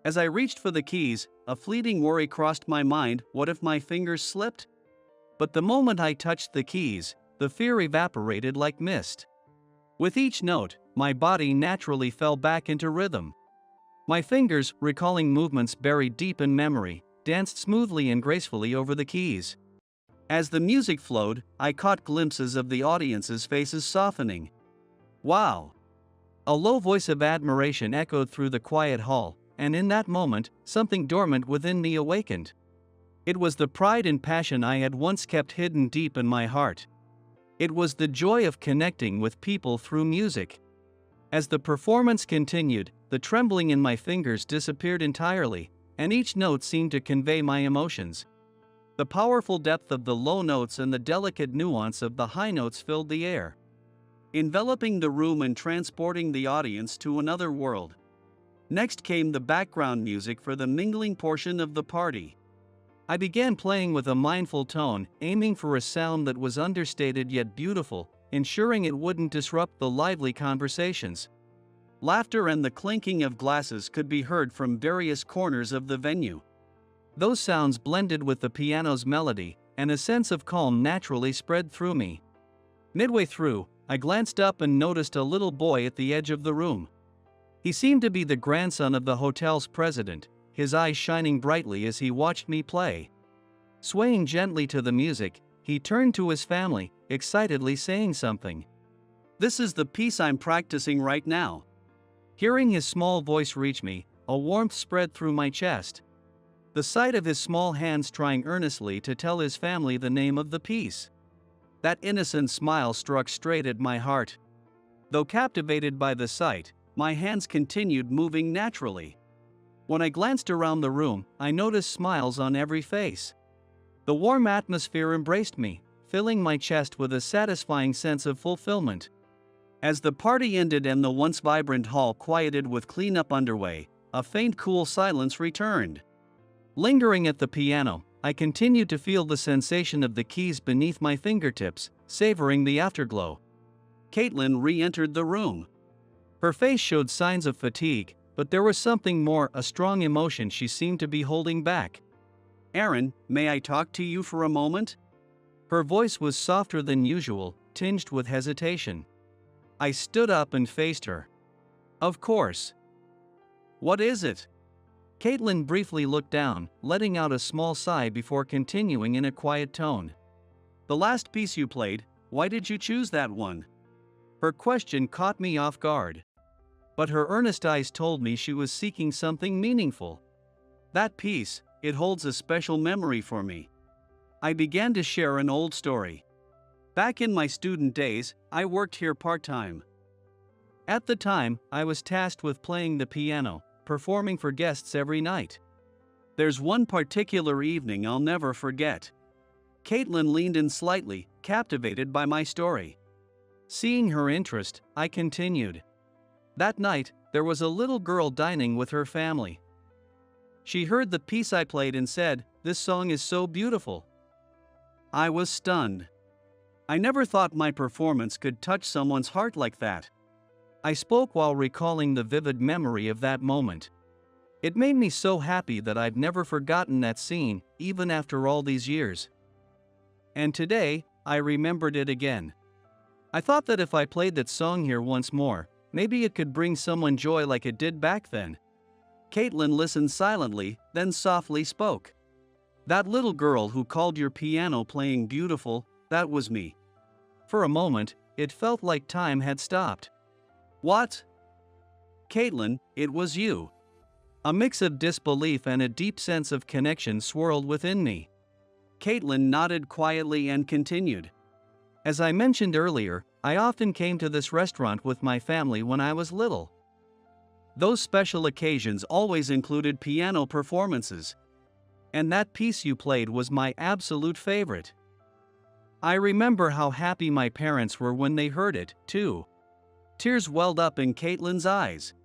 As I reached for the keys, a fleeting worry crossed my mind. What if my fingers slipped? But the moment I touched the keys, the fear evaporated like mist. With each note, my body naturally fell back into rhythm. My fingers, recalling movements buried deep in memory, danced smoothly and gracefully over the keys. As the music flowed, I caught glimpses of the audience's faces softening. Wow! A low voice of admiration echoed through the quiet hall, and in that moment, something dormant within me awakened. It was the pride and passion I had once kept hidden deep in my heart. It was the joy of connecting with people through music. As the performance continued, the trembling in my fingers disappeared entirely, and each note seemed to convey my emotions. The powerful depth of the low notes and the delicate nuance of the high notes filled the air, enveloping the room and transporting the audience to another world. Next came the background music for the mingling portion of the party. I began playing with a mindful tone, aiming for a sound that was understated yet beautiful, ensuring it wouldn't disrupt the lively conversations. Laughter and the clinking of glasses could be heard from various corners of the venue. Those sounds blended with the piano's melody, and a sense of calm naturally spread through me. Midway through, I glanced up and noticed a little boy at the edge of the room. He seemed to be the grandson of the hotel's president, his eyes shining brightly as he watched me play. Swaying gently to the music, he turned to his family, excitedly saying something. "This is the piece I'm practicing right now." Hearing his small voice reach me, a warmth spread through my chest. The sight of his small hands trying earnestly to tell his family the name of the piece. That innocent smile struck straight at my heart. Though captivated by the sight, my hands continued moving naturally. When I glanced around the room, I noticed smiles on every face. The warm atmosphere embraced me, filling my chest with a satisfying sense of fulfillment. As the party ended and the once vibrant hall quieted with cleanup underway, a faint cool silence returned. Lingering at the piano, I continued to feel the sensation of the keys beneath my fingertips, savoring the afterglow. Caitlin re-entered the room. Her face showed signs of fatigue, but there was something more, a strong emotion she seemed to be holding back. "Aaron, may I talk to you for a moment?" Her voice was softer than usual, tinged with hesitation. I stood up and faced her. "Of course." "What is it?" Caitlin briefly looked down, letting out a small sigh before continuing in a quiet tone. "The last piece you played, why did you choose that one?" Her question caught me off guard. But her earnest eyes told me she was seeking something meaningful. "That piece, it holds a special memory for me." I began to share an old story. Back in my student days, I worked here part-time. At the time, I was tasked with playing the piano, performing for guests every night. There's one particular evening I'll never forget. Caitlin leaned in slightly, captivated by my story. Seeing her interest, I continued. That night, there was a little girl dining with her family. She heard the piece I played and said, "This song is so beautiful." I was stunned. I never thought my performance could touch someone's heart like that. I spoke while recalling the vivid memory of that moment. It made me so happy that I've never forgotten that scene, even after all these years. And today, I remembered it again. I thought that if I played that song here once more, maybe it could bring someone joy like it did back then. Caitlin listened silently, then softly spoke. "That little girl who called your piano playing beautiful, that was me." For a moment, it felt like time had stopped. "What?" "Caitlin, it was you." A mix of disbelief and a deep sense of connection swirled within me. Caitlin nodded quietly and continued. "As I mentioned earlier, I often came to this restaurant with my family when I was little. Those special occasions always included piano performances. And that piece you played was my absolute favorite. I remember how happy my parents were when they heard it, too." Tears welled up in Caitlin's eyes.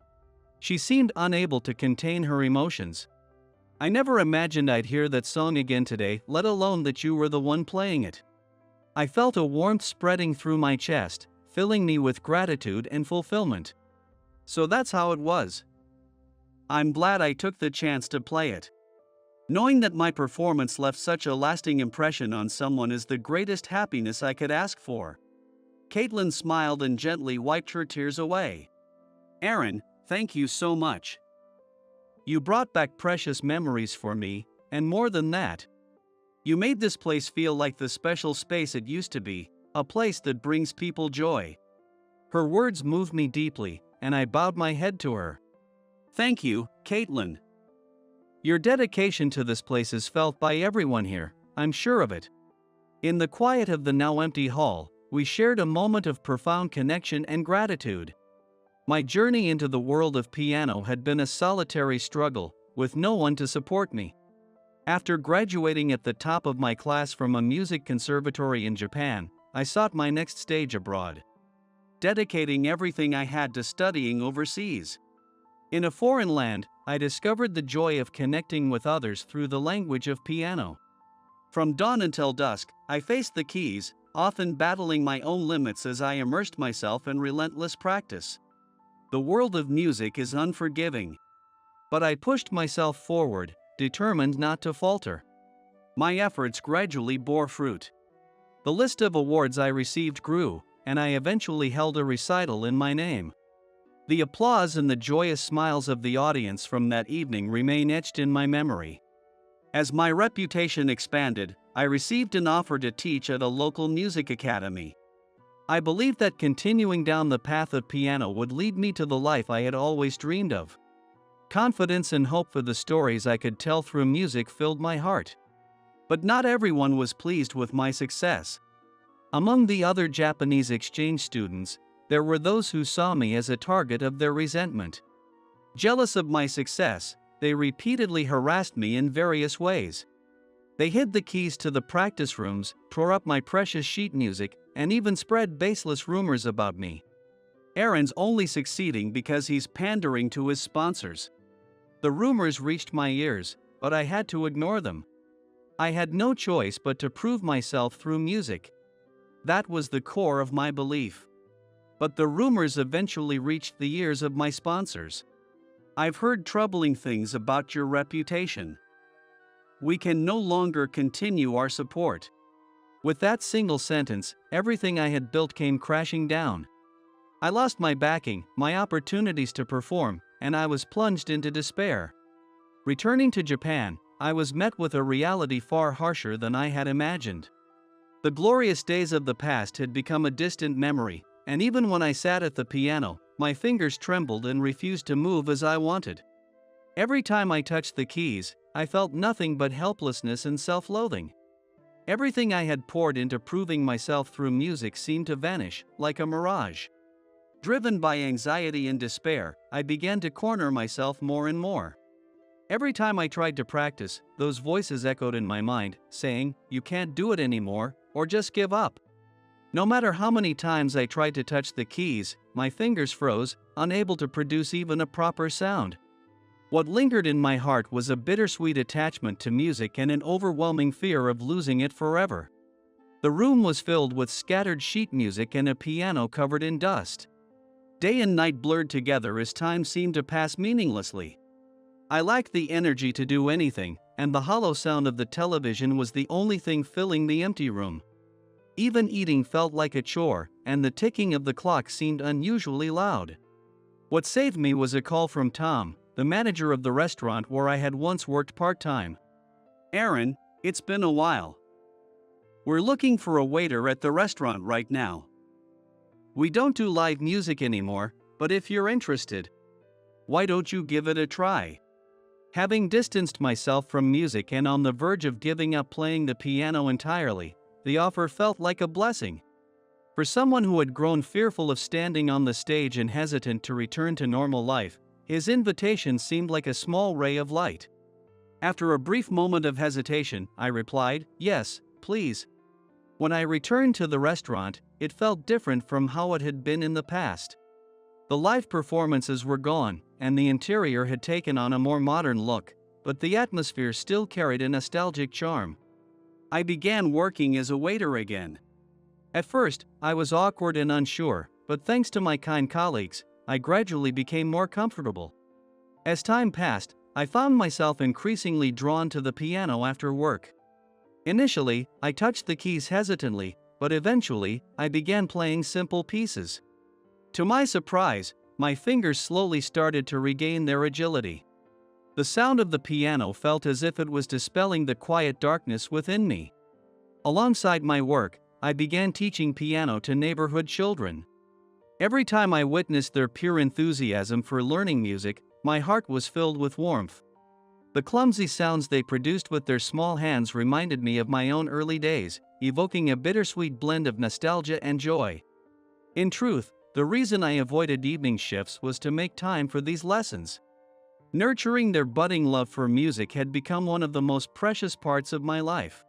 She seemed unable to contain her emotions. "I never imagined I'd hear that song again today, let alone that you were the one playing it." I felt a warmth spreading through my chest, filling me with gratitude and fulfillment. So that's how it was. I'm glad I took the chance to play it. Knowing that my performance left such a lasting impression on someone is the greatest happiness I could ask for. Caitlin smiled and gently wiped her tears away. "Aaron, thank you so much. You brought back precious memories for me, and more than that, you made this place feel like the special space it used to be, a place that brings people joy." Her words moved me deeply, and I bowed my head to her. "Thank you, Caitlin. Your dedication to this place is felt by everyone here, I'm sure of it." In the quiet of the now empty hall, we shared a moment of profound connection and gratitude. My journey into the world of piano had been a solitary struggle, with no one to support me. After graduating at the top of my class from a music conservatory in Japan, I sought my next stage abroad, dedicating everything I had to studying overseas. In a foreign land, I discovered the joy of connecting with others through the language of piano. From dawn until dusk, I faced the keys, often battling my own limits as I immersed myself in relentless practice. The world of music is unforgiving. But I pushed myself forward, determined not to falter. My efforts gradually bore fruit. The list of awards I received grew, and I eventually held a recital in my name. The applause and the joyous smiles of the audience from that evening remain etched in my memory. As my reputation expanded, I received an offer to teach at a local music academy. I believed that continuing down the path of piano would lead me to the life I had always dreamed of. Confidence and hope for the stories I could tell through music filled my heart. But not everyone was pleased with my success. Among the other Japanese exchange students, there were those who saw me as a target of their resentment. Jealous of my success, they repeatedly harassed me in various ways. They hid the keys to the practice rooms, tore up my precious sheet music, and even spread baseless rumors about me. Aaron's only succeeding because he's pandering to his sponsors. The rumors reached my ears, but I had to ignore them. I had no choice but to prove myself through music. That was the core of my belief. But the rumors eventually reached the ears of my sponsors. I've heard troubling things about your reputation. We can no longer continue our support. With that single sentence, everything I had built came crashing down. I lost my backing, my opportunities to perform, and I was plunged into despair. Returning to Japan, I was met with a reality far harsher than I had imagined. The glorious days of the past had become a distant memory, and even when I sat at the piano, my fingers trembled and refused to move as I wanted. Every time I touched the keys, I felt nothing but helplessness and self-loathing. Everything I had poured into proving myself through music seemed to vanish, like a mirage. Driven by anxiety and despair, I began to corner myself more and more. Every time I tried to practice, those voices echoed in my mind, saying, "You can't do it anymore," or "Just give up." No matter how many times I tried to touch the keys, my fingers froze, unable to produce even a proper sound. What lingered in my heart was a bittersweet attachment to music and an overwhelming fear of losing it forever. The room was filled with scattered sheet music and a piano covered in dust. Day and night blurred together as time seemed to pass meaninglessly. I lacked the energy to do anything, and the hollow sound of the television was the only thing filling the empty room. Even eating felt like a chore, and the ticking of the clock seemed unusually loud. What saved me was a call from Tom, the manager of the restaurant where I had once worked part-time. "Aaron, it's been a while. We're looking for a waiter at the restaurant right now. We don't do live music anymore, but if you're interested, why don't you give it a try?" Having distanced myself from music and on the verge of giving up playing the piano entirely, the offer felt like a blessing. For someone who had grown fearful of standing on the stage and hesitant to return to normal life, his invitation seemed like a small ray of light. After a brief moment of hesitation, I replied, "Yes, please." When I returned to the restaurant, it felt different from how it had been in the past. The live performances were gone, and the interior had taken on a more modern look, but the atmosphere still carried a nostalgic charm. I began working as a waiter again. At first, I was awkward and unsure, but thanks to my kind colleagues, I gradually became more comfortable. As time passed, I found myself increasingly drawn to the piano after work. Initially, I touched the keys hesitantly, but eventually, I began playing simple pieces. To my surprise, my fingers slowly started to regain their agility. The sound of the piano felt as if it was dispelling the quiet darkness within me. Alongside my work, I began teaching piano to neighborhood children. Every time I witnessed their pure enthusiasm for learning music, my heart was filled with warmth. The clumsy sounds they produced with their small hands reminded me of my own early days, evoking a bittersweet blend of nostalgia and joy. In truth, the reason I avoided evening shifts was to make time for these lessons. Nurturing their budding love for music had become one of the most precious parts of my life.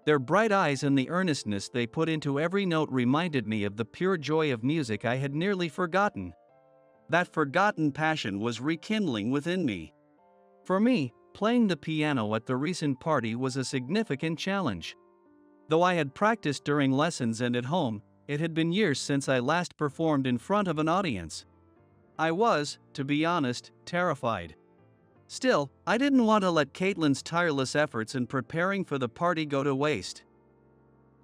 Their bright eyes and the earnestness they put into every note reminded me of the pure joy of music I had nearly forgotten. That forgotten passion was rekindling within me. For me, playing the piano at the recent party was a significant challenge. Though I had practiced during lessons and at home, it had been years since I last performed in front of an audience. I was, to be honest, terrified. Still, I didn't want to let Caitlin's tireless efforts in preparing for the party go to waste.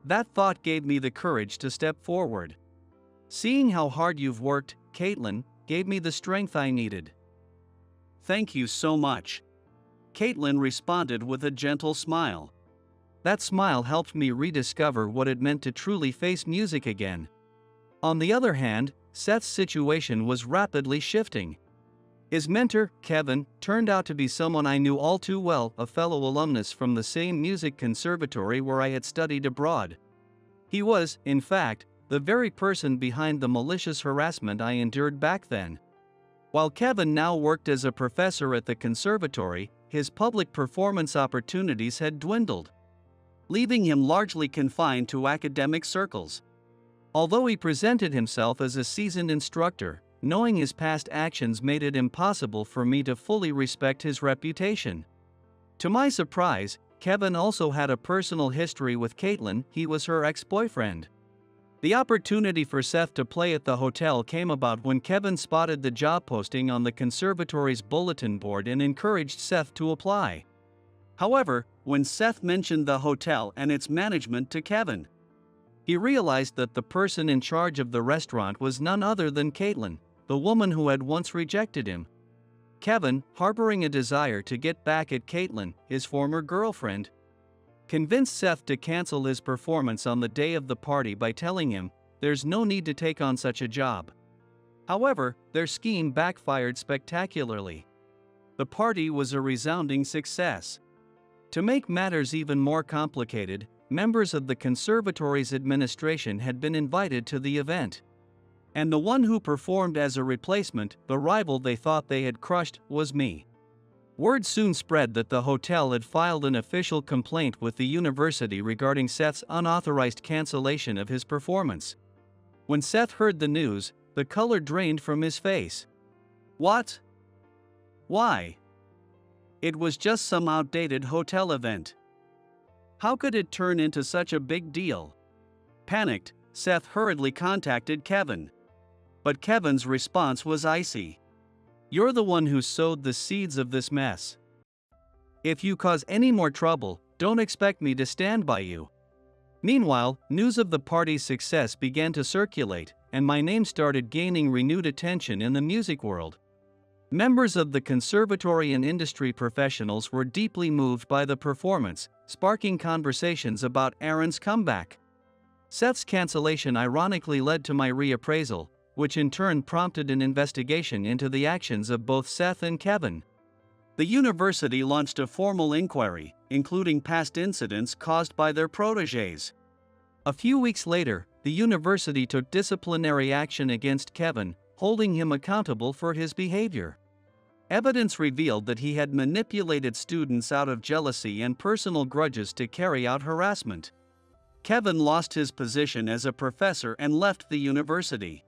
That thought gave me the courage to step forward. Seeing how hard you've worked, Caitlin, gave me the strength I needed. Thank you so much. Caitlin responded with a gentle smile. That smile helped me rediscover what it meant to truly face music again. On the other hand, Seth's situation was rapidly shifting. His mentor, Kevin, turned out to be someone I knew all too well, a fellow alumnus from the same music conservatory where I had studied abroad. He was, in fact, the very person behind the malicious harassment I endured back then. While Kevin now worked as a professor at the conservatory, his public performance opportunities had dwindled, leaving him largely confined to academic circles. Although he presented himself as a seasoned instructor, knowing his past actions made it impossible for me to fully respect his reputation. To my surprise, Kevin also had a personal history with Caitlin. He was her ex-boyfriend. The opportunity for Seth to play at the hotel came about when Kevin spotted the job posting on the conservatory's bulletin board and encouraged Seth to apply. However, when Seth mentioned the hotel and its management to Kevin, he realized that the person in charge of the restaurant was none other than Caitlin, the woman who had once rejected him. Kevin, harboring a desire to get back at Caitlin, his former girlfriend, convinced Seth to cancel his performance on the day of the party by telling him, "There's no need to take on such a job." However, their scheme backfired spectacularly. The party was a resounding success. To make matters even more complicated, members of the conservatory's administration had been invited to the event. And the one who performed as a replacement, the rival they thought they had crushed, was me. Word soon spread that the hotel had filed an official complaint with the university regarding Seth's unauthorized cancellation of his performance. When Seth heard the news, the color drained from his face. What? Why? It was just some outdated hotel event. How could it turn into such a big deal? Panicked, Seth hurriedly contacted Kevin. But Kevin's response was icy. "You're the one who sowed the seeds of this mess. If you cause any more trouble, don't expect me to stand by you." Meanwhile, news of the party's success began to circulate, and my name started gaining renewed attention in the music world. Members of the conservatory and industry professionals were deeply moved by the performance, sparking conversations about Aaron's comeback. Seth's cancellation ironically led to my reappraisal, which in turn prompted an investigation into the actions of both Seth and Kevin. The university launched a formal inquiry, including past incidents caused by their protégés. A few weeks later, the university took disciplinary action against Kevin, holding him accountable for his behavior. Evidence revealed that he had manipulated students out of jealousy and personal grudges to carry out harassment. Kevin lost his position as a professor and left the university.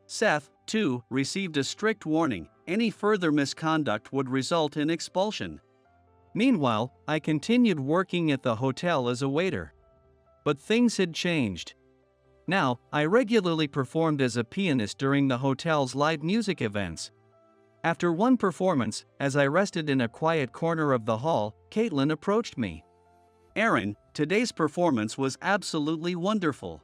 Seth, too, received a strict warning: any further misconduct would result in expulsion. Meanwhile, I continued working at the hotel as a waiter. But things had changed. Now, I regularly performed as a pianist during the hotel's live music events. After one performance, as I rested in a quiet corner of the hall, Caitlin approached me. "Aaron, today's performance was absolutely wonderful.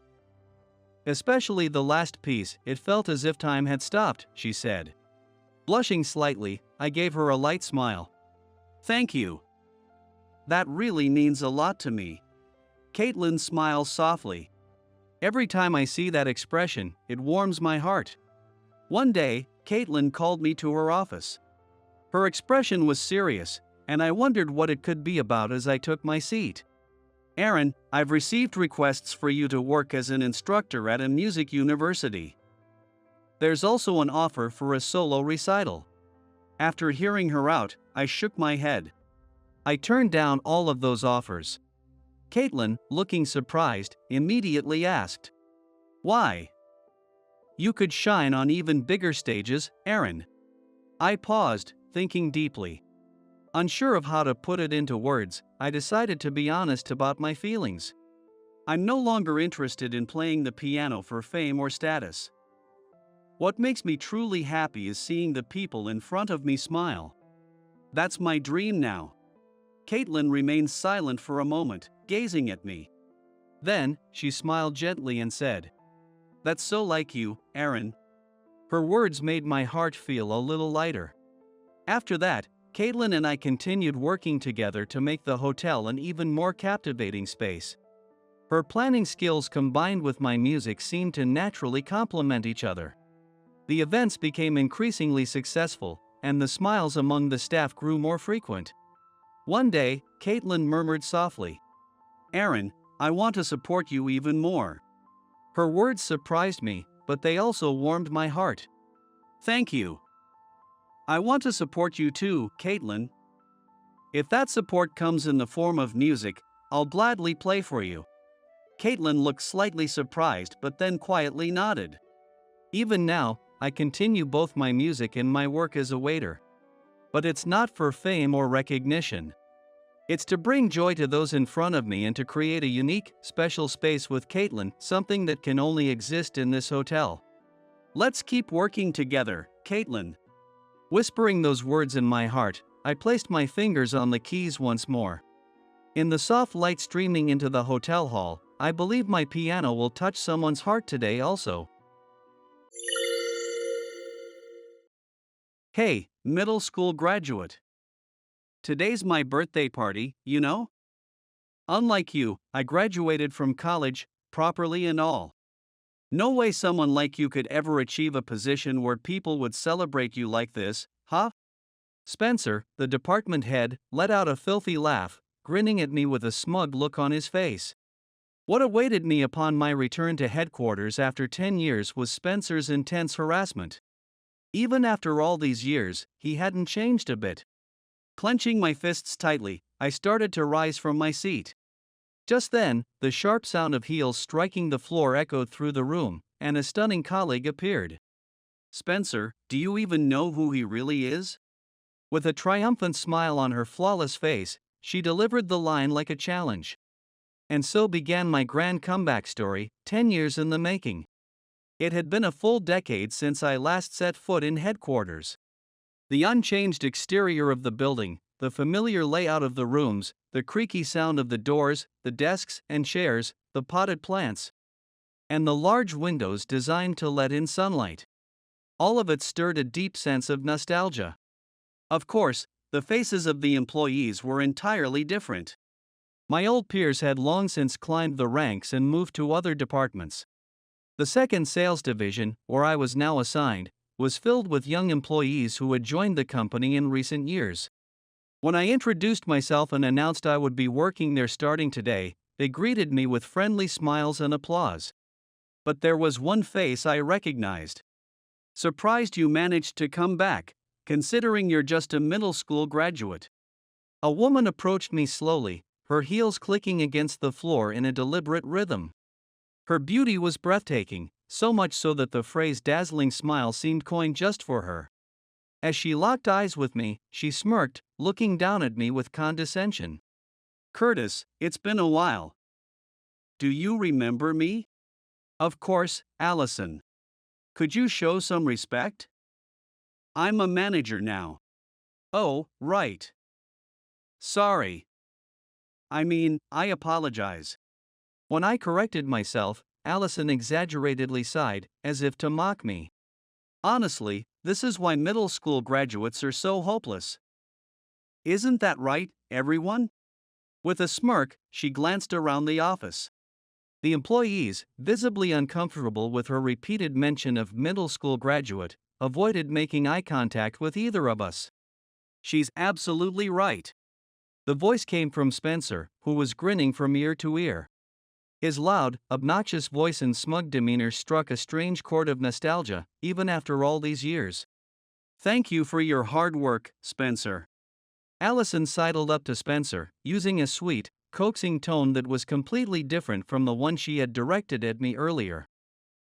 Especially the last piece, it felt as if time had stopped," she said. Blushing slightly, I gave her a light smile. "Thank you. That really means a lot to me." Caitlin smiles softly. Every time I see that expression, it warms my heart. One day, Caitlin called me to her office. Her expression was serious, and I wondered what it could be about as I took my seat. "Aaron, I've received requests for you to work as an instructor at a music university. There's also an offer for a solo recital." After hearing her out, I shook my head. I turned down all of those offers. Caitlin, looking surprised, immediately asked, "Why?" "You could shine on even bigger stages, Aaron." I paused, thinking deeply. Unsure of how to put it into words, I decided to be honest about my feelings. I'm no longer interested in playing the piano for fame or status. What makes me truly happy is seeing the people in front of me smile. That's my dream now. Caitlin remained silent for a moment, gazing at me. Then, she smiled gently and said, "That's so like you, Aaron." Her words made my heart feel a little lighter. After that, Caitlin and I continued working together to make the hotel an even more captivating space. Her planning skills combined with my music seemed to naturally complement each other. The events became increasingly successful, and the smiles among the staff grew more frequent. One day, Caitlin murmured softly, "Aaron, I want to support you even more." Her words surprised me, but they also warmed my heart. "Thank you. I want to support you too, Caitlin. If that support comes in the form of music, I'll gladly play for you." Caitlin looked slightly surprised but then quietly nodded. Even now, I continue both my music and my work as a waiter. But it's not for fame or recognition. It's to bring joy to those in front of me and to create a unique, special space with Caitlin, something that can only exist in this hotel. "Let's keep working together, Caitlin." Whispering those words in my heart, I placed my fingers on the keys once more. In the soft light streaming into the hotel hall, I believe my piano will touch someone's heart today also. Hey, middle school graduate. Today's my birthday party, you know? Unlike you, I graduated from college, properly and all. No way someone like you could ever achieve a position where people would celebrate you like this, huh? Spencer, the department head, let out a filthy laugh, grinning at me with a smug look on his face. What awaited me upon my return to headquarters after 10 years was Spencer's intense harassment. Even after all these years, he hadn't changed a bit. Clenching my fists tightly, I started to rise from my seat. Just then, the sharp sound of heels striking the floor echoed through the room, and a stunning colleague appeared. "Spencer, do you even know who he really is?" With a triumphant smile on her flawless face, she delivered the line like a challenge. And so began my grand comeback story, 10 years in the making. It had been a full decade since I last set foot in headquarters. The unchanged exterior of the building, the familiar layout of the rooms, the creaky sound of the doors, the desks and chairs, the potted plants, and the large windows designed to let in sunlight. All of it stirred a deep sense of nostalgia. Of course, the faces of the employees were entirely different. My old peers had long since climbed the ranks and moved to other departments. The second sales division, where I was now assigned, was filled with young employees who had joined the company in recent years. When I introduced myself and announced I would be working there starting today, they greeted me with friendly smiles and applause. But there was one face I recognized. "Surprised you managed to come back, considering you're just a middle school graduate." A woman approached me slowly, her heels clicking against the floor in a deliberate rhythm. Her beauty was breathtaking, so much so that the phrase "dazzling smile" seemed coined just for her. As she locked eyes with me, she smirked, looking down at me with condescension. "Curtis, it's been a while. Do you remember me?" "Of course, Allison. Could you show some respect? I'm a manager now." "Oh, right. Sorry. I apologize." When I corrected myself, Allison exaggeratedly sighed, as if to mock me. "Honestly, this is why middle school graduates are so hopeless. Isn't that right, everyone?" With a smirk, she glanced around the office. The employees, visibly uncomfortable with her repeated mention of middle school graduate, avoided making eye contact with either of us. "She's absolutely right." The voice came from Spencer, who was grinning from ear to ear. His loud, obnoxious voice and smug demeanor struck a strange chord of nostalgia, even after all these years. "Thank you for your hard work, Spencer." Allison sidled up to Spencer, using a sweet, coaxing tone that was completely different from the one she had directed at me earlier.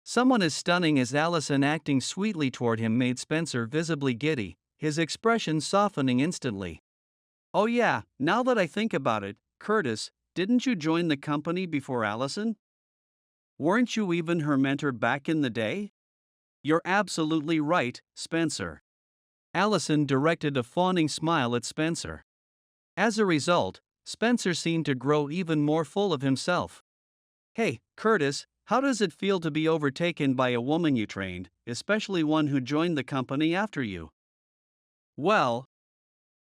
Someone as stunning as Allison acting sweetly toward him made Spencer visibly giddy, his expression softening instantly. "Oh yeah, now that I think about it, Curtis, didn't you join the company before Allison? Weren't you even her mentor back in the day?" "You're absolutely right, Spencer." Allison directed a fawning smile at Spencer. As a result, Spencer seemed to grow even more full of himself. Hey, Curtis, how does it feel to be overtaken by a woman you trained, especially one who joined the company after you? Well,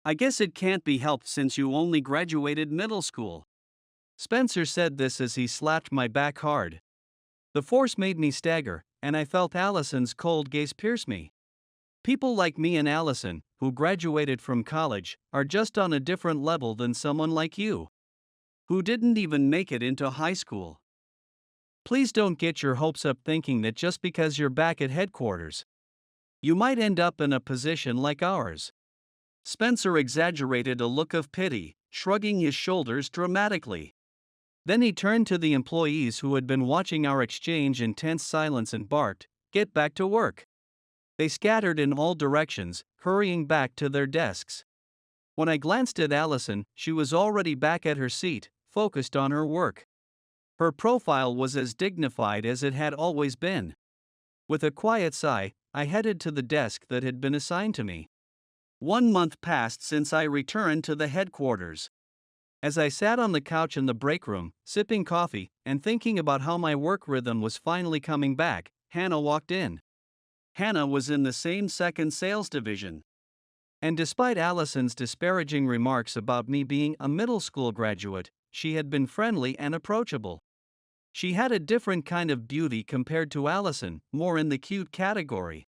I guess it can't be helped since you only graduated middle school. Spencer said this as he slapped my back hard. The force made me stagger, and I felt Allison's cold gaze pierce me. People like me and Allison, who graduated from college, are just on a different level than someone like you, who didn't even make it into high school. Please don't get your hopes up thinking that just because you're back at headquarters, you might end up in a position like ours. Spencer exaggerated a look of pity, shrugging his shoulders dramatically. Then he turned to the employees who had been watching our exchange in tense silence and barked, "Get back to work." They scattered in all directions, hurrying back to their desks. When I glanced at Allison, she was already back at her seat, focused on her work. Her profile was as dignified as it had always been. With a quiet sigh, I headed to the desk that had been assigned to me. 1 month passed since I returned to the headquarters. As I sat on the couch in the break room, sipping coffee, and thinking about how my work rhythm was finally coming back, Hannah walked in. Hannah was in the same second sales division. And despite Allison's disparaging remarks about me being a middle school graduate, she had been friendly and approachable. She had a different kind of beauty compared to Allison, more in the cute category.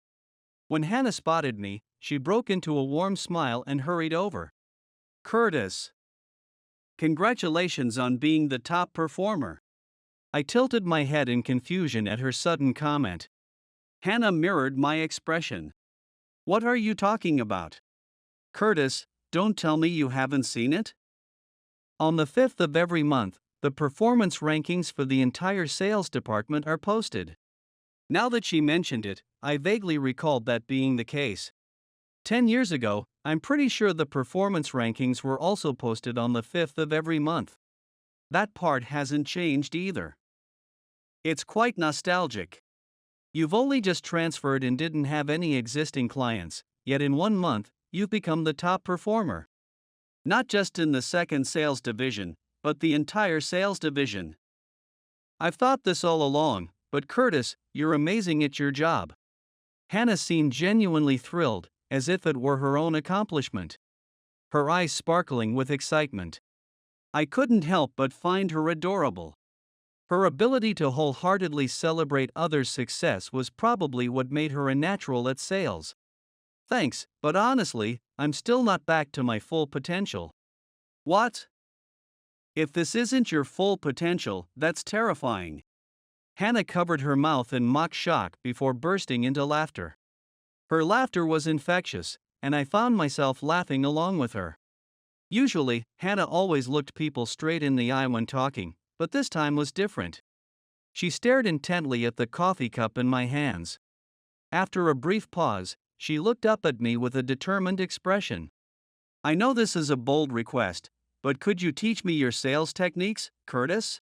When Hannah spotted me, she broke into a warm smile and hurried over. "Curtis, congratulations on being the top performer." I tilted my head in confusion at her sudden comment. Hannah mirrored my expression. "What are you talking about? Curtis, don't tell me you haven't seen it?" On the 5th of every month, the performance rankings for the entire sales department are posted. Now that she mentioned it, I vaguely recalled that being the case. 10 years ago, I'm pretty sure the performance rankings were also posted on the 5th of every month. That part hasn't changed either. It's quite nostalgic. You've only just transferred and didn't have any existing clients, yet in 1 month, you've become the top performer. Not just in the second sales division, but the entire sales division. I've thought this all along, but Curtis, you're amazing at your job. Hannah seemed genuinely thrilled, as if it were her own accomplishment. Her eyes sparkling with excitement. I couldn't help but find her adorable. Her ability to wholeheartedly celebrate others' success was probably what made her a natural at sales. Thanks, but honestly, I'm still not back to my full potential. What? If this isn't your full potential, that's terrifying. Hannah covered her mouth in mock shock before bursting into laughter. Her laughter was infectious, and I found myself laughing along with her. Usually, Hannah always looked people straight in the eye when talking, but this time was different. She stared intently at the coffee cup in my hands. After a brief pause, she looked up at me with a determined expression. "I know this is a bold request, but could you teach me your sales techniques, Curtis?"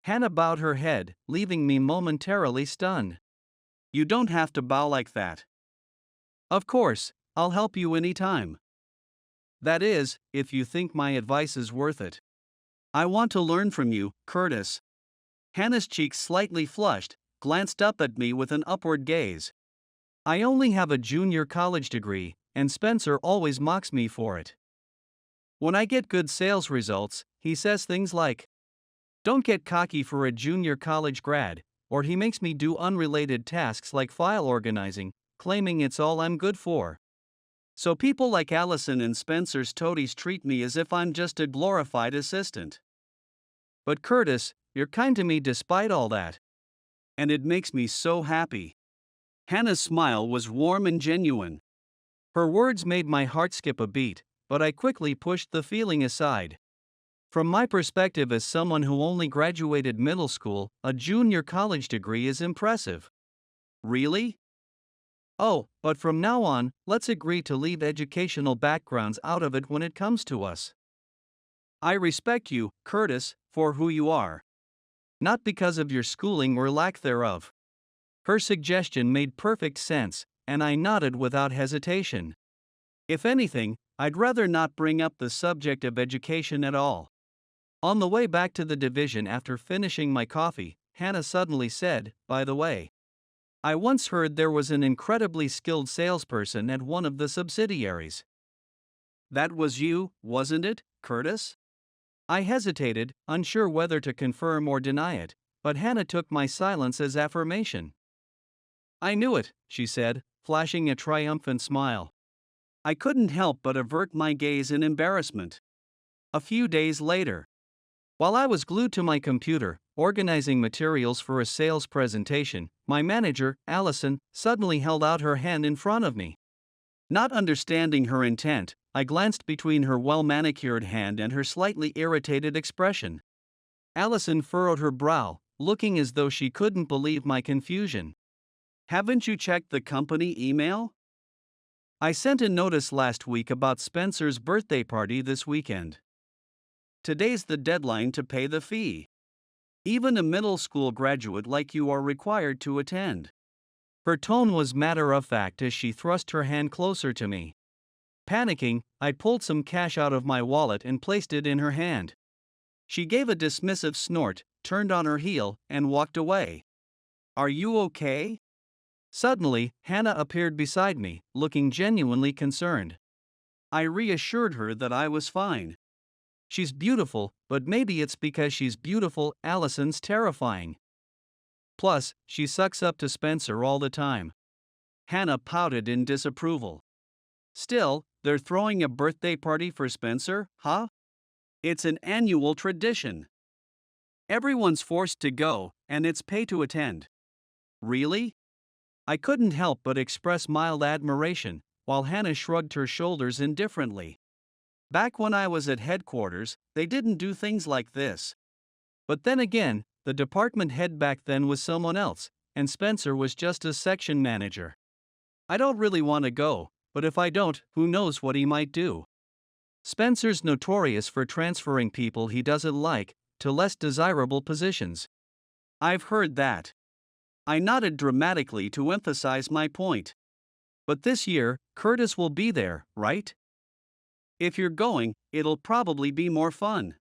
Hannah bowed her head, leaving me momentarily stunned. "You don't have to bow like that." "Of course, I'll help you anytime. That is, if you think my advice is worth it." "I want to learn from you, Curtis." Hannah's cheeks slightly flushed, glanced up at me with an upward gaze. "I only have a junior college degree, and Spencer always mocks me for it. When I get good sales results, he says things like, 'Don't get cocky for a junior college grad,' or he makes me do unrelated tasks like file organizing, claiming it's all I'm good for. So people like Allison and Spencer's toadies treat me as if I'm just a glorified assistant. But Curtis, you're kind to me despite all that. And it makes me so happy." Hannah's smile was warm and genuine. Her words made my heart skip a beat, but I quickly pushed the feeling aside. From my perspective as someone who only graduated middle school, a junior college degree is impressive. Really? Oh, but from now on, let's agree to leave educational backgrounds out of it when it comes to us. I respect you, Curtis, for who you are. Not because of your schooling or lack thereof. Her suggestion made perfect sense, and I nodded without hesitation. If anything, I'd rather not bring up the subject of education at all. On the way back to the division after finishing my coffee, Hannah suddenly said, "By the way, I once heard there was an incredibly skilled salesperson at one of the subsidiaries." "That was you, wasn't it, Curtis?" I hesitated, unsure whether to confirm or deny it, but Hannah took my silence as affirmation. "I knew it," she said, flashing a triumphant smile. I couldn't help but avert my gaze in embarrassment. A few days later, while I was glued to my computer, organizing materials for a sales presentation, my manager, Allison, suddenly held out her hand in front of me. Not understanding her intent, I glanced between her well-manicured hand and her slightly irritated expression. Allison furrowed her brow, looking as though she couldn't believe my confusion. "Haven't you checked the company email? I sent a notice last week about Spencer's birthday party this weekend. Today's the deadline to pay the fee. Even a middle school graduate like you are required to attend." Her tone was matter-of-fact as she thrust her hand closer to me. Panicking, I pulled some cash out of my wallet and placed it in her hand. She gave a dismissive snort, turned on her heel, and walked away. "Are you okay?" Suddenly, Hannah appeared beside me, looking genuinely concerned. I reassured her that I was fine. "She's beautiful, but maybe it's because she's beautiful, Allison's terrifying. Plus, she sucks up to Spencer all the time." Hannah pouted in disapproval. "Still, they're throwing a birthday party for Spencer, huh? It's an annual tradition. Everyone's forced to go, and it's pay to attend." "Really?" I couldn't help but express mild admiration, while Hannah shrugged her shoulders indifferently. "Back when I was at headquarters, they didn't do things like this. But then again, the department head back then was someone else, and Spencer was just a section manager. I don't really want to go, but if I don't, who knows what he might do. Spencer's notorious for transferring people he doesn't like to less desirable positions." "I've heard that." I nodded dramatically to emphasize my point. "But this year, Curtis will be there, right? If you're going, it'll probably be more fun.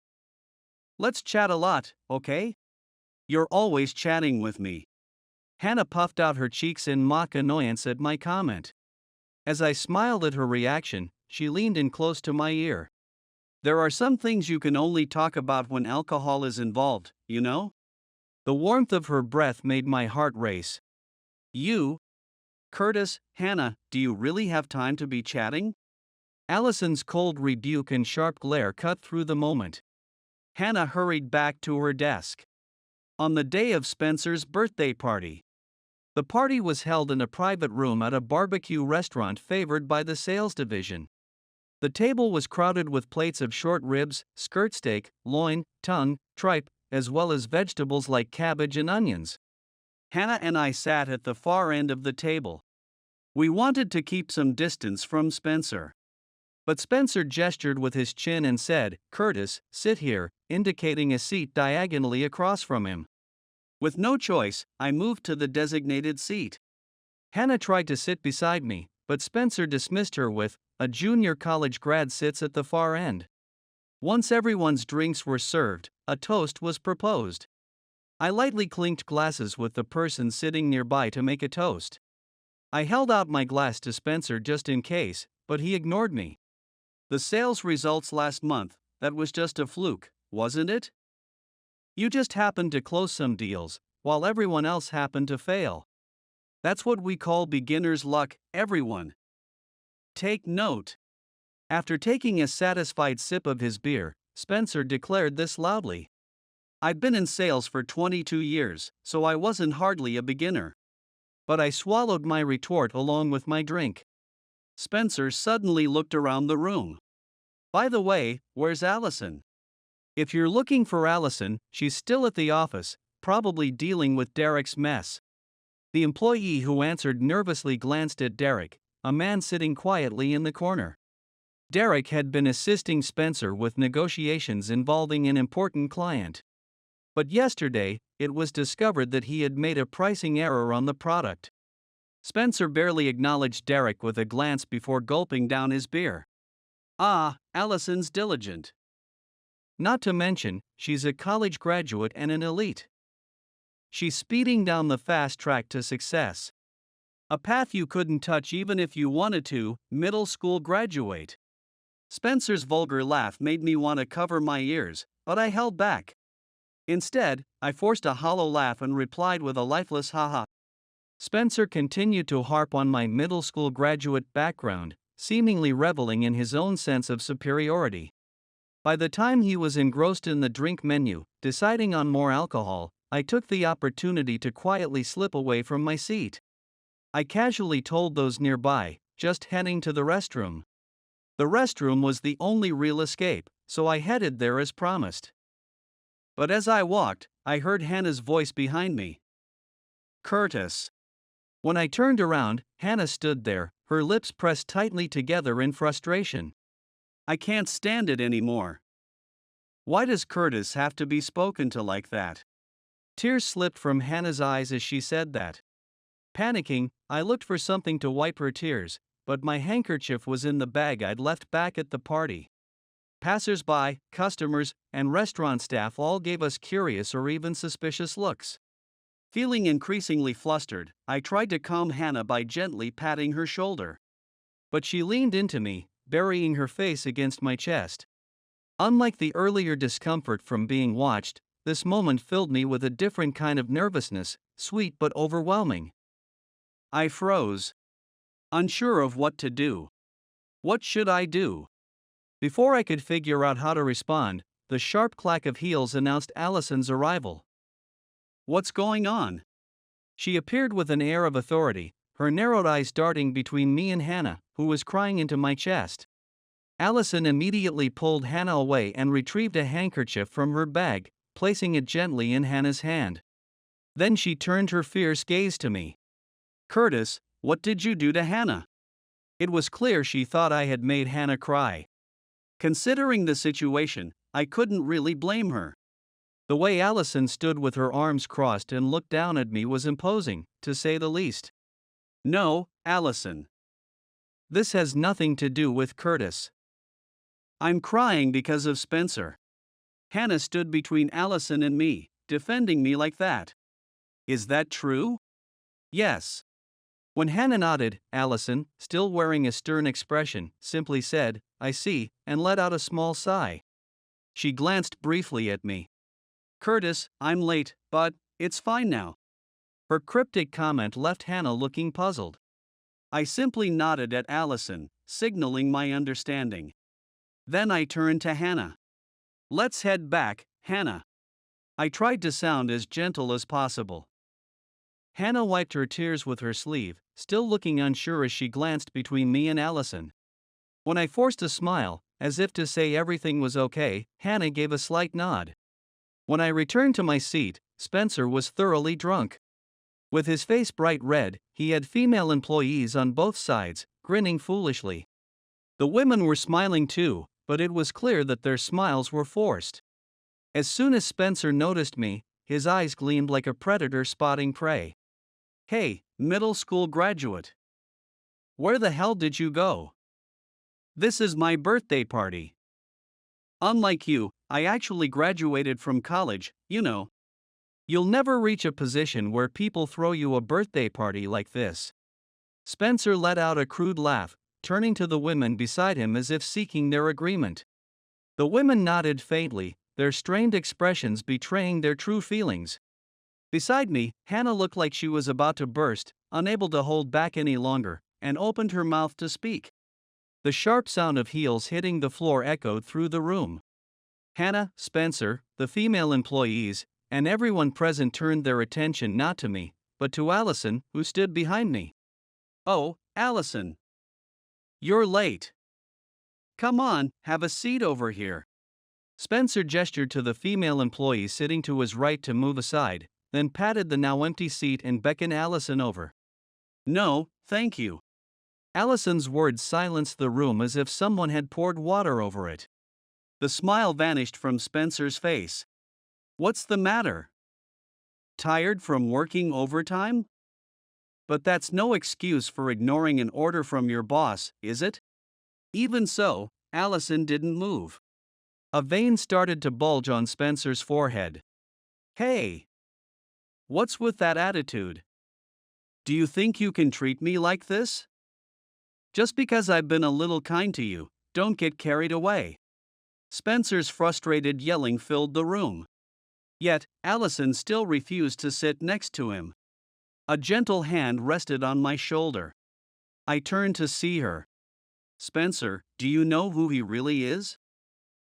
Let's chat a lot, okay? You're always chatting with me." Hannah puffed out her cheeks in mock annoyance at my comment. As I smiled at her reaction, she leaned in close to my ear. "There are some things you can only talk about when alcohol is involved, you know?" The warmth of her breath made my heart race. "You, Curtis, Hannah, do you really have time to be chatting?" Allison's cold rebuke and sharp glare cut through the moment. Hannah hurried back to her desk. On the day of Spencer's birthday party. The party was held in a private room at a barbecue restaurant favored by the sales division. The table was crowded with plates of short ribs, skirt steak, loin, tongue, tripe, as well as vegetables like cabbage and onions. Hannah and I sat at the far end of the table. We wanted to keep some distance from Spencer. But Spencer gestured with his chin and said, "Curtis, sit here," indicating a seat diagonally across from him. With no choice, I moved to the designated seat. Hannah tried to sit beside me, but Spencer dismissed her with, "A junior college grad sits at the far end." Once everyone's drinks were served, a toast was proposed. I lightly clinked glasses with the person sitting nearby to make a toast. I held out my glass to Spencer just in case, but he ignored me. "The sales results last month, that was just a fluke, wasn't it? You just happened to close some deals, while everyone else happened to fail. That's what we call beginner's luck, everyone. Take note." After taking a satisfied sip of his beer, Spencer declared this loudly. "I've been in sales for 22 years, so I wasn't hardly a beginner." But I swallowed my retort along with my drink. Spencer suddenly looked around the room. "By the way, where's Allison?" "If you're looking for Allison, she's still at the office, probably dealing with Derek's mess." The employee who answered nervously glanced at Derek, a man sitting quietly in the corner. Derek had been assisting Spencer with negotiations involving an important client. But yesterday, it was discovered that he had made a pricing error on the product. Spencer barely acknowledged Derek with a glance before gulping down his beer. "Ah, Allison's diligent." Not to mention, she's a college graduate and an elite. She's speeding down the fast track to success. A path you couldn't touch even if you wanted to, middle school graduate. Spencer's vulgar laugh made me want to cover my ears, but I held back. Instead, I forced a hollow laugh and replied with a lifeless haha. Spencer continued to harp on my middle school graduate background, seemingly reveling in his own sense of superiority. By the time he was engrossed in the drink menu, deciding on more alcohol, I took the opportunity to quietly slip away from my seat. I casually told those nearby, just heading to the restroom. The restroom was the only real escape, so I headed there as promised. But as I walked, I heard Hannah's voice behind me. Curtis. When I turned around, Hannah stood there, her lips pressed tightly together in frustration. I can't stand it anymore. Why does Curtis have to be spoken to like that? Tears slipped from Hannah's eyes as she said that. Panicking, I looked for something to wipe her tears, but my handkerchief was in the bag I'd left back at the party. Passers-by, customers, and restaurant staff all gave us curious or even suspicious looks. Feeling increasingly flustered, I tried to calm Hannah by gently patting her shoulder. But she leaned into me, burying her face against my chest. Unlike the earlier discomfort from being watched, this moment filled me with a different kind of nervousness, sweet but overwhelming. I froze, unsure of what to do. What should I do? Before I could figure out how to respond, the sharp clack of heels announced Allison's arrival. What's going on? She appeared with an air of authority, her narrowed eyes darting between me and Hannah, who was crying into my chest. Allison immediately pulled Hannah away and retrieved a handkerchief from her bag, placing it gently in Hannah's hand. Then she turned her fierce gaze to me. Curtis, what did you do to Hannah? It was clear she thought I had made Hannah cry. Considering the situation, I couldn't really blame her. The way Allison stood with her arms crossed and looked down at me was imposing, to say the least. No, Allison. This has nothing to do with Curtis. I'm crying because of Spencer. Hannah stood between Allison and me, defending me like that. Is that true? Yes. When Hannah nodded, Allison, still wearing a stern expression, simply said, I see, and let out a small sigh. She glanced briefly at me. Curtis, I'm late, but it's fine now. Her cryptic comment left Hannah looking puzzled. I simply nodded at Allison, signaling my understanding. Then I turned to Hannah. Let's head back, Hannah. I tried to sound as gentle as possible. Hannah wiped her tears with her sleeve, still looking unsure as she glanced between me and Allison. When I forced a smile, as if to say everything was okay, Hannah gave a slight nod. When I returned to my seat, Spencer was thoroughly drunk. With his face bright red, he had female employees on both sides, grinning foolishly. The women were smiling too, but it was clear that their smiles were forced. As soon as Spencer noticed me, his eyes gleamed like a predator spotting prey. Hey, middle school graduate. Where the hell did you go? This is my birthday party. Unlike you, I actually graduated from college, you know. You'll never reach a position where people throw you a birthday party like this. Spencer let out a crude laugh, turning to the women beside him as if seeking their agreement. The women nodded faintly, their strained expressions betraying their true feelings. Beside me, Hannah looked like she was about to burst, unable to hold back any longer, and opened her mouth to speak. The sharp sound of heels hitting the floor echoed through the room. Hannah, Spencer, the female employees, and everyone present turned their attention not to me, but to Allison, who stood behind me. Oh, Allison. You're late. Come on, have a seat over here. Spencer gestured to the female employee sitting to his right to move aside, then patted the now empty seat and beckoned Allison over. No, thank you. Allison's words silenced the room as if someone had poured water over it. The smile vanished from Spencer's face. What's the matter? Tired from working overtime? But that's no excuse for ignoring an order from your boss, is it? Even so, Allison didn't move. A vein started to bulge on Spencer's forehead. Hey! What's with that attitude? Do you think you can treat me like this? Just because I've been a little kind to you, don't get carried away. Spencer's frustrated yelling filled the room. Yet, Allison still refused to sit next to him. A gentle hand rested on my shoulder. I turned to see her. Spencer, do you know who he really is?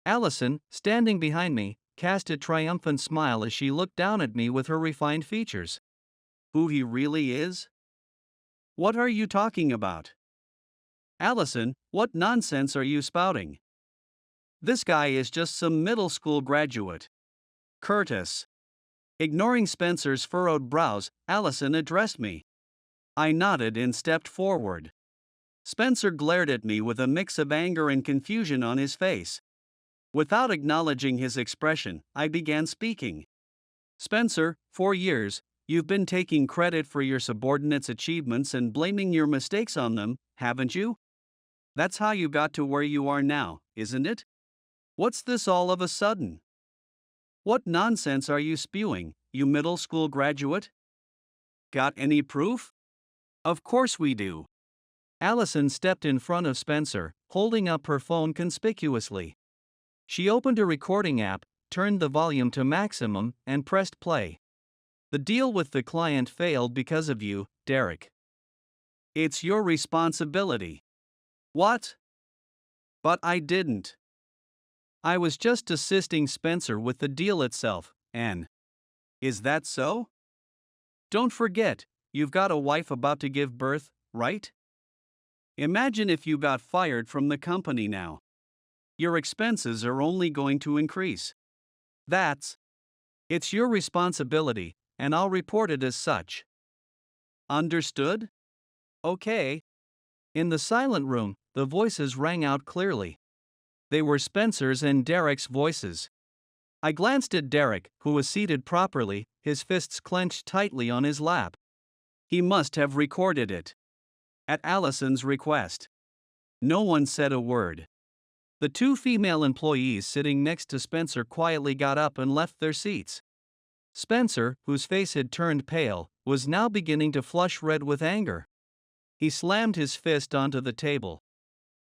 Allison, standing behind me, cast a triumphant smile as she looked down at me with her refined features. Who he really is? What are you talking about? Allison, what nonsense are you spouting? This guy is just some middle school graduate. Curtis. Ignoring Spencer's furrowed brows, Allison addressed me. I nodded and stepped forward. Spencer glared at me with a mix of anger and confusion on his face. Without acknowledging his expression, I began speaking. Spencer, for years, you've been taking credit for your subordinates' achievements and blaming your mistakes on them, haven't you? That's how you got to where you are now, isn't it? What's this all of a sudden? What nonsense are you spewing, you middle school graduate? Got any proof? Of course we do. Allison stepped in front of Spencer, holding up her phone conspicuously. She opened a recording app, turned the volume to maximum, and pressed play. The deal with the client failed because of you, Derek. It's your responsibility. What? But I didn't. I was just assisting Spencer with the deal itself, and. Is that so? Don't forget, you've got a wife about to give birth, right? Imagine if you got fired from the company now. Your expenses are only going to increase. It's your responsibility, and I'll report it as such. Understood? Okay. In the silent room, the voices rang out clearly. They were Spencer's and Derek's voices. I glanced at Derek, who was seated properly, his fists clenched tightly on his lap. He must have recorded it. At Allison's request. No one said a word. The two female employees sitting next to Spencer quietly got up and left their seats. Spencer, whose face had turned pale, was now beginning to flush red with anger. He slammed his fist onto the table.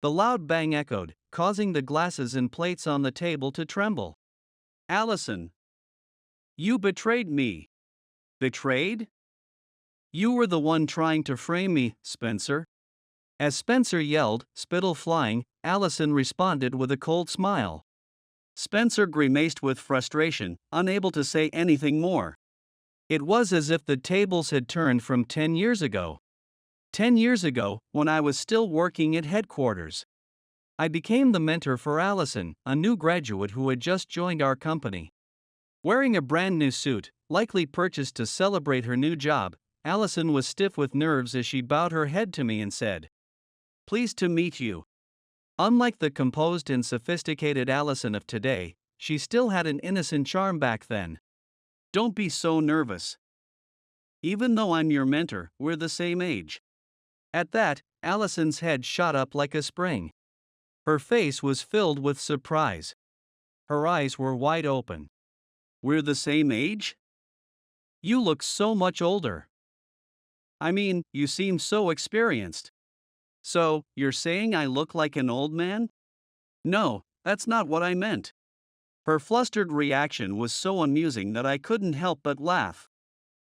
The loud bang echoed, causing the glasses and plates on the table to tremble. Allison! You betrayed me. Betrayed? You were the one trying to frame me, Spencer. As Spencer yelled, spittle flying, Allison responded with a cold smile. Spencer grimaced with frustration, unable to say anything more. It was as if the tables had turned from 10 years ago. 10 years ago, when I was still working at headquarters. I became the mentor for Allison, a new graduate who had just joined our company. Wearing a brand new suit, likely purchased to celebrate her new job, Allison was stiff with nerves as she bowed her head to me and said, "Pleased to meet you." Unlike the composed and sophisticated Allison of today, she still had an innocent charm back then. Don't be so nervous. Even though I'm your mentor, we're the same age. At that, Allison's head shot up like a spring. Her face was filled with surprise. Her eyes were wide open. We're the same age? You look so much older. I mean, you seem so experienced. So, you're saying I look like an old man? No, that's not what I meant. Her flustered reaction was so amusing that I couldn't help but laugh.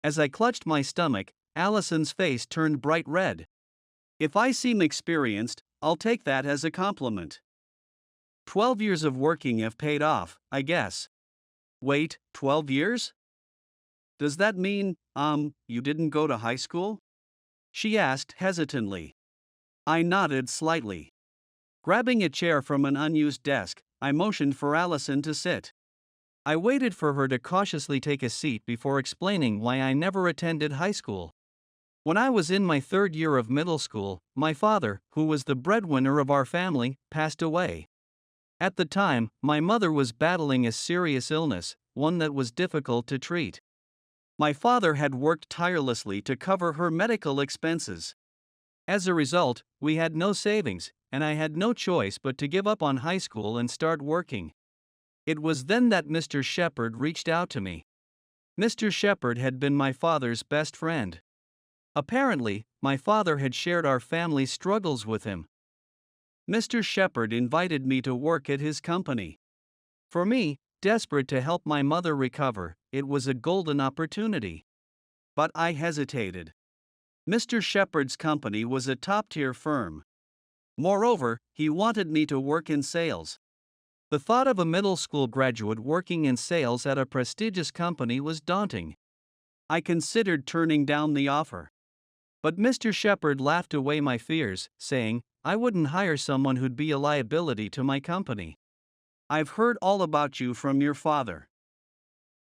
As I clutched my stomach, Allison's face turned bright red. If I seem experienced, I'll take that as a compliment. 12 years of working have paid off, I guess. Wait, 12 years? Does that mean, you didn't go to high school? She asked hesitantly. I nodded slightly. Grabbing a chair from an unused desk, I motioned for Allison to sit. I waited for her to cautiously take a seat before explaining why I never attended high school. When I was in my third year of middle school, my father, who was the breadwinner of our family, passed away. At the time, my mother was battling a serious illness, one that was difficult to treat. My father had worked tirelessly to cover her medical expenses. As a result, we had no savings, and I had no choice but to give up on high school and start working. It was then that Mr. Shepherd reached out to me. Mr. Shepherd had been my father's best friend. Apparently, my father had shared our family's struggles with him. Mr. Shepherd invited me to work at his company. For me, desperate to help my mother recover, it was a golden opportunity. But I hesitated. Mr. Shepherd's company was a top-tier firm. Moreover, he wanted me to work in sales. The thought of a middle school graduate working in sales at a prestigious company was daunting. I considered turning down the offer. But Mr. Shepherd laughed away my fears, saying, "I wouldn't hire someone who'd be a liability to my company. I've heard all about you from your father.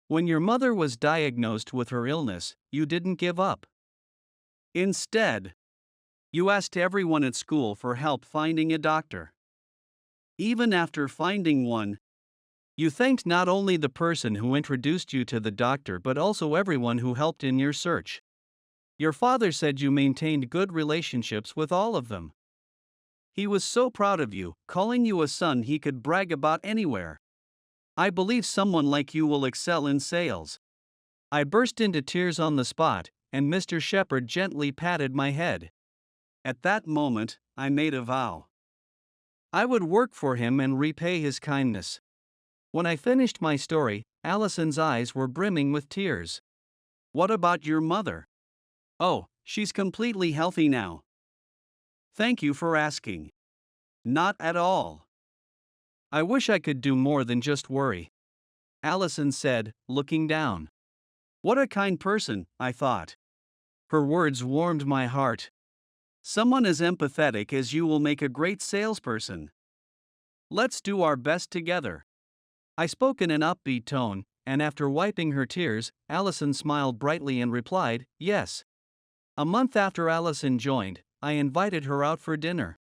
When your mother was diagnosed with her illness, you didn't give up. Instead, you asked everyone at school for help finding a doctor. Even after finding one, you thanked not only the person who introduced you to the doctor but also everyone who helped in your search. Your father said you maintained good relationships with all of them. He was so proud of you, calling you a son he could brag about anywhere. I believe someone like you will excel in sales." I burst into tears on the spot, and Mr. Shepherd gently patted my head. At that moment, I made a vow. I would work for him and repay his kindness. When I finished my story, Allison's eyes were brimming with tears. "What about your mother?" "Oh, she's completely healthy now. Thank you for asking." "Not at all. I wish I could do more than just worry," Allison said, looking down. What a kind person, I thought. Her words warmed my heart. Someone as empathetic as you will make a great salesperson. Let's do our best together. I spoke in an upbeat tone, and after wiping her tears, Allison smiled brightly and replied, "Yes." A month after Allison joined, I invited her out for dinner.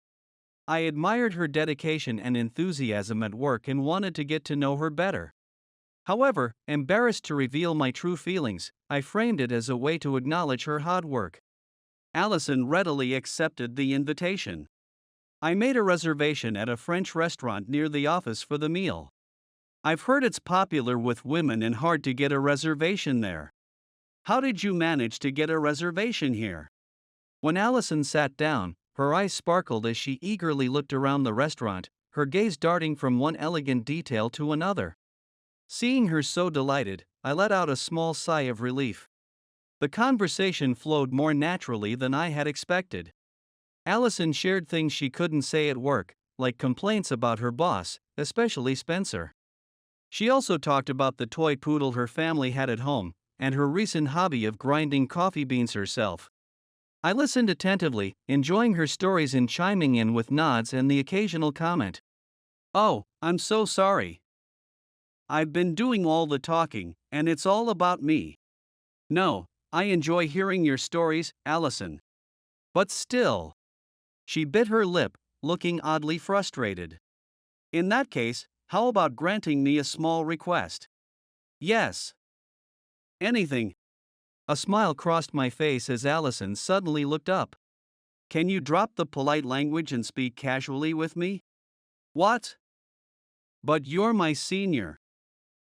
I admired her dedication and enthusiasm at work and wanted to get to know her better. However, embarrassed to reveal my true feelings, I framed it as a way to acknowledge her hard work. Allison readily accepted the invitation. I made a reservation at a French restaurant near the office for the meal. I've heard it's popular with women and hard to get a reservation there. How did you manage to get a reservation here? When Allison sat down, her eyes sparkled as she eagerly looked around the restaurant, her gaze darting from one elegant detail to another. Seeing her so delighted, I let out a small sigh of relief. The conversation flowed more naturally than I had expected. Allison shared things she couldn't say at work, like complaints about her boss, especially Spencer. She also talked about the toy poodle her family had at home, and her recent hobby of grinding coffee beans herself. I listened attentively, enjoying her stories and chiming in with nods and the occasional comment. "Oh, I'm so sorry. I've been doing all the talking, and it's all about me." "No, I enjoy hearing your stories, Allison." "But still." She bit her lip, looking oddly frustrated. "In that case, how about granting me a small request?" "Yes. Anything." A smile crossed my face as Allison suddenly looked up. "Can you drop the polite language and speak casually with me?" "What?" "But you're my senior."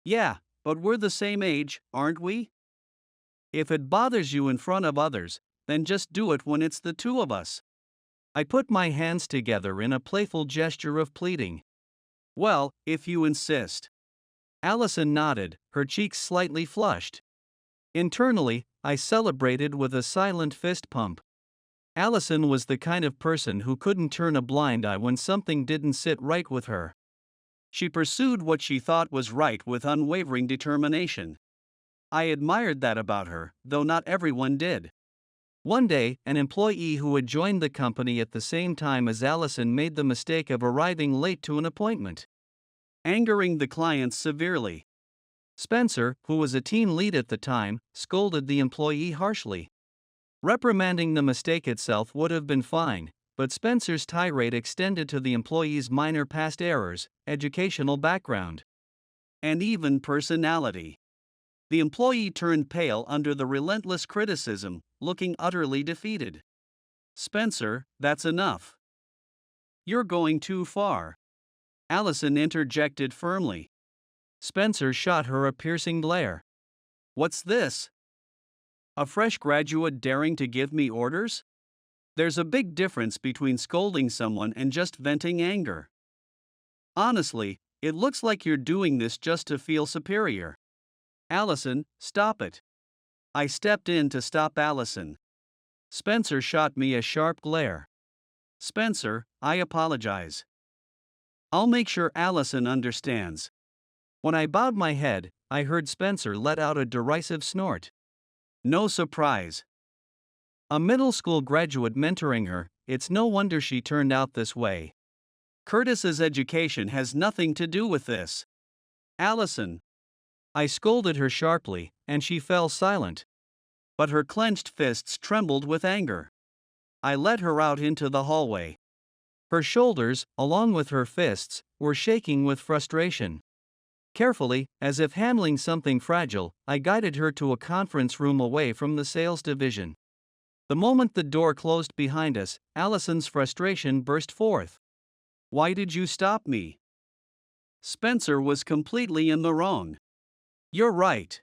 "Yeah, but we're the same age, aren't we?" "If it bothers you in front of others, then just do it when it's the two of us." I put my hands together in a playful gesture of pleading. "Well, if you insist." Allison nodded, her cheeks slightly flushed. Internally, I celebrated with a silent fist pump. Allison was the kind of person who couldn't turn a blind eye when something didn't sit right with her. She pursued what she thought was right with unwavering determination. I admired that about her, though not everyone did. One day, an employee who had joined the company at the same time as Allison made the mistake of arriving late to an appointment, angering the client severely. Spencer, who was a team lead at the time, scolded the employee harshly. Reprimanding the mistake itself would have been fine, but Spencer's tirade extended to the employee's minor past errors, educational background, and even personality. The employee turned pale under the relentless criticism, looking utterly defeated. "Spencer, that's enough. You're going too far," Allison interjected firmly. Spencer shot her a piercing glare. What's this? A fresh graduate daring to give me orders? There's a big difference between scolding someone and just venting anger. Honestly, it looks like you're doing this just to feel superior. Allison, stop it. I stepped in to stop Allison. Spencer shot me a sharp glare. Spencer, I apologize. I'll make sure Allison understands. When I bowed my head, I heard Spencer let out a derisive snort. No surprise. A middle school graduate mentoring her, it's no wonder she turned out this way. Curtis's education has nothing to do with this. Allison. I scolded her sharply, and she fell silent. But her clenched fists trembled with anger. I led her out into the hallway. Her shoulders, along with her fists, were shaking with frustration. Carefully, as if handling something fragile, I guided her to a conference room away from the sales division. The moment the door closed behind us, Allison's frustration burst forth. Why did you stop me? Spencer was completely in the wrong. You're right.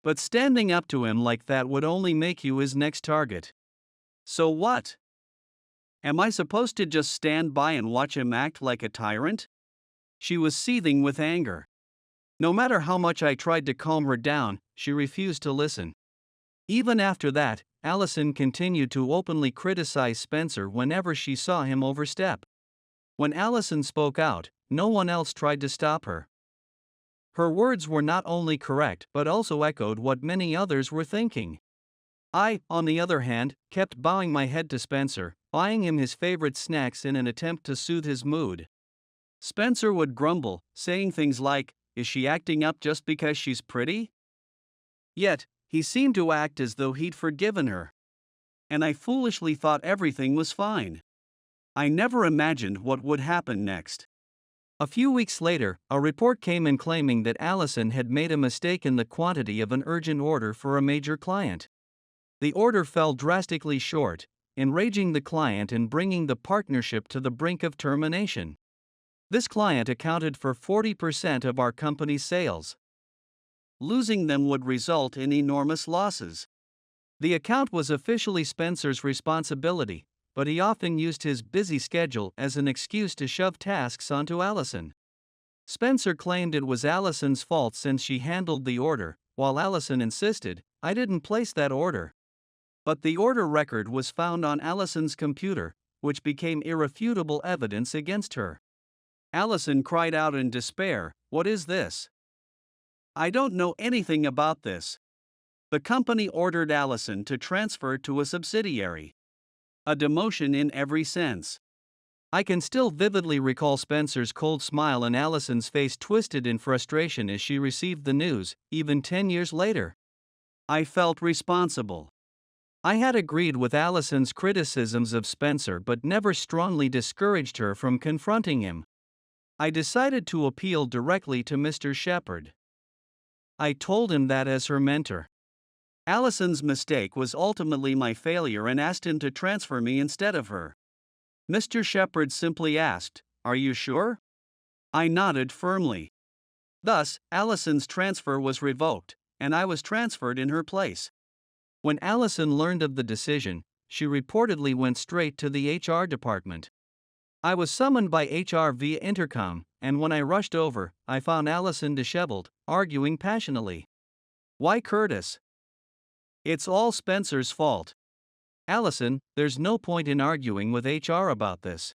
But standing up to him like that would only make you his next target. So what? Am I supposed to just stand by and watch him act like a tyrant? She was seething with anger. No matter how much I tried to calm her down, she refused to listen. Even after that, Allison continued to openly criticize Spencer whenever she saw him overstep. When Allison spoke out, no one else tried to stop her. Her words were not only correct but also echoed what many others were thinking. I, on the other hand, kept bowing my head to Spencer, buying him his favorite snacks in an attempt to soothe his mood. Spencer would grumble, saying things like, "Is she acting up just because she's pretty?" Yet, he seemed to act as though he'd forgiven her. And I foolishly thought everything was fine. I never imagined what would happen next. A few weeks later, a report came in claiming that Allison had made a mistake in the quantity of an urgent order for a major client. The order fell drastically short, enraging the client and bringing the partnership to the brink of termination. This client accounted for 40% of our company's sales. Losing them would result in enormous losses. The account was officially Spencer's responsibility, but he often used his busy schedule as an excuse to shove tasks onto Allison. Spencer claimed it was Allison's fault since she handled the order, while Allison insisted, "I didn't place that order." But the order record was found on Allison's computer, which became irrefutable evidence against her. Allison cried out in despair, "What is this? I don't know anything about this." The company ordered Allison to transfer to a subsidiary. A demotion in every sense. I can still vividly recall Spencer's cold smile and Allison's face twisted in frustration as she received the news, even 10 years later. I felt responsible. I had agreed with Allison's criticisms of Spencer but never strongly discouraged her from confronting him. I decided to appeal directly to Mr. Shepard. I told him that as her mentor. Allison's mistake was ultimately my failure and asked him to transfer me instead of her. Mr. Shepard simply asked, "Are you sure?" I nodded firmly. Thus, Allison's transfer was revoked, and I was transferred in her place. When Allison learned of the decision, she reportedly went straight to the HR department. I was summoned by HR via intercom, and when I rushed over, I found Allison disheveled, arguing passionately. "Why Curtis? It's all Spencer's fault." "Allison, there's no point in arguing with HR about this."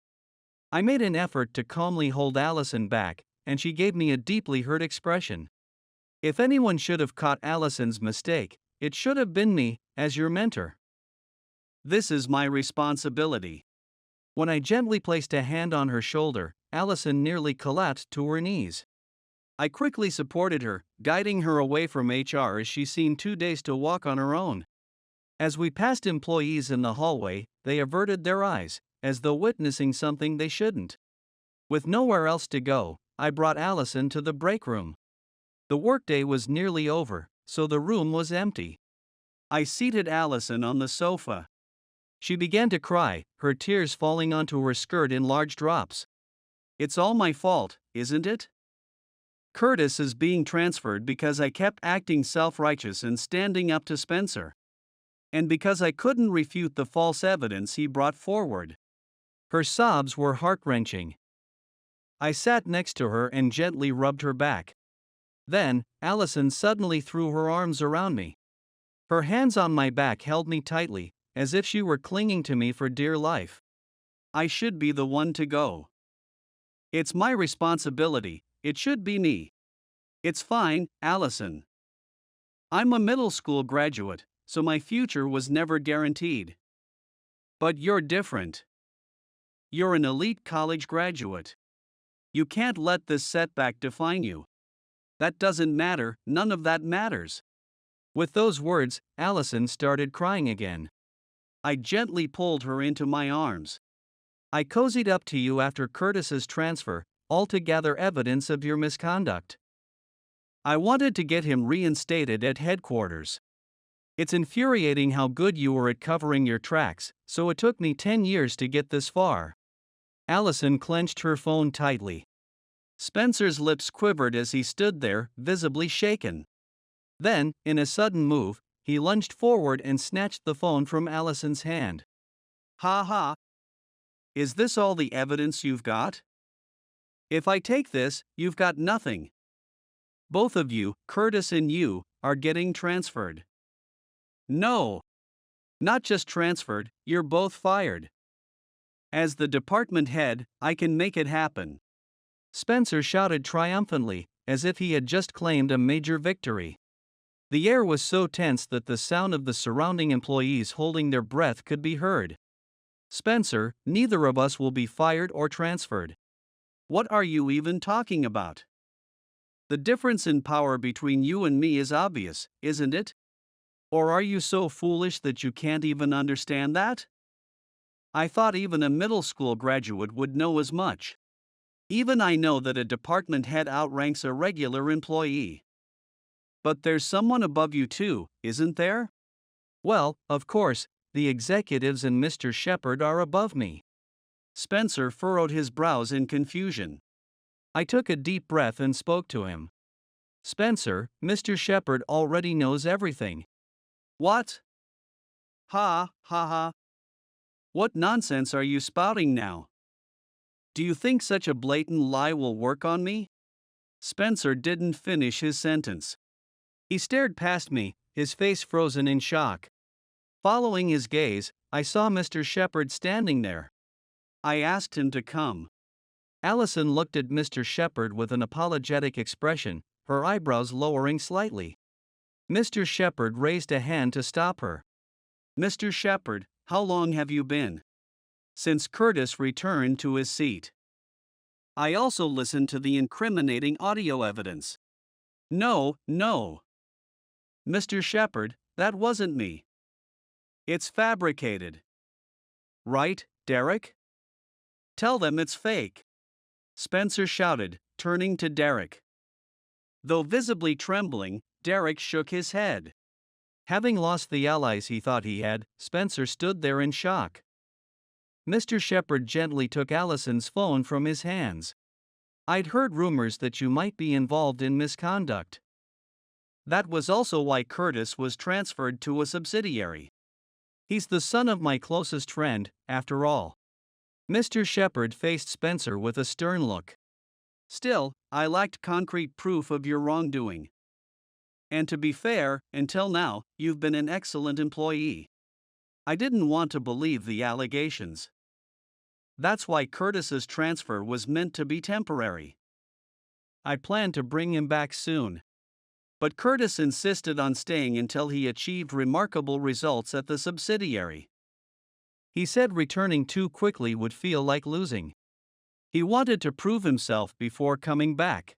I made an effort to calmly hold Allison back, and she gave me a deeply hurt expression. "If anyone should have caught Allison's mistake, it should have been me, as your mentor. This is my responsibility." When I gently placed a hand on her shoulder, Allison nearly collapsed to her knees. I quickly supported her, guiding her away from HR as she seemed too dazed to walk on her own. As we passed employees in the hallway, they averted their eyes, as though witnessing something they shouldn't. With nowhere else to go, I brought Allison to the break room. The workday was nearly over, so the room was empty. I seated Allison on the sofa. She began to cry, her tears falling onto her skirt in large drops. "It's all my fault, isn't it? Curtis is being transferred because I kept acting self-righteous and standing up to Spencer. And because I couldn't refute the false evidence he brought forward. Her sobs were heart-wrenching. I sat next to her and gently rubbed her back. Then, Allison suddenly threw her arms around me. Her hands on my back held me tightly, as if she were clinging to me for dear life. I should be the one to go. It's my responsibility, it should be me. It's fine, Allison. I'm a middle school graduate, so my future was never guaranteed. But you're different. You're an elite college graduate. You can't let this setback define you. That doesn't matter, none of that matters. With those words, Allison started crying again. I gently pulled her into my arms. I cozied up to you after Curtis's transfer, altogether evidence of your misconduct. I wanted to get him reinstated at headquarters. It's infuriating how good you were at covering your tracks, so it took me 10 years to get this far. Allison clenched her phone tightly. Spencer's lips quivered as he stood there, visibly shaken. Then, in a sudden move, he lunged forward and snatched the phone from Allison's hand. Ha ha! Is this all the evidence you've got? If I take this, you've got nothing. Both of you, Curtis and you, are getting transferred. No! Not just transferred, you're both fired. As the department head, I can make it happen. Spencer shouted triumphantly, as if he had just claimed a major victory. The air was so tense that the sound of the surrounding employees holding their breath could be heard. Spencer, neither of us will be fired or transferred. What are you even talking about? The difference in power between you and me is obvious, isn't it? Or are you so foolish that you can't even understand that? I thought even a middle school graduate would know as much. Even I know that a department head outranks a regular employee. But there's someone above you too, isn't there? Well, of course, the executives and Mr. Shepard are above me. Spencer furrowed his brows in confusion. I took a deep breath and spoke to him. Spencer, Mr. Shepard already knows everything. What? Ha, ha, ha. What nonsense are you spouting now? Do you think such a blatant lie will work on me? Spencer didn't finish his sentence. He stared past me, his face frozen in shock. Following his gaze, I saw Mr. Shepard standing there. I asked him to come. Allison looked at Mr. Shepard with an apologetic expression, her eyebrows lowering slightly. Mr. Shepard raised a hand to stop her. Mr. Shepard, how long have you been? Since Curtis returned to his seat. I also listened to the incriminating audio evidence. No. Mr. Shepard, that wasn't me. It's fabricated. Right, Derek? Tell them it's fake. Spencer shouted, turning to Derek. Though visibly trembling, Derek shook his head. Having lost the allies he thought he had, Spencer stood there in shock. Mr. Shepard gently took Allison's phone from his hands. I'd heard rumors that you might be involved in misconduct. That was also why Curtis was transferred to a subsidiary. He's the son of my closest friend, after all. Mr. Shepard faced Spencer with a stern look. Still, I lacked concrete proof of your wrongdoing. And to be fair, until now, you've been an excellent employee. I didn't want to believe the allegations. That's why Curtis's transfer was meant to be temporary. I planned to bring him back soon. But Curtis insisted on staying until he achieved remarkable results at the subsidiary. He said returning too quickly would feel like losing. He wanted to prove himself before coming back.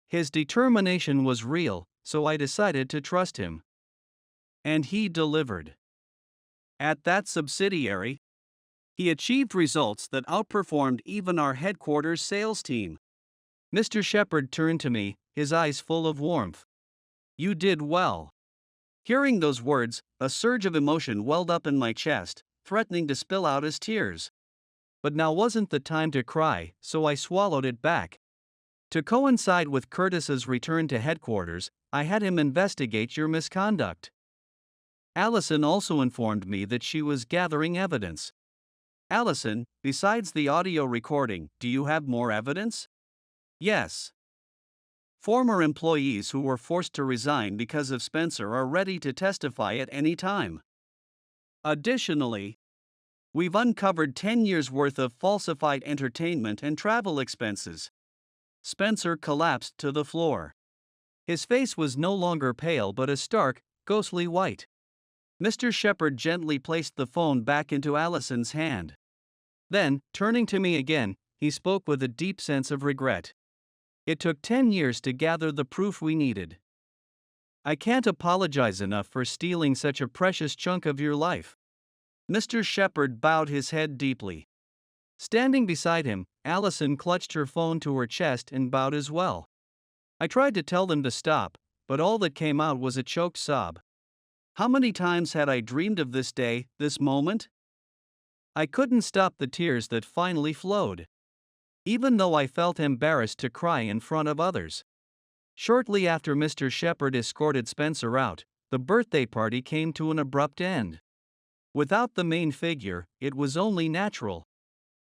His determination was real, so I decided to trust him. And he delivered. At that subsidiary, he achieved results that outperformed even our headquarters sales team. Mr. Shepard turned to me, his eyes full of warmth. You did well. Hearing those words, a surge of emotion welled up in my chest, threatening to spill out as tears. But now wasn't the time to cry, so I swallowed it back. To coincide with Curtis's return to headquarters, I had him investigate your misconduct. Allison also informed me that she was gathering evidence. Allison, besides the audio recording, do you have more evidence? Yes. Former employees who were forced to resign because of Spencer are ready to testify at any time. Additionally, we've uncovered 10 years' worth of falsified entertainment and travel expenses. Spencer collapsed to the floor. His face was no longer pale but a stark, ghostly white. Mr. Shepard gently placed the phone back into Allison's hand. Then, turning to me again, he spoke with a deep sense of regret. It took 10 years to gather the proof we needed. I can't apologize enough for stealing such a precious chunk of your life. Mr. Shepard bowed his head deeply. Standing beside him, Allison clutched her phone to her chest and bowed as well. I tried to tell them to stop, but all that came out was a choked sob. How many times had I dreamed of this day, this moment? I couldn't stop the tears that finally flowed, even though I felt embarrassed to cry in front of others. Shortly after Mr. Shepard escorted Spencer out, the birthday party came to an abrupt end. Without the main figure, it was only natural.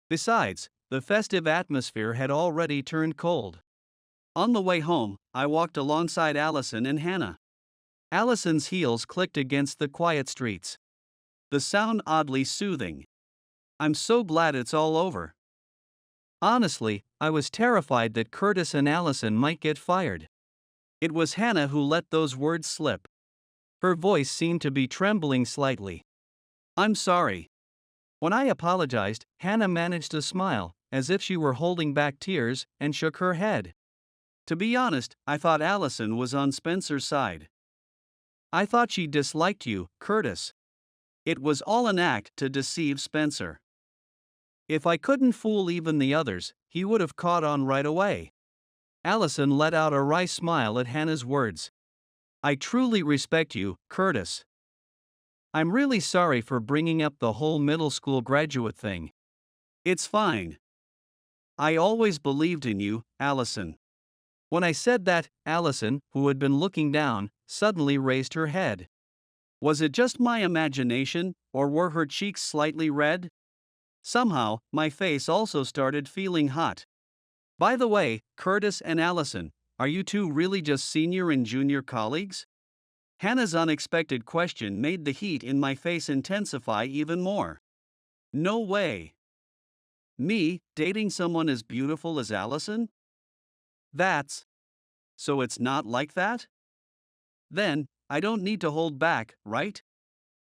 Besides, the festive atmosphere had already turned cold. On the way home, I walked alongside Allison and Hannah. Allison's heels clicked against the quiet streets. The sound oddly soothing. I'm so glad it's all over. Honestly, I was terrified that Curtis and Allison might get fired. It was Hannah who let those words slip. Her voice seemed to be trembling slightly. I'm sorry. When I apologized, Hannah managed a smile, as if she were holding back tears, and shook her head. To be honest, I thought Allison was on Spencer's side. I thought she disliked you, Curtis. It was all an act to deceive Spencer. If I couldn't fool even the others, he would have caught on right away. Allison let out a wry smile at Hannah's words. I truly respect you, Curtis. I'm really sorry for bringing up the whole middle school graduate thing. It's fine. I always believed in you, Allison. When I said that, Allison, who had been looking down, suddenly raised her head. Was it just my imagination, or were her cheeks slightly red? Somehow, my face also started feeling hot. By the way, Curtis and Allison, are you two really just senior and junior colleagues? Hannah's unexpected question made the heat in my face intensify even more. No way. Me, dating someone as beautiful as Allison? So it's not like that? Then, I don't need to hold back, right?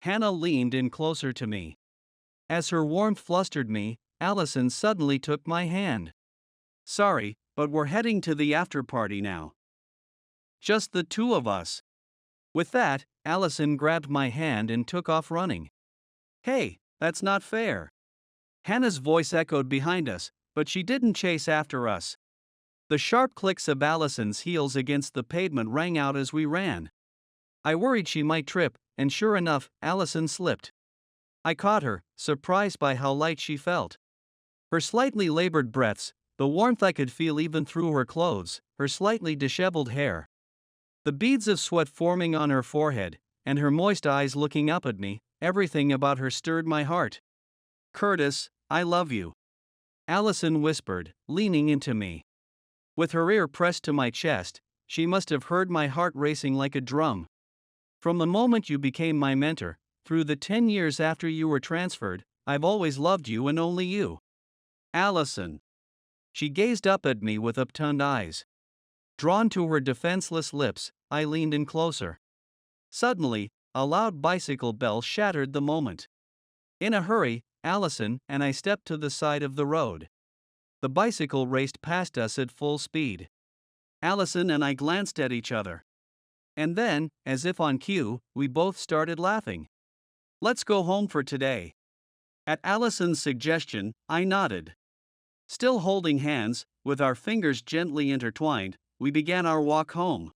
Hannah leaned in closer to me. As her warmth flustered me, Allison suddenly took my hand. Sorry, but we're heading to the after party now. Just the two of us. With that, Allison grabbed my hand and took off running. Hey, that's not fair. Hannah's voice echoed behind us, but she didn't chase after us. The sharp clicks of Allison's heels against the pavement rang out as we ran. I worried she might trip, and sure enough, Allison slipped. I caught her, surprised by how light she felt. Her slightly labored breaths, the warmth I could feel even through her clothes, her slightly disheveled hair. The beads of sweat forming on her forehead, and her moist eyes looking up at me, everything about her stirred my heart. Curtis, I love you. Allison whispered, leaning into me. With her ear pressed to my chest, she must have heard my heart racing like a drum. From the moment you became my mentor, through the 10 years after you were transferred, I've always loved you and only you. Allison. She gazed up at me with upturned eyes. Drawn to her defenseless lips, I leaned in closer. Suddenly, a loud bicycle bell shattered the moment. In a hurry, Allison and I stepped to the side of the road. The bicycle raced past us at full speed. Allison and I glanced at each other. And then, as if on cue, we both started laughing. Let's go home for today. At Allison's suggestion, I nodded. Still holding hands, with our fingers gently intertwined, we began our walk home.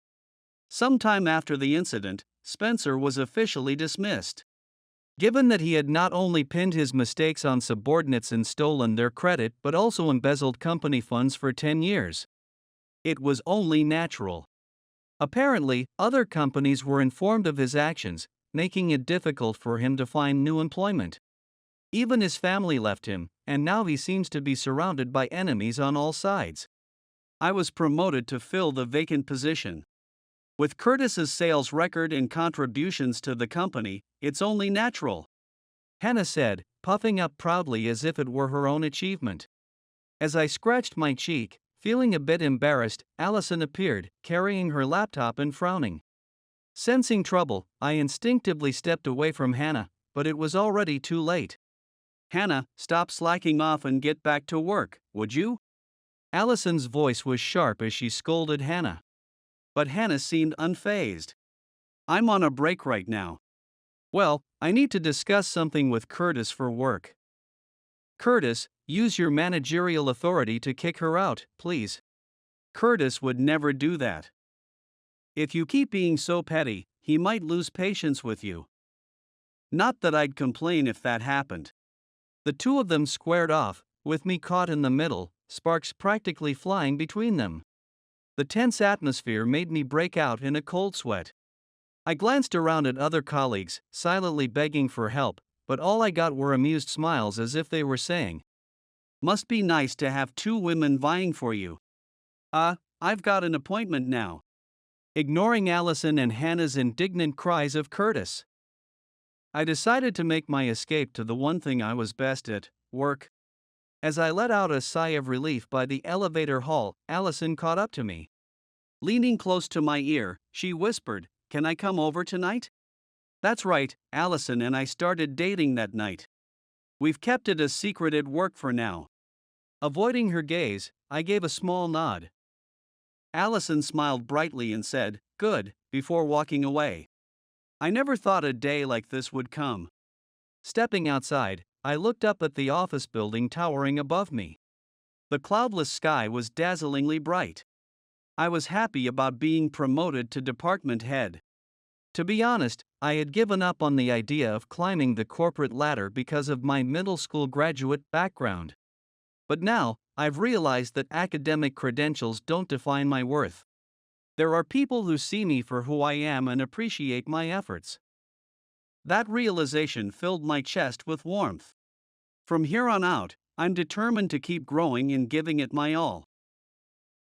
Sometime after the incident, Spencer was officially dismissed. Given that he had not only pinned his mistakes on subordinates and stolen their credit but also embezzled company funds for 10 years. It was only natural. Apparently, other companies were informed of his actions, making it difficult for him to find new employment. Even his family left him, and now he seems to be surrounded by enemies on all sides. I was promoted to fill the vacant position. With Curtis's sales record and contributions to the company, it's only natural, Hannah said, puffing up proudly as if it were her own achievement. As I scratched my cheek, feeling a bit embarrassed, Allison appeared, carrying her laptop and frowning. Sensing trouble, I instinctively stepped away from Hannah, but it was already too late. Hannah, stop slacking off and get back to work, would you? Allison's voice was sharp as she scolded Hannah. But Hannah seemed unfazed. I'm on a break right now. Well, I need to discuss something with Curtis for work. Curtis, use your managerial authority to kick her out, please. Curtis would never do that. If you keep being so petty, he might lose patience with you. Not that I'd complain if that happened. The two of them squared off, with me caught in the middle, sparks practically flying between them. The tense atmosphere made me break out in a cold sweat. I glanced around at other colleagues, silently begging for help, but all I got were amused smiles as if they were saying, "Must be nice to have two women vying for you. I've got an appointment now." Ignoring Allison and Hannah's indignant cries of Curtis, I decided to make my escape to the one thing I was best at, work. As I let out a sigh of relief by the elevator hall, Allison caught up to me. Leaning close to my ear, she whispered, "Can I come over tonight?" That's right, Allison and I started dating that night. We've kept it a secret at work for now. Avoiding her gaze, I gave a small nod. Allison smiled brightly and said, "Good," before walking away. I never thought a day like this would come. Stepping outside, I looked up at the office building towering above me. The cloudless sky was dazzlingly bright. I was happy about being promoted to department head. To be honest, I had given up on the idea of climbing the corporate ladder because of my middle school graduate background. But now, I've realized that academic credentials don't define my worth. There are people who see me for who I am and appreciate my efforts. That realization filled my chest with warmth. From here on out, I'm determined to keep growing and giving it my all.